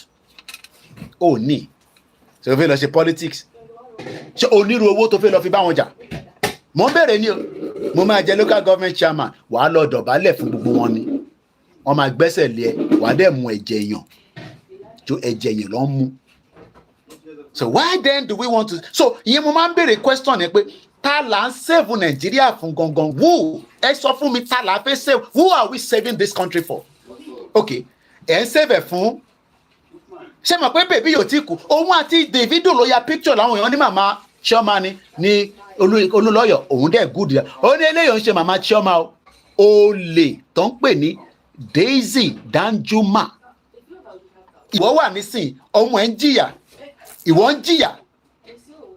ó ní ṣe o fẹ́ lọ ṣe politics ṣe onírú owó tó fẹ́ lọ fi bá wọn jà mo ń bẹ̀rẹ̀ ni o mo máa jẹ local government chairman wàá lọ dọ̀bálẹ̀ fún gbogbo wọn ni wọ́n máa gbẹ́sẹ̀ lé ẹ wàá dẹ̀ mú ẹ̀jẹ̀ èèyàn tó ẹ̀jẹ̀ èèyàn ló ń mú so why then do we want to so ìyẹn mo máa ń béèrè question yẹn pé ta là ń save Nàìjíríà fún gangan who ẹ sọ fún mi ta là fẹ́ save who are we saving this country for okay ẹ ń save ẹ fún ṣé mọ̀ pé bèbí yóò ti kú òun àti Davido ló ya picture láwọn èèyàn ní màmá Chioma ní Olúlọ́yọ̀ òun dẹ̀ good ya ó ní eléyìí ń ṣe màmá Chioma o olè tó ń pè ní Daisy Danjuma ìwọ wà nísìn ọmọ ẹ ń jìyà ìwọ ń jìyà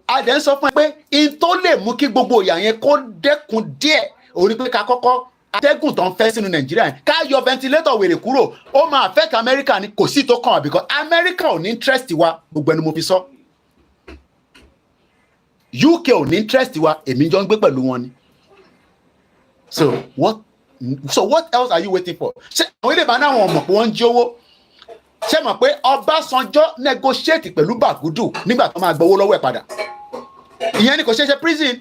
adẹ ń sọ fún ẹ pé in tó lè mú kí gbogbo ìyà yẹn kó dẹ́kun díẹ̀ òun ni pé ká kọ́kọ́ atẹ́gùn tó ń fẹ́ sínú Nàìjíríà yẹn ká yọ ventilator wèrè kúrò ó máa affect America ni kò sí tó kàn wá because America ò ní interest wa gbogbo ẹni mo fi sọ UK ò ní interest wa èmi jọ ń gbé pẹ̀lú wọn ni so what else are you waiting for ṣé àwọn ilé ìbáná àwọn ọmọ pé wọ́n ń jí owó ṣé mọ̀ pé Ọbásanjọ́ negotiate pẹ̀lú Bagudu nígbà tó máa gbowó lọ́wọ́ ẹ̀ padà ìyẹn ni kò ṣe prison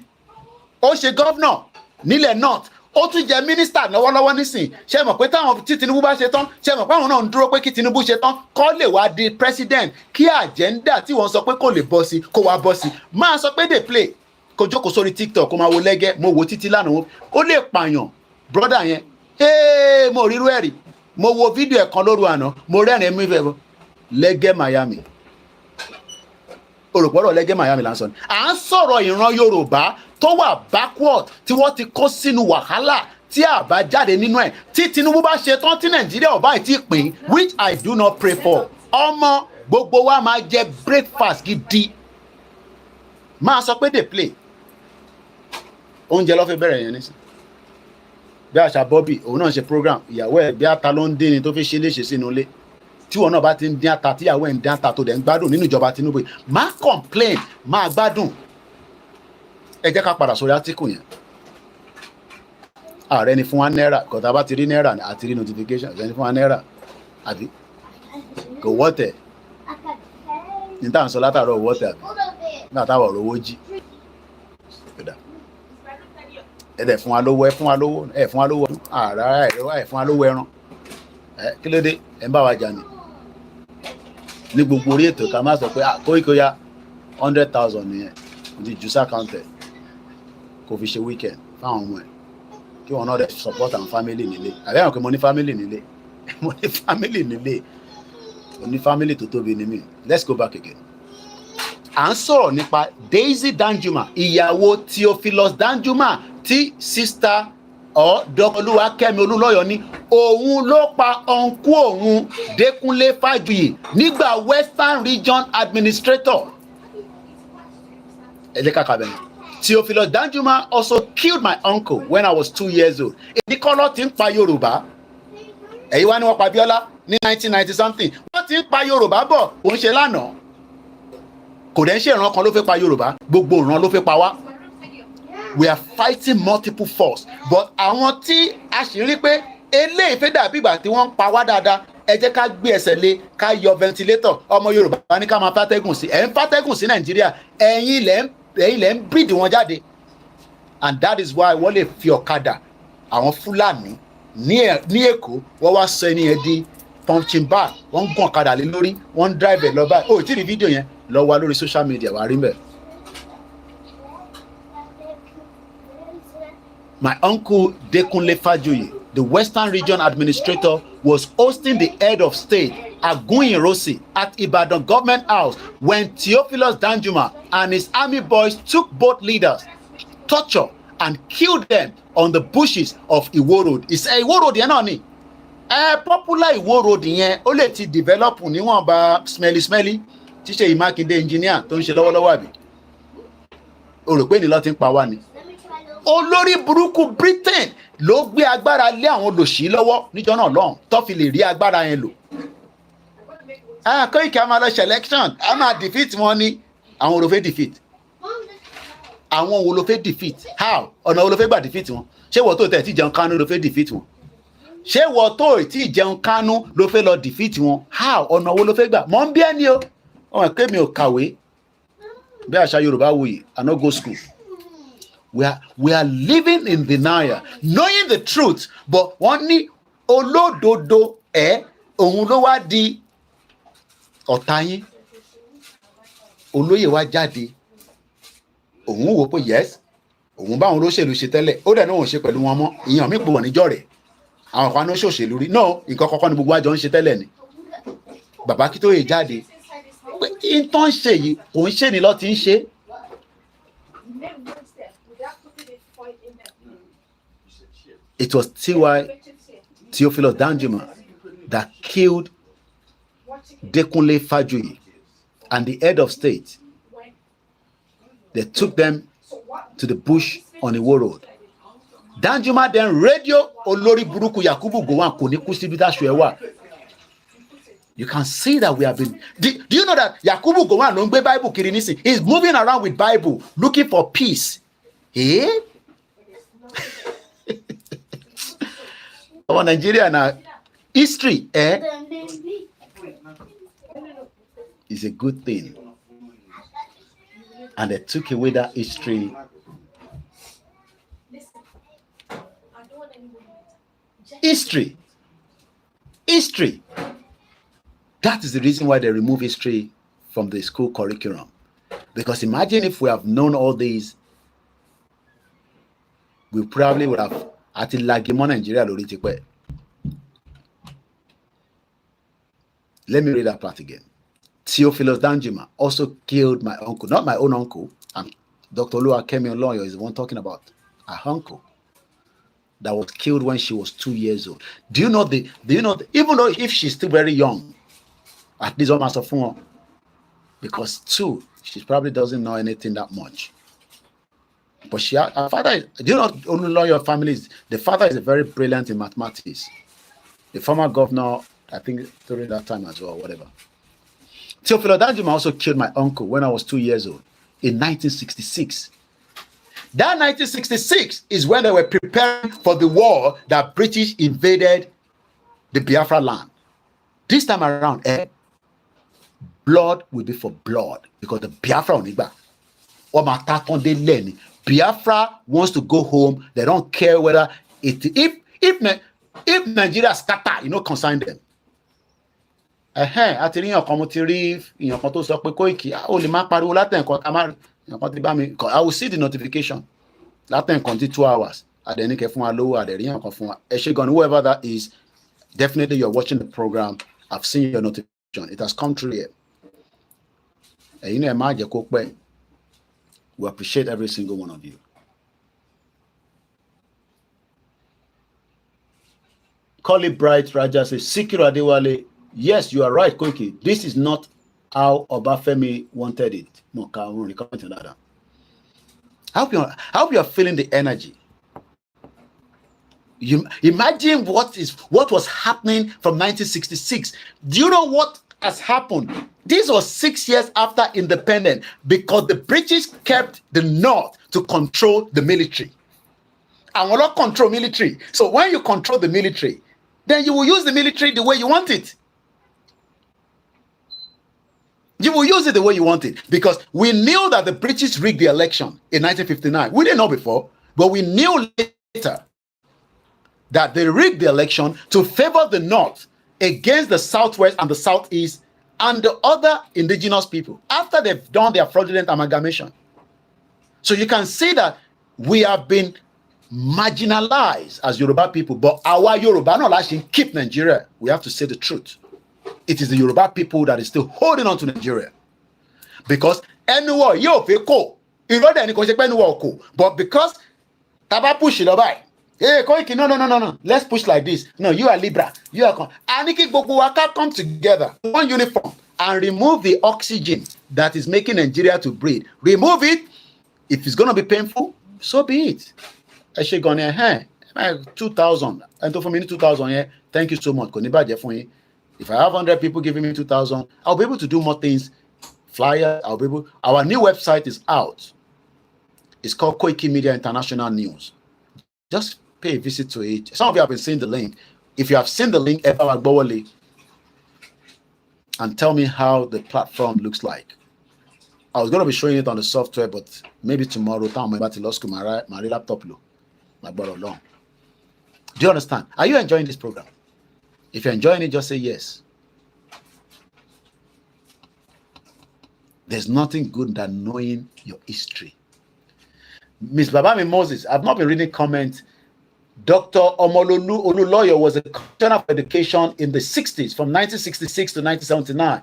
ó ṣe governor nílẹ̀ north ó tún jẹ́ minister lọ́wọ́lọ́wọ́ nísìn ṣé mọ̀ pé táwọn tí Tinubu bá ṣe tán ṣé mọ̀ pé àwọn náà ń dúró pé kí Tinubu ṣe tán kó lè wá di president kí agenda tí wọ́n sọ pé kò lè bọ́ sí kó wá bọ́ sí máa sọ pé dey play kó jókòó sórí TikTok kó máa wo lẹ́gẹ́ mo wo títí lánàá ó lè pààyàn brother yẹn mo rírú ẹ̀rí mo wo fídíò ẹ̀kan lóru àná mo rẹ́rìn mú ìfẹ́ lẹ́gẹ́ Miami olùpọ̀rọ̀ lẹ́gẹ́ Miami là ń sọ ni à ń sọ̀rọ̀ ìran Yorùbá tó wà backward tí wọ́n ti kó sínú wàhálà tí a bá jáde nínú ẹ̀ tí Tinubu bá ṣe tán tí Nàìjíríà ò bá ti pín which I do not pray for ọmọ gbogbo wa máa jẹ breakfast gidi máa sọ pé dey play oúnjẹ ló fi bẹ̀rẹ̀ yẹn nísìnyí bí àṣà Bobby òun náà ṣe program ìyàwó ẹ̀ bí ata ló ń dín ni tó fi ṣe léṣe sínú ilé tí wọn náà bá ti ń dín ata tíyàwó ẹ̀ ń dín ata tó dẹ̀ ń gbádùn nínú ìjọba Tinubu má complain má gbádùn ẹ jẹ́ ká padà sórí átíkù yẹn ààrẹ ni fún wa náírà kọ̀tà bá ti rí náírà àti rí notification ẹni fún wa náírà àbí kò wọ́tẹ̀ ní táwọn sọ látàrọ̀ wọ́tẹ̀ àbí nígbà táwọn ọ̀rọ̀ owó jí ẹ̀dẹ̀ fún wa lówó ẹ fún wa lówó ẹ fún wa lówó àrà ẹ fún wa lówó ẹran kí ló dé ẹ ń bá wa jà ní gbogbo orí ètò ká má sọ pé Koiki ya 100,000 nìyẹn mo ti jù sákàǹtẹ̀ kò fi ṣe weekend fáwọn ọmọ ẹ kí wọn náà dẹ support àwọn family nílé àbẹ́ àwọn pé mo ní family nílé mo ní family nílé mo ní family tó tóbi ní mi let's go back again. à ń sọ̀rọ̀ nípa Daisy Danjuma ìyàwó Theophilus Danjuma tí sista Olúwakẹ́mi Olúlọ́yọ̀ ní òun ló pa ọ̀nkú òun Dékúnlé Fájuyì nígbà Western Region Administrator. ẹ jẹ́ ká kà bẹ́ẹ̀. Theophilus Danjuma also killed my uncle when I was 2 years old. èdè kọ́lọ́ ti ń pa Yorùbá ẹ̀yin wá ní wọ́n pa Bíọ́lá ní 1990 something wọ́n ti ń pa Yorùbá bọ̀ òun ṣe lánàá kò dẹ̀ ń ṣe ìran kan ló fẹ́ pa Yorùbá gbogbo ìran ló fẹ́ pa wá. We are fighting multiple force but àwọn tí a sì rí pé eléyìí fẹ́ dàbí ìgbà tí wọ́n ń pa wá dáadáa ẹ jẹ́ ká gbé ẹsẹ̀ lé ká yọ ventilator ọmọ Yorùbá ní ká máa fàtẹ́gùn sí ẹ̀ ń fàtẹ́gùn sí Nàìjíríà ẹ̀yin lẹ́ ń breed wọn jáde and that is why wọ́n lè fi ọ̀kadà àwọn Fúlàní ní Èkó wọ́n wá sọ ẹni ẹ̀ di punching bag wọ́n ń gún ọ̀kadà lé lórí wọ́n ń drive ẹ̀ lọ báyìí ó tí ì rí fídíò yẹn lọ wá lórí social media wà rí mẹ́. My uncle Dékúnlé Fájuyì, the Western Region Administrator, was hosting the head of state Aguiyi-Ironsi at Ibadan Government House when Theophilus Danjuma and his army boys took both leaders, tortured and killed them on the bushes of Iwo Road. Ìṣe Iwo Road yẹn náà ni popular Iwo Road yẹn ó lè ti develop níwọ̀nba smelly tí Ṣèyí Mákindé engineer tó ń ṣe lọ́wọ́lọ́wọ́ àbí o rò pé ní lọ́ọ́ ti ń pa wá ni. Olórí burúkú Britain ló gbé agbára lé àwọn olòṣì lọ́wọ́ níjọ́ náà lọ́hùn tó fi lè rí agbára yẹn lò. Koiki a máa lọ selection a máa defeat wọn ní àwọn olófẹ́ defeat àwọn olófẹ́ defeat how ọ̀nà olófẹ́ gbà defeat wọn ṣé wọ́n tó tẹ̀ tí jẹun kánú olófẹ́ defeat wọn ṣé wọ́n tó tí jẹun kánú ló fẹ́ lọ defeat wọn how ọ̀nà olófẹ́ gbà mọ́ ń bí ẹni o ọmọ ẹ̀kẹ́ mi ò kàwé bí àṣà Yorùbá wuyì I no go school. We are living in denial, knowing the truth, but wọ́n ní olódodo òun ló wá di ọ̀tá yín. Olóyè wá jáde, òun wò pé yes, òun báwọn olóṣèlú ṣe tẹ́lẹ̀, ó dẹ̀ náà òun ṣe pẹ̀lú wọn mọ́, ìyàn mi pè wọ́n níjọ́ rẹ̀, àwọn kan ní ó ṣòṣèlú rí, náà nǹkan kọ́kọ́ ni gbogbo àjọ ń ṣe tẹ́lẹ̀ ni. Bàbá Akíntóyè jáde, pé kí n tán ṣe yìí, òun ṣe ni lọ́ ti ń ṣe. It was Theophilus Danjuma that killed Dékúnlé Fájuyì and the head of state. They took them to the bush on Iwo Road. Danjuma then radio Olórí Burúkú Yakubu Gowon kò ní kú síbi dáṣọ ẹ wà. You can see that we have been. Do you know that Yakubu Gowon ló ń gbé Bible kiri nísìn? He's moving around with Bible looking for peace. Our Nigeria now, history is a good thing. And they took away that history. History. That is the reason why they remove history from the school curriculum. Because imagine if we have known all these, we probably would have àti lagimọ́ Nàìjíríà lórí tipẹ́. Let me read that part again. Theophilus Danjuma also killed my uncle, not my own uncle. And Dr. Oluwakemi Oloyo is the one talking about her uncle that was killed when she was 2 years old. Do you know even though if she's still very young, at least almost a phone, because 2, she probably doesn't know anything that much. But her father, do you know Oloyo families? The father is very brilliant in mathematics. The former governor, I think during that time as well, whatever. Theophilus Danjuma also killed my uncle when I was 2 years old in 1966. That 1966 is when they were preparing for the war that British invaded the Biafra land. This time around, blood will be for blood because the Biafra onigba. Biafra wants to go home. They don't care whether if Nigeria scatter, concern them. I will see the notification. That time continue 2 hours. Whoever that is, definitely you're watching the program. I've seen your notification. It has come through here. We appreciate every single one of you. Collie Bright Raja says, Sikiru Adewale, yes, you are right, Koiki. This is not how Obafemi wanted it. No, I hope you are feeling the energy. You imagine what was happening from 1966. Do you know what has happened? This was 6 years after independence because the British kept the North to control the military. And will not control military. So when you control the military, then you will use the military the way you want it. You will use it the way you want it. Because we knew that the British rigged the election in 1959. We didn't know before, but we knew later that they rigged the election to favor the North against the Southwest and the Southeast and the other indigenous people after they've done their fraudulent amalgamation. So you can see that we have been marginalized as Yoruba people, but our Yoruba not actually keep Nigeria. We have to say the truth. It is the Yoruba people that is still holding on to Nigeria. Because anywhere you go, but because Taba push it by. Hey, Koiki, no. Let's push like this. No, you are Libra. You are Aniki Bokuwaka come together, one uniform, and remove the oxygen that is making Nigeria to breathe. Remove it. If it's gonna be painful, so be it. I should go near 2,000. And for me 2,000 here. Thank you so much. If I have 100 people giving me 2,000, I'll be able to do more things. Flyer, I'll be able. Our new website is out. It's called Koikimedia International News. Just pay a visit to it. Some of you have been seeing the link. If you have seen the link, and tell me how the platform looks like. I was going to be showing it on the software, but maybe tomorrow. My laptop. Do you understand? Are you enjoying this program? If you're enjoying it, just say yes. There's nothing good than knowing your history. Miss Babami Moses, I've not been reading comments. Dr. Omololu Oluloyo was a commissioner for education in the 60s, from 1966 to 1979.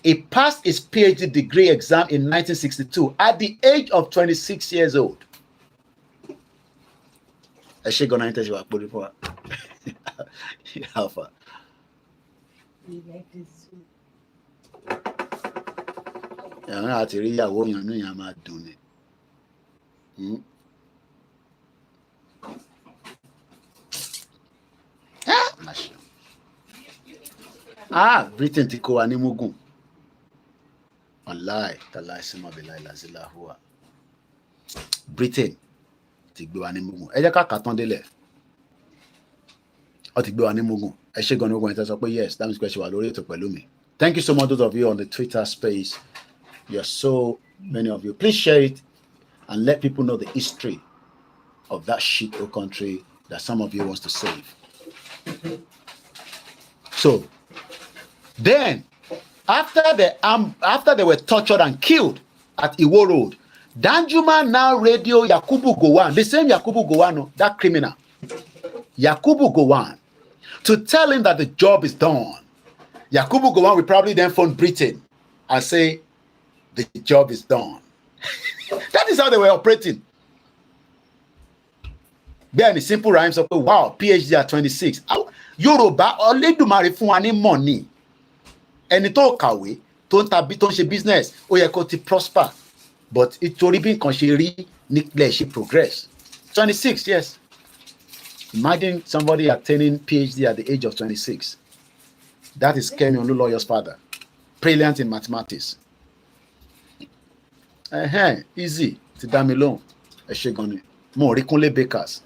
He passed his PhD degree exam in 1962 at the age of 26 years old. Is she going to enter your before? How far? Britain ti kó wa ní mugun. Wallahi, tallahi sima billahi la ilaha huwa. Britain ti gbé wa ní mugun. Ẹ jẹ́ ká kà tán délẹ̀. Ó ti gbé wa ní mugun. Ẹ ṣé gan ni ogun ẹ sọ pé yes, that means question wà lórí ètò pẹ̀lú mi. Thank you so much, those of you on the Twitter space. You're so many of you. Please share it and let people know the history of that shit country that some of you wants to save. So then, after they were tortured and killed at Iwo Road, Danjuma now radio Yakubu Gowon, the same Yakubu Gowon, that criminal, Yakubu Gowon, to tell him that the job is done. Yakubu Gowon will probably then phone Britain and say, the job is done. That is how they were operating. Then simple rhymes of, wow, PhD at 26. Yoruba, Olódùmarè fún wa ní money. Ẹni tó kàwé, tó ń tàbí tó ń ṣe business, ó yẹ kó ti prosper. But ìtorí bí nǹkan ṣe rí nípìnlẹ̀ ṣe progress. 26, yes. Imagine somebody attaining PhD at the age of 26. That is Kemi Olúlọ́yọ̀'s father. Brilliant in mathematics. Easy. Ti dá mi lóhùn. Ẹ ṣé gan ni. Mo rí Kúnlé Bakers.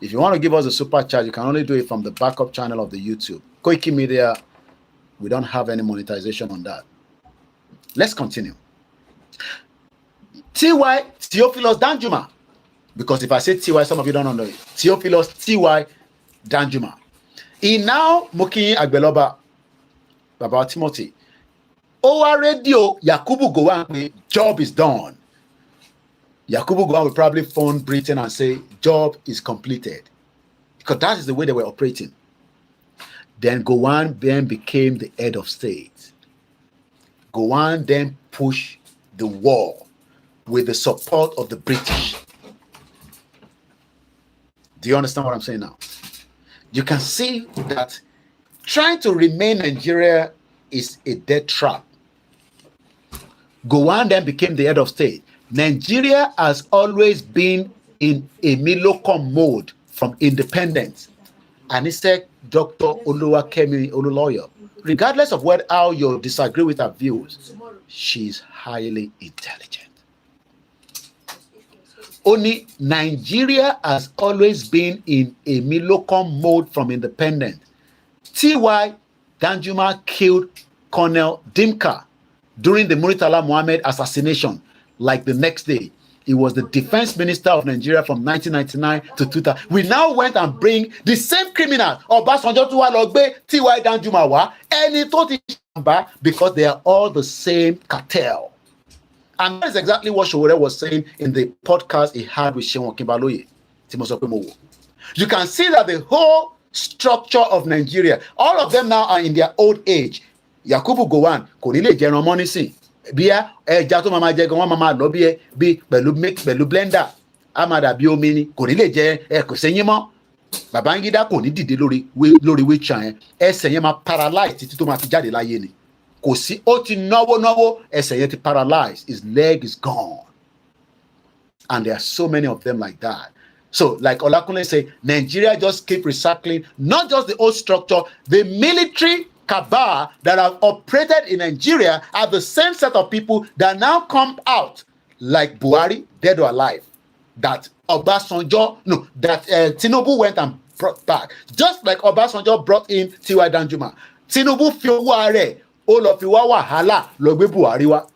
If you want to give us a super chat, you can only do it from the backup channel of the YouTube. Koikimedia, we don't have any monetization on that. Let's continue. T.Y. Theophilus Danjuma. Because if I say T.Y., some of you don't know it. Theophilus T.Y. Danjuma. He now Mokin Agbeloba about Timothy. Our radio, Yakubu Gowon, job is done. Yakubu Gowon will probably phone Britain and say, job is completed. Because that is the way they were operating. Then Gowon then became the head of state. Gowon then pushed the war with the support of the British. Do you understand what I'm saying now? You can see that trying to remain Nigeria is a death trap. Gowon then became the head of state. Nigeria has always been in a Milocom mode from independence. And he said, Dr. Oluwakemi Olúlọ́yọ̀, regardless of how you disagree with her views, she's highly intelligent. Only Nigeria has always been in a Milocom mode from independence. T.Y. Danjuma killed Colonel Dimka during the Murtala Muhammad assassination. Like the next day, he was the defense minister of Nigeria from 1999 to 2000. We now went and bring the same criminal, Obasanjo to Walogbe, T.Y. Danjuma wa, ẹni tó ti ṣàǹbá, because they are all the same cartel. And that is exactly what Showore was saying in the podcast he had with Seun Okinbaloye. You can see that the whole structure of Nigeria, all of them now are in their old age. Yakubu Gowon kò ní lè jẹran mọ́ nísìn. Bí ẹja tó máa jẹ gan wọ́n máa lọ bí pẹ̀lú blender á máa dàbí omi ni, kò ní lè jẹ kò sẹ́yìn mọ́. Babangida kò ní dìde lórí wheelchair yẹn, ẹsẹ̀ yẹn máa paralyze títí tó máa fi jáde láyé ni. Kò sí, ó ti náwó ẹsẹ̀ yẹn ti paralyze, his leg is gone. And there are so many of them like that. So, like Olakunle say, Nigeria just keep recycling not just the old structure, the military cabal that have operated in Nigeria are the same set of people that now come out like Buhari, dead or alive, that Obasanjo, that Tinubu went and brought back. Just like Obasanjo brought in T.Y. Danjuma. Tinubu fi owó ààrẹ, ó lọ fi wá wàhálà lọ gbé Buhari wá.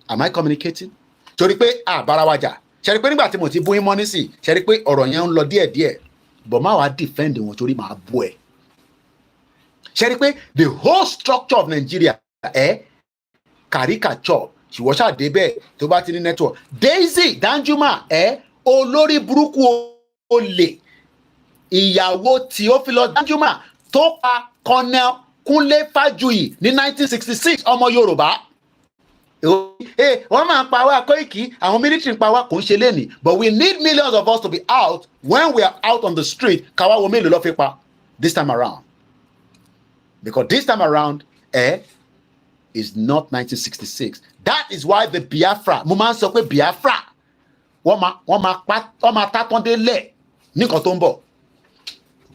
Am I communicating? Torí pé àbára wa jà. Ṣé rí pé nígbà tí mo ti bú yín mọ́ nísìn, ṣé rí pé ọ̀rọ̀ yẹn ń lọ díẹ̀díẹ̀. But má wá defend wọn torí màá bú ẹ. Ṣé rí pé the whole structure of Nigeria caricature ṣùgbọ́n ṣàdé bẹ́ẹ̀ tó bá ti ní network. Daisy Danjuma olórí burúkú olè ìyàwó Theophilus Danjuma tó pa Colonel Kúnlé Fájuyì ní 1966 ọmọ Yorùbá. Wọ́n máa ń pa wá Koiki, àwọn military ń pa wá kò ń ṣe lénìí, but we need millions of us to be out when we are out on the street. Káwá wo mélòó ló fi pa this time around. Because this time around, is not 1966. That is why the Biafra, mo máa ń sọ pé Biafra, wọ́n máa tátán délẹ̀ ní nǹkan tó ń bọ̀.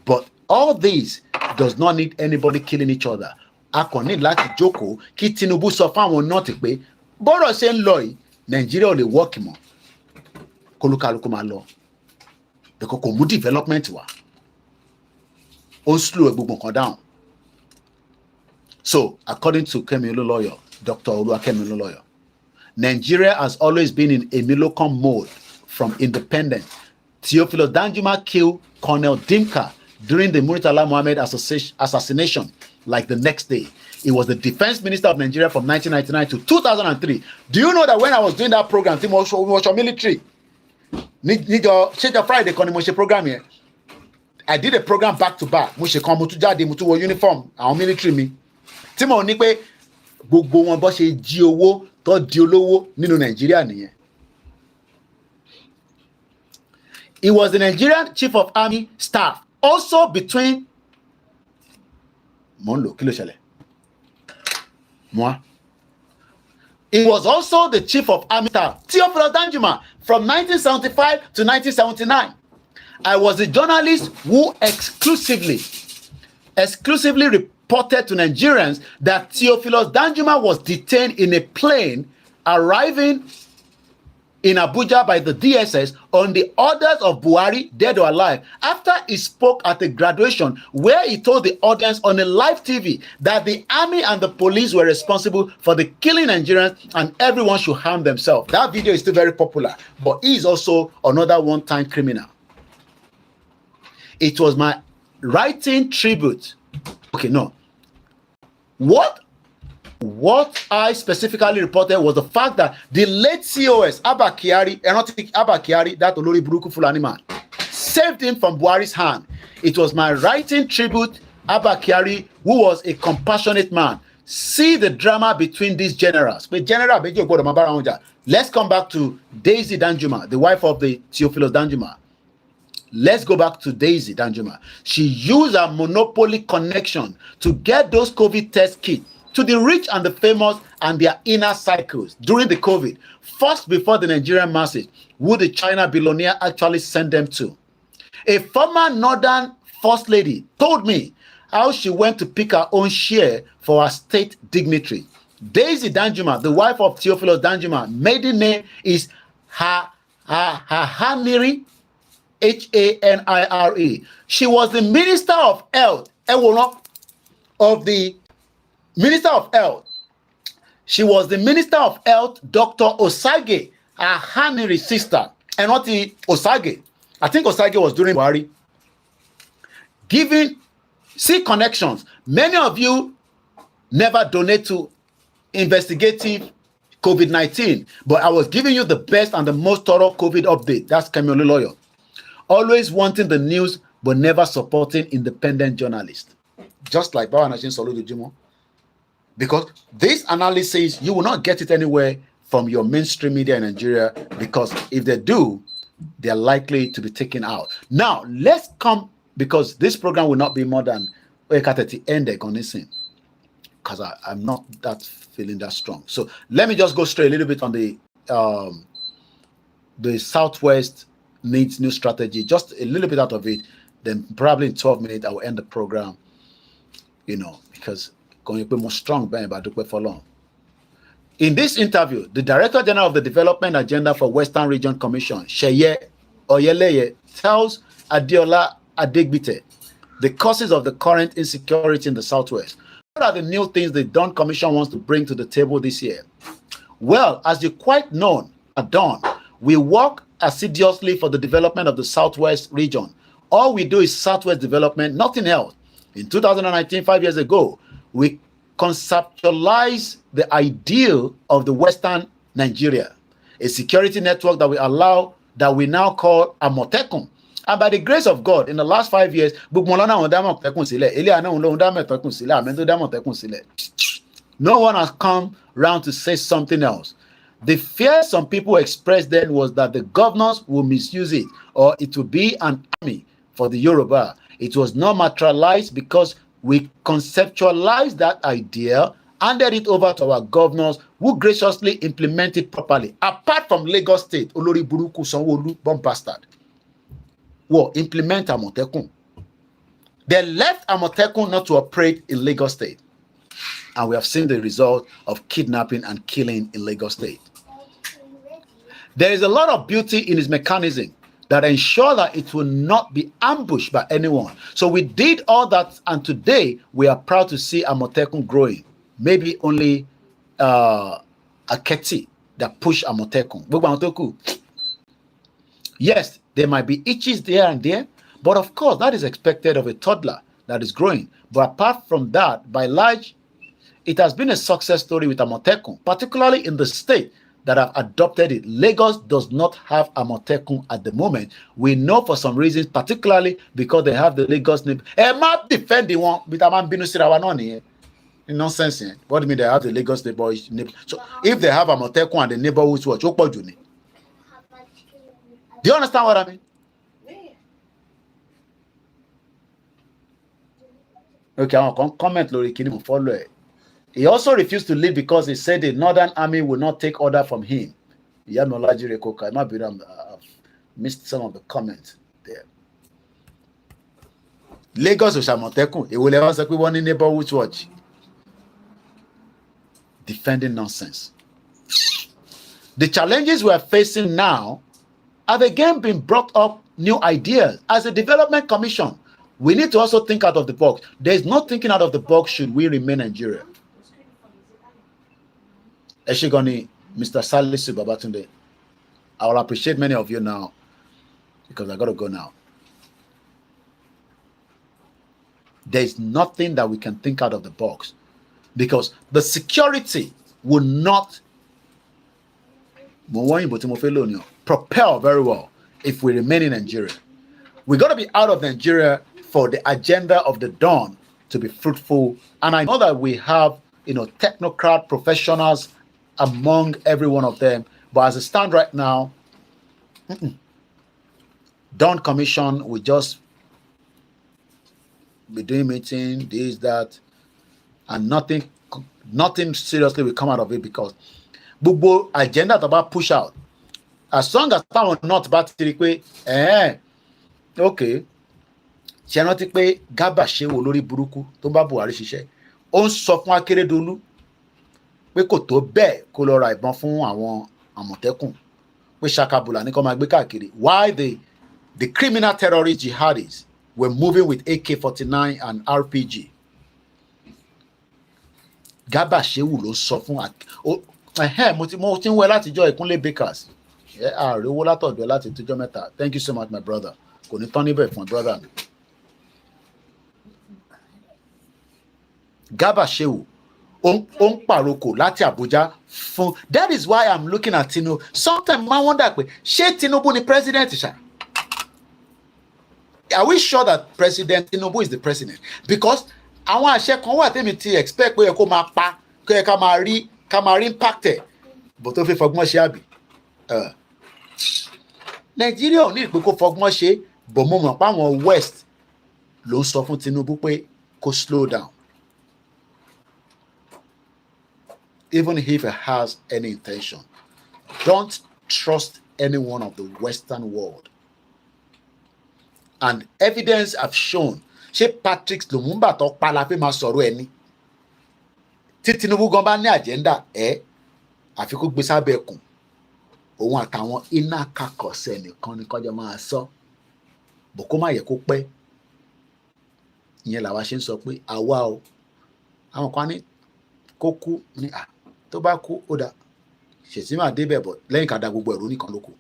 But all these does not need anybody killing each other. A kàn ní láti jókòó kí Tinubu sọ fáwọn nọ́ọ̀tì pé bọ́rọ̀ ṣe ń lọ yìí, Nàìjíríà ò lè wọ́ọ̀kì mọ́. Kólúkálukú máa lọ. Because kò mú development wá. Ó ń slow gbogbo nǹkan down. So, according to Kemi Olúlọ́yọ̀, Dr. Oluwakemi Olúlọ́yọ̀, Nigeria has always been in a Milocom mode from independence. Theophilus Danjuma killed Colonel Dimka during the Murtala Muhammad assassination like the next day. He was the defense minister of Nigeria from 1999 to 2003. Do you know that when I was doing that program, we was military. Níjọ́ Friday kan ni mo ṣe program yẹn. I did a program back to back. Mo ṣe kan mo tún jáde mo tún wọ uniform àwọn military mi. Tí mo ní pé gbogbo wọn bó ṣe jí owó tó di olówó nínú Nàìjíríà nìyẹn. He was the Nigerian Chief of Army Staff. Also between Monlo, kí ló ṣẹlẹ̀? Moi. He was also the Chief of Army Staff, Theophilus Danjuma, from 1975 to 1979. I was a journalist who exclusively reported to Nigerians that Theophilus Danjuma was detained in a plane arriving in Abuja by the DSS on the orders of Buhari, dead or alive, after he spoke at a graduation where he told the audience on a live TV that the army and the police were responsible for the killing Nigerians and everyone should harm themselves. That video is still very popular, but he is also another one-time criminal. It was my writing tribute. Okay, no. What I specifically reported was the fact that the late COS, Abba Kyari, that Olori Buruku Fulani man, saved him from Buhari's hand. It was my writing tribute, Abba Kyari, who was a compassionate man. See the drama between these generals. Let's come back to Daisy Danjuma, the wife of the Theophilus Danjuma. Let's go back to Daisy Danjuma. She used her monopoly connection to get those COVID test kits to the rich and the famous and their inner cycles during the COVID, first before the Nigerian masses, who the China billionaire actually sent them to. A former Northern First Lady told me how she went to pick her own share for her state dignitary. Daisy Danjuma, the wife of Theophilus Danjuma, maiden name is Hanire, Hanire. She was the Minister of Health, She was the Minister of Health, Dr. Osage, Ahanire's sister. And not the Osage. I think Osage was during Buhari. See connections. Many of you never donate to investigative COVID-19, but I was giving you the best and the most thorough COVID update. That's Kemiolu Lawyer. Always wanting the news, but never supporting independent journalists. Just like Bawa Nashin Soludo Jimo. Because this analysis, you will not get it anywhere from your mainstream media in Nigeria, because if they do, they're likely to be taken out. Now, let's come, because this program will not be more than the end because I'm not that feeling that strong. So let me just go straight a little bit on the Southwest needs new strategy, just a little bit out of it. Then probably in 12 minutes, I will end the program, because going to be more strong for long. In this interview, the Director General of the Development Agenda for Western Region Commission, Sheye Oyeleye, tells Adiola Adegbite the causes of the current insecurity in the Southwest. What are the new things the Dawn Commission wants to bring to the table this year? Well, as you quite know, at Dawn, we work assiduously for the development of the Southwest region. All we do is Southwest development, nothing else. In 2019, 5 years ago, we conceptualized the ideal of the Western Nigeria, a security network that we now call Amotekun. And by the grace of God, in the last 5 years, no one has come around to say something else. The fear some people expressed then was that the governors will misuse it, or it will be an army for the Yoruba. It was not materialized because we conceptualized that idea, handed it over to our governors, who graciously implement it properly. Apart from Lagos State, Olori Buruku Sanwo-Olu, bomb bastard, will implement Amotekun. They left Amotekun not to operate in Lagos State. And we have seen the result of kidnapping and killing in Lagos State. There is a lot of beauty in his mechanism that ensure that it will not be ambushed by anyone. So we did all that, and today we are proud to see Amotekun growing. Maybe only Aketi that push Amotekun. Yes, there might be itches there and there, but of course that is expected of a toddler that is growing. But apart from that, by large, it has been a success story with Amotekun, particularly in the state that have adopted it. Lagos does not have Amotekun at the moment. We know for some reasons, particularly because they have the Lagos name. Not defending one, but I'm being nonsense. What do you mean they have the Lagos neighborhood? So if they have Amotekun and the neighborhood watch, what do you mean? Do you understand what I mean? Okay, I'll comment Lori Kini follow it. He also refused to leave because he said the Northern Army will not take order from him. I've missed some of the comments there. Lagos or Amotekun, it will ever say one in neighborhood watch. Defending nonsense. The challenges we are facing now have again been brought up new ideas. As a development commission, we need to also think out of the box. There is no thinking out of the box should we remain Nigeria. Eshigoni, Mr. Salisu Babatunde, I will appreciate many of you now because I got to go now. There is nothing that we can think out of the box because the security will not propel very well if we remain in Nigeria. We got to be out of Nigeria for the agenda of the dawn to be fruitful. And I know that we have, technocrat professionals among every one of them. But as it stands right now, Dawn Commission will just be doing meeting, this, that, and nothing seriously will come out of it because Bubo agenda about push out. As long as someone not about to okay. Ṣé rántí pé Garba ṣe wò lórí burúkú tó bá Buhari ṣiṣẹ́. Ó ń sọ fún Akérédolú pé kò tó bẹ́ẹ̀ kó lọ ra ìbọn fún àwọn Àmọ̀tẹ́kùn pé ṣakabula ní kó máa gbé káàkiri. Why the criminal terrorist jihadis were moving with AK-49 and RPG. Garba ṣe wò ló sọ fún mo ti ń wẹ látijọ́ Ìkúnlé Bakers. Ààrẹ owó látọ̀dọ̀ láti tọjọ́ mẹ́ta. Thank you so much, my brother. Kò ní tán níbẹ̀ fún brother mi. Garba Shehu ó ń pàrokò láti Abuja fún. That is why I'm looking at Tinubu. Sometimes I wonder pé ṣé Tinubu ni president ṣá? Are we sure that President Tinubu is the president? Because àwọn àṣẹ kan wà tèmi ti expect pé kó máa pa kó yẹ ká máa rí impacted bó tó fi fọgbọ́n ṣe àbí. Nàìjíríà ò ní ìpè kó fọgbọ́n ṣe bọ̀ mo mọ̀ pé àwọn West ló ń sọ fún Tinubu pé kó slow down. Even if he has any intention, don't trust anyone of the Western world. And evidence have shown, ṣé Patrick Lumumba tó pa la fi máa sọ̀rọ̀ ẹni. Tí Tinubu gan bá ní agenda àfi kó gbé sábẹ́ ẹkùn. Òun àtàwọn iná kakọ̀sẹ̀ nìkan ni kọjá máa sọ. Bò kó má yẹ kó pẹ́. Ìyẹn làwa ṣe ń sọ pé àwa o. Àwọn kan ní kó kú ní tó bá kú ó dà ṣètì máa débẹ̀ bọ̀ lẹ́yìn ká da gbogbo ẹ̀rọ nìkan ló kù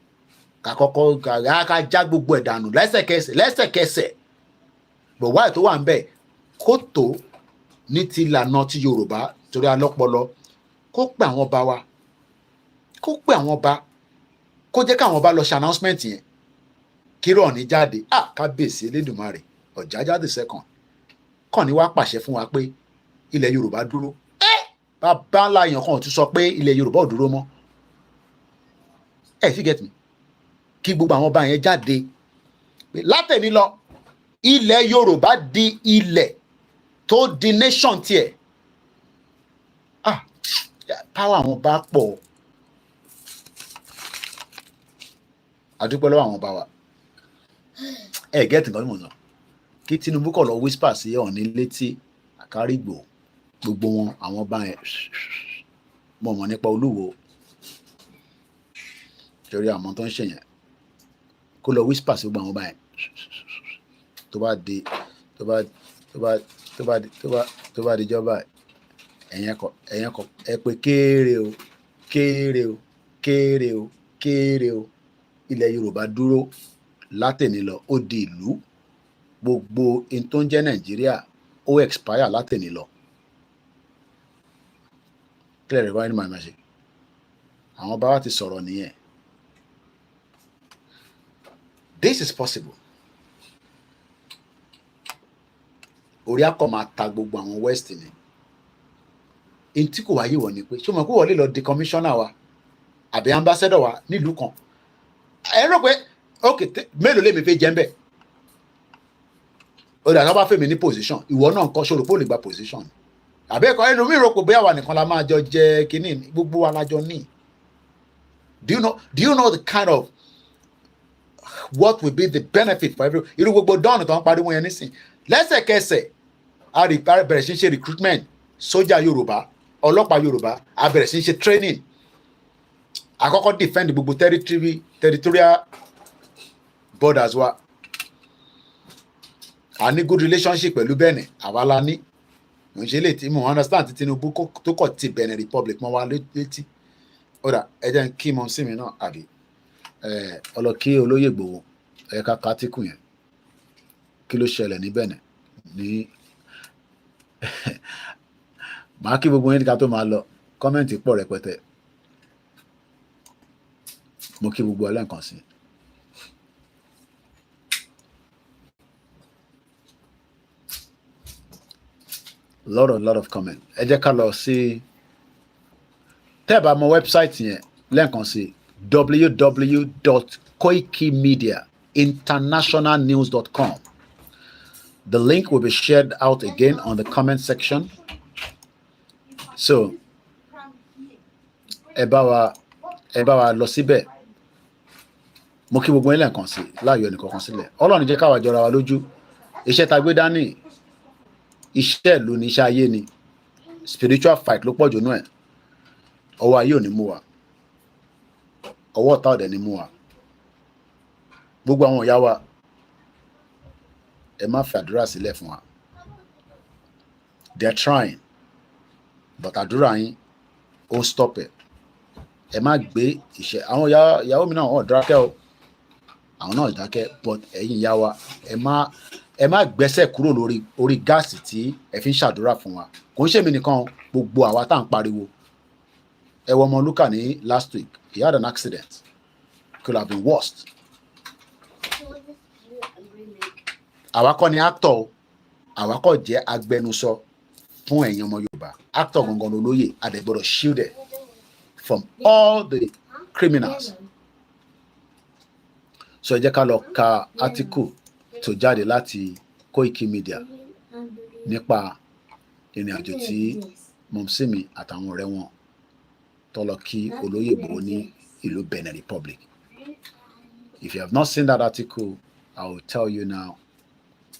ká kọ́kọ́ ká já gbogbo ẹ̀ dànù lẹ́sẹ̀kẹsẹ̀ bọ̀ wáyé tó wà ń bẹ̀ kó tó ní ti ìlànà ti Yorùbá torí alọ́pọlọ kó pè àwọn ọba wa kó jẹ́ káwọn ọba lọ ṣe announcement yẹn kí Rọ̀ọ̀ní jáde kábíyèsí Elédùmarè Ọ̀jájá the second kàn ní wá pàṣẹ fún wa pé ilẹ̀ Yorùbá dúró. Bàbá ńlá èèyàn kan ò tún sọ pé ilẹ̀ Yorùbá ò dúró mọ́. If you get me? Kí gbogbo àwọn ọba yẹn jáde. Látẹ̀ní lọ, ilẹ̀ Yorùbá di ilẹ̀ tó di nation tiẹ̀. Power àwọn ọba pọ̀. Àdúpẹ́ lọ́wọ́ àwọn ọba wa. Get nǹkan tí mo sọ. Kí Tinubu kọ̀ lọ whisper sí Ọọ̀ni létí Àkárìgbò. Gbogbo wọn àwọn ọba yẹn mọ̀ nípa Olúwo torí àwọn tó ń ṣe yẹn kó lọ whisper sí gbogbo àwọn ọba yẹn tó bá dijọba ẹ̀yẹn kọ ẹ pé kéré o ilẹ̀ Yorùbá dúró látẹ̀ní lọ ó di ìlú gbogbo in tó ń jẹ́ Nàìjíríà ó expire látẹ̀ní lọ. Clear ní màá ṣe àwọn bá wa ti sọ̀rọ̀ nìyẹn. This is possible. Orí akọ máa ta gbogbo àwọn West ni. In tí kò wáyé wọ̀ ni pé ṣé o mọ̀ pé wọ́n lè lọ di commissioner wa àbí ambassador wa nílùú kan. Ẹ rò pé ok mélòó lèmi fẹ́ jẹ́ ń bẹ̀. Ó dà tó bá fẹ́ mi ní position ìwọ náà kọ́ ṣòro pé ó lè gba position. Àbí ẹ̀kọ́ ẹlòmíì rò pé àwa nìkan la máa jọ jẹ kínní gbogbo wa la jọ ní. Do you know the kind of what will be the benefit for everyone? Irú gbogbo dọ́ọ̀nù tó ń pariwo yẹn nísìn lẹ́sẹ̀kẹsẹ̀ a bẹ̀rẹ̀ sí ṣe recruitment sójà Yorùbá ọlọ́pàá Yorùbá a bẹ̀rẹ̀ sí ṣe training àkọ́kọ́ defend gbogbo territorial borders wa a ní good relationship pẹ̀lú Benin àwa la ní mo ṣe lè tí mo understand tí Tinubu tó kọ̀ ti Benin Republic mọ́ wa létí ọ̀dà ẹ jẹ́ kí mọ̀ sí mi náà àbí ọlọ́kí olóyè Ìgbòho ẹ̀ka kátìkù yẹn kí ló ṣẹlẹ̀ ní Benin ní màá kí gbogbo yín ká tó máa lọ kọ́mẹ́ǹtì pọ̀ rẹpẹtẹ mo kí gbogbo ẹlẹ́ǹkan sí. lot of comment ẹ jẹ́ ká lọ sí tẹ́ẹ̀bà mọ wẹ́bsáìtì yẹn lẹ́ǹkan sí www.koikimediainternationalnews.com. The link will be shared out again on the comment section. So, ẹ bá wa lọ síbẹ̀. Mo kí gbogbo ilé nǹkan sí láàyò ẹnìkọ̀ọ̀kan sílẹ̀. Ọlọ́run jẹ́ káwa jọra wa lójú. Iṣẹ́ ta gbé dání, iṣẹ́ ìlú ni iṣẹ́ ayé ni. Spiritual fight ló pọ̀jù nú ẹ̀. Ọwọ́ ayé ò ní mú wa. Ọwọ́ ọ̀tá ọ̀dẹ̀ ni mú wa. Gbogbo àwọn ìyá wa ẹ má fi àdúrà sílẹ̀ fún wa. They are trying but àdúrà yín ó stop it. Ẹ má gbé iṣẹ́ àwọn ìyàwó mi náà wọ́n dákẹ́ o àwọn náà dákẹ́ but ẹ̀yin ìyá wa ẹ má gbẹ́sẹ̀ kúrò orí gáàsì tí ẹ fi ń ṣàdúrà fún wa. Kò ń ṣèmi nìkan gbogbo àwa tá à ń pariwo. Ẹ wọ ọmọ Lúkà ní last week. He had an accident. Could have been worse. Àwa kọ́ ni actor o. Àwa kọ́ jẹ́ agbẹnusọ fún ẹ̀yin ọmọ Yorùbá. Actor gangan olóyè adẹ̀gbọ́dọ̀ shielded from all the criminals. So ẹ jẹ́ ká lọ ka article tó jáde láti Koikimedia nípa ìrìn àjò tí Mọ̀mísìmí àtàwọn ọ̀rẹ́ wọn tó lọ kí olóyè Ìgbòho ní ìlú Benin Republic. If you have not seen that article, I will tell you now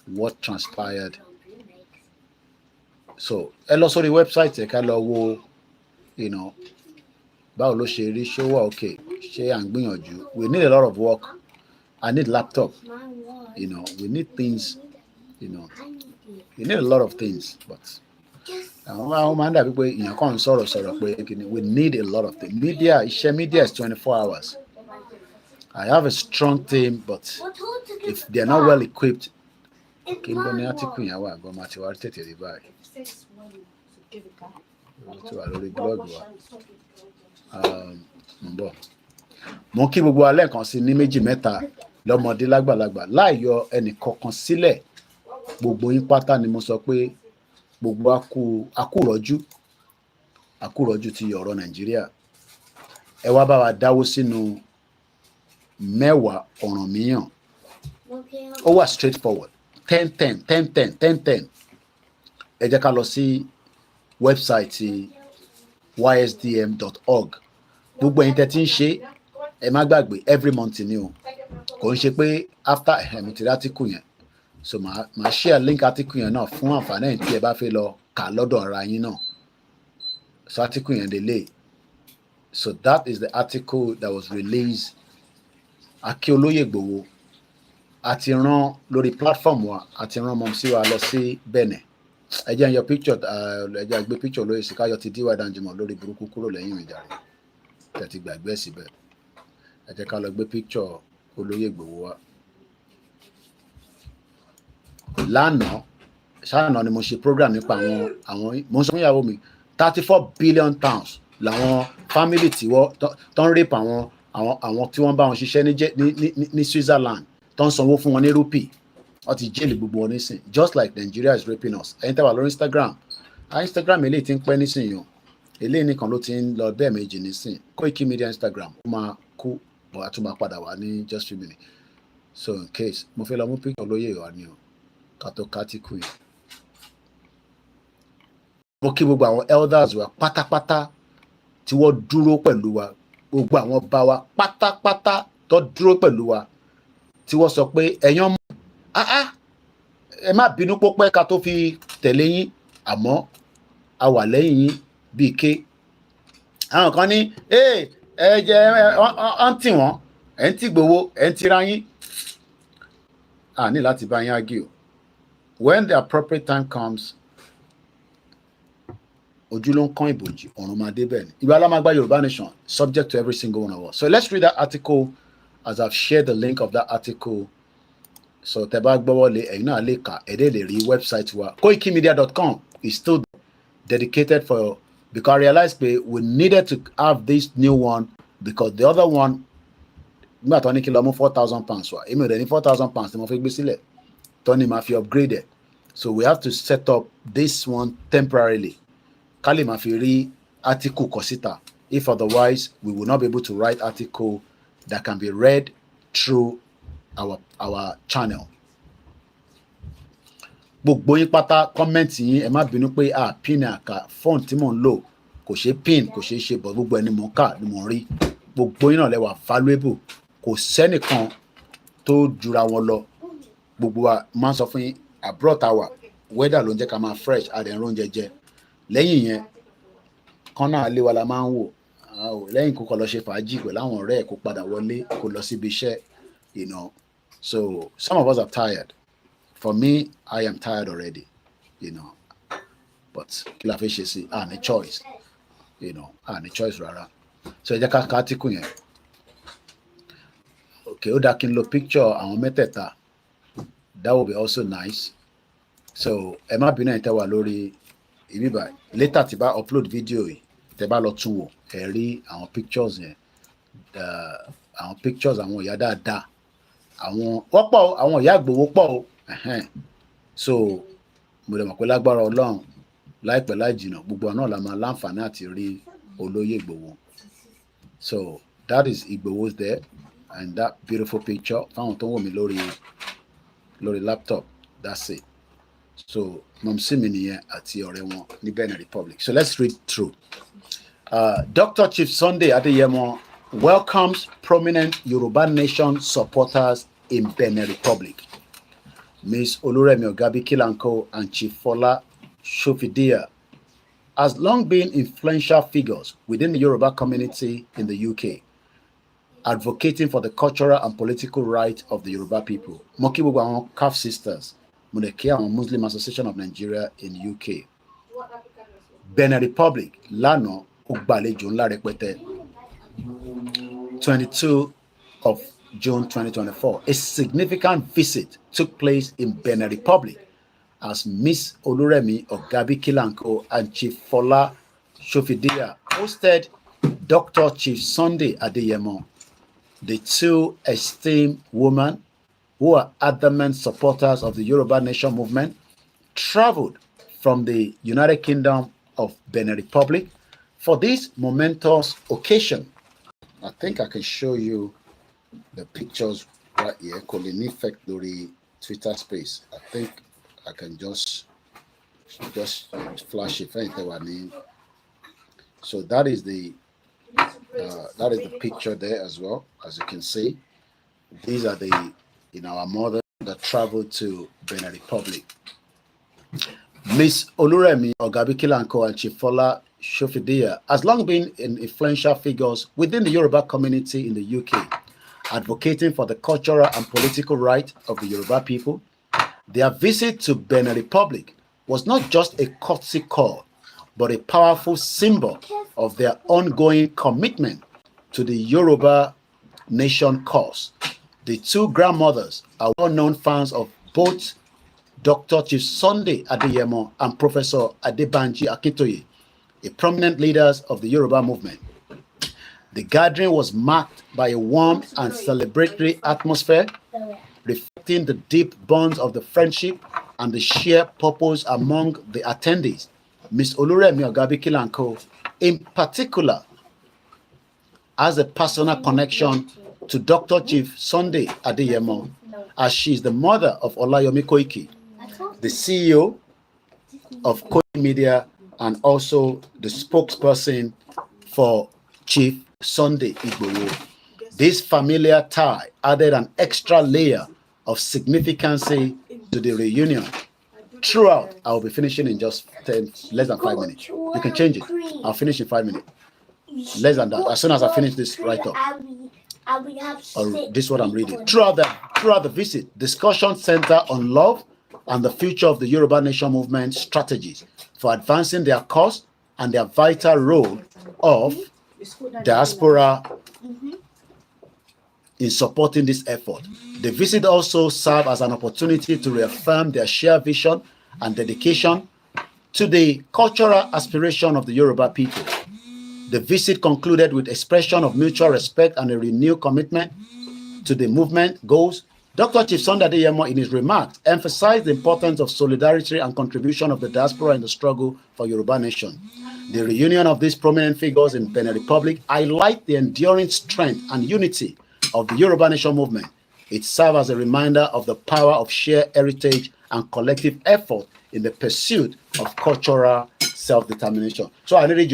what transpired. So ẹ lọ sórí website ẹ ká lọ wo báwo ló ṣe rí ṣó wà okay ṣé à ń gbìyànjú. We need a lot of work. I need laptop. We need things. We need a lot of things, but àwọn máa ń dàbí pé èèyàn kàn ń sọ̀rọ̀ pé we need a lot of things. Media is 24 hours. I have a strong team, but if they're not well equipped, kí n bọ́ ní article yẹn wà gan-an àti wàá tètè rí báyìí. Tí wà lórí blog wa. Mo kí gbogbo alẹ́ kan sí ní méjì mẹ́ta lọ́mọdé lágbàlagbà láì yọ ẹnì kankan sílẹ̀. Gbogbo yín pátá ni mo sọ pé gbogbo àkúrọ̀jú ti ọ̀rọ̀ Nàìjíríà. Ẹ wá bá wa dáwó sínú 10 ọ̀ràn míyàn. Ó wà straightforward 10. Ẹ jẹ́ ká lọ sí wẹ́bsáìtì ysdm.org. Gbogbo ẹ̀yin tẹ́ tí ń ṣe ẹ má gbàgbé every month ni o. Kò ń ṣe pé after mi ti rí article yẹn. So màá share link article yẹn náà fún àǹfààní ẹ̀yin tí ẹ bá fẹ́ lọ kà lọ́dọ̀ ara yín náà. So article yẹn delay. So that is the article that was released. Akí olóyè Ìgbòho àti rán lórí platform wa àti rán Mọ̀mísí wa lọ sí Benin. Ẹ jẹ́ ń yọ picture ẹ jẹ́ gbé picture lórí Sìkáyọ̀ ti díwà Danjumọ̀ lórí burúkú kúrò lẹ́yìn ìjàre. Tẹ̀tí gbàgbé síbẹ̀. Ẹ jẹ́ ká lọ gbé picture olóyè Ìgbòho wa. Lánàá ṣáànà ni mo ṣe program nípa àwọn mo ń sọ fún ìyàwó mi 34 billion pounds làwọn family tí wọ́n tó ń rape àwọn tí wọ́n bá wọn ṣiṣẹ́ ní Switzerland tó ń sanwó fún wọn ní rupee wọ́n ti jẹ́lì gbogbo wọn nísìn just like Nigeria is raping us. ẹ̀yin tẹ́wà lórí Instagram eléyìí ti ń pẹ́ nísìn yàn eléyìí nìkan ló ti ń lọ bẹ́ẹ̀ méjì nísìn Koikimedia Instagram ó máa kú bọ̀ àtúmọ̀ padà wá ní just few minutes so in case mo fẹ́ lọ mú picture olóyè wa ni o kátó kátìkù yìí. mo kí gbogbo àwọn elders wa pátápátá tí wọ́n dúró pẹ̀lú wa gbogbo àwọn bá wa pátápátá tó dúró pẹ̀lú wa tí wọ́n sọ pé ẹ̀yàn mọ́ ẹ má bínú pópẹ́ ká tó fi tẹ̀lé yín àmọ́ a wà lẹ́yìn yín bíi ké. àwọn kan ní ẹ jẹ́ ọ́n tì wọ́n ẹ̀ ń tì gbowó ẹ̀ ń tira yín. a ní láti bá yín argue when the appropriate time comes ojú ló ń kán ìbòjì ọ̀run máa dé bẹ́ẹ̀ ni. ìwà alámágbá Yorùbá Nation subject to every single one of us. So let's read that article as I've shared the link of that article. So tẹ́ bá gbọ́ wọlé ẹ̀yin náà lè kà ẹ̀dẹ́ lè rí website wa koikimedia.com is still dedicated for because I realized we needed to have this new one because the other one nígbà tó ní kí lọ mú £4,000 wá èmi ò dẹ̀ ní £4,000 tí mo fi gbé sílẹ̀ tó ní máa fi upgraded so we have to set up this one temporarily ká lè máa fi rí article kọ síta if otherwise we will not be able to write article that can be read through our channel. gbogbo yín pátá kọ́mẹ́ǹtì yín ẹ má bínú pé pin àkà font tí mò ń lò kò ṣe pin kò ṣe ṣe bọ̀ gbogbo ẹni mò ń kà ni mò ń rí gbogbo yín náà lẹ́wà valuable kò sẹ́nìkan tó jura wọn lọ gbogbo wa máa ń sọ fún yín abroad tower weather ló ń jẹ́ ká máa fresh àdẹ̀rún oúnjẹ jẹ lẹ́yìn yẹn kọ́nà àlè wa la máa ń wò lẹ́yìn kó kọ́ lọ ṣe fàájì pẹ̀lú àwọn ọ̀rẹ́ ẹ̀ kó padà wọlé kó lọ síbi iṣẹ́ you know. So some of us are tired. For me, I am tired already, you know. But kí la fẹ́ ṣe sí ní choice, you know, ní choice rárá. So ẹ jẹ́ ká article yẹn. Okay, ó dá kí n lo picture àwọn mẹ́tẹ̀ẹ̀ta. That would be also nice. So ẹ má bínú ẹ̀yin tẹ́ wà lórí ibi báyìí. Later tí bá upload video yìí, tẹ́ bá lọ tún wò, ẹ rí àwọn pictures yẹn. Àwọn pictures àwọn ìyá dáadáa. Àwọn wọ́pọ̀ àwọn ìyá àgbòwò pọ̀ o so mo lè mọ̀ pé lágbára Ọlọ́run láìpẹ́ láì jìnnà gbogbo náà la máa láǹfààní àti rí olóyè Ìgbòho. So that is Igboho's there and that beautiful picture fáwọn tó ń wò mí lórí laptop that's it. So mọ̀mísí mi nìyẹn àti ọ̀rẹ́ wọn ní Benin Republic. So let's read through. Dr. Chief Sunday Adeyemo welcomes prominent Yoruba Nation supporters in Benin Republic. Ms. Oluremi Ogabi-Kilanko and Chief Fola Shofidia has long been influential figures within the Yoruba community in the UK, advocating for the cultural and political rights of the Yoruba people. Mo kí gbogbo àwọn CAF sisters, mo dẹ̀ kí àwọn Muslim Association of Nigeria in UK. Benin Republic lánàá ó gbàlejò ńlá rẹpẹtẹ. 22 of June 2024, a significant visit took place in Benin Republic as Miss Oluremi Ogabi-Kilanko and Chief Fola Shofidia hosted Dr. Chief Sunday Adeyemo. The two esteemed women, who are adamant supporters of the Yoruba Nation movement, traveled from the United Kingdom of Benin Republic for this momentous occasion. I think I can show you the pictures right here. Colin effect the Twitter space. I think I can just flash it. So that is the picture there as well. As you can see, these are our mother that traveled to Benin Republic. Miss Oluremi Ogabi-Kilanko and Chief Fola Shofidia has long been influential figures within the Yoruba community in the UK, advocating for the cultural and political rights of the Yoruba people. Their visit to Benin Republic was not just a courtesy call, but a powerful symbol of their ongoing commitment to the Yoruba Nation cause. The two grandmothers are well-known fans of both Dr. Chief Sunday Adeyemo and Professor Adebanji Akintoye, a prominent leaders of the Yoruba movement. The gathering was marked by a warm and celebratory atmosphere, reflecting the deep bonds of the friendship and the shared purpose among the attendees. Ms. Oluremi Ogabikilanko, in particular, has a personal connection to Dr. Chief Sunday Adeyemo, as she is the mother of Olayomi Koiki, the CEO of Koikimedia and also the spokesperson for Chief Sunday Igboho. This familiar tie added an extra layer of significance to the reunion. Throughout, I'll be finishing in just less than 5 minutes. You can change it. I'll finish in 5 minutes. Less than that. As soon as I finish this write-up. This is what I'm reading. Throughout the visit, discussion center on love and the future of the Yoruba Nation movement strategies for advancing their cause and their vital role of diaspora in supporting this effort. The visit also served as an opportunity to reaffirm their shared vision and dedication to the cultural aspiration of the Yoruba people. The visit concluded with expression of mutual respect and a renewed commitment to the movement goals. Dr. Chief Sunday Adeyemo, in his remarks, emphasized the importance of solidarity and contribution of the diaspora in the struggle for Yoruba Nation. The reunion of these prominent figures in Benin Republic highlight the enduring strength and unity of the Yoruba Nation movement. It serves as a reminder of the power of shared heritage and collective effort in the pursuit of cultural self-determination. So I really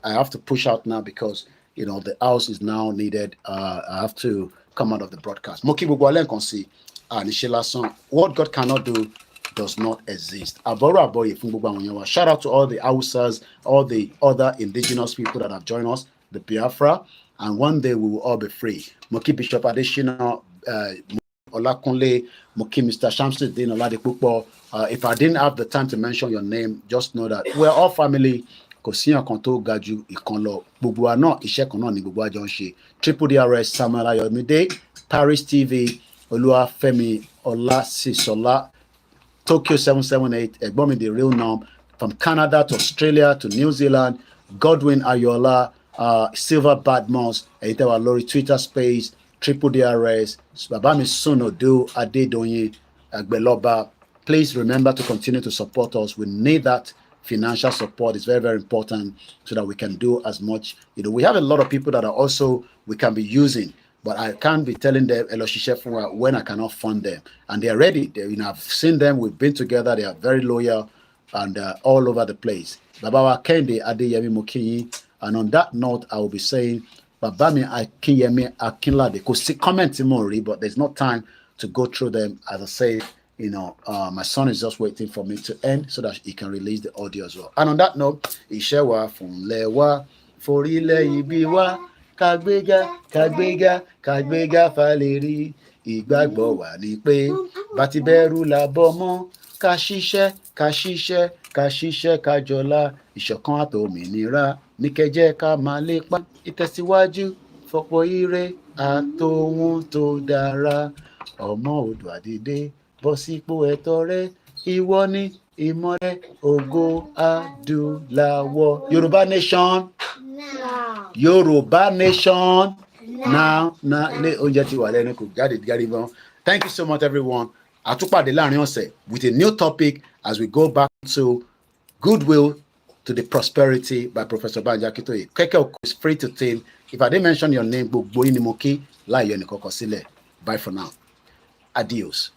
I have to push out now because the house is now needed. I have to come out of the broadcast. What God cannot do does not exist. Shout out to all the Hausas, all the other indigenous people that have joined us, the Biafra, and one day we will all be free. Moki Bishop Adeshina, Olakunle, Moki Mr. Shamsuddin Oladipupo. If I didn't have the time to mention your name, just know that we're all family. Kosiyan Konto Gaju Ikonlo, Bugwa no Ishekono ni Bugwa Jonshi, Triple DRS Samuel Ayomide, Paris TV, Olua Femi Ola Sisola, Tokyo 778, Egbomi the real norm, from Canada to Australia to New Zealand, Godwin Ayola, Silver Badmos, Eitewa Lori Twitter Space, Triple DRS, Babami Sunodu, Adedoyin, Agbeloba. Please remember to continue to support us. We need that. Financial support is very, very important so that we can do as much. We have a lot of people that are also we can be using, but I can't be telling them when I cannot fund them. And they're ready. I've seen them. We've been together. They are very loyal and all over the place. Babawa Kende Adeyemi Mokinyi. And on that note, I will be saying Babami Akinyemi Akinlade. Because comment more, but there's no time to go through them. As I say, my son is just waiting for me to end so that he can release the audio as well. And on that note, Ishewa from Lewa, Forile Ibiwa, Kagbega, Kagbega, Kagbega Faleri, Igbagbo wa ni pe, Batiberu la bomo, Kashishe, Kashishe, Kashishe Kajola, Ìṣọ̀kan àtòmìnira, Níkẹ́jẹ́ ká máa lépa, ìtẹ̀síwájú, fọ̀pọ̀ ire, àtòhun tó dára, ọmọ Oòduà dìde. Bọ́sípò ẹ̀tọ́ rẹ, ìwọ ni ìmọ́lẹ̀ ògo adúláwọ̀. Yoruba Nation. Now. Yoruba Nation. Now. Thank you so much, everyone. Àtúpàdé láàrin ọ̀sẹ̀ with a new topic as we go back to Goodwill to the Prosperity by Professor Banji Akintoye. Keke is free to team. If I didn't mention your name, gbogbo yín ni mo kí láì yọ ẹnìkankan sílẹ̀. Bye for now. Adios.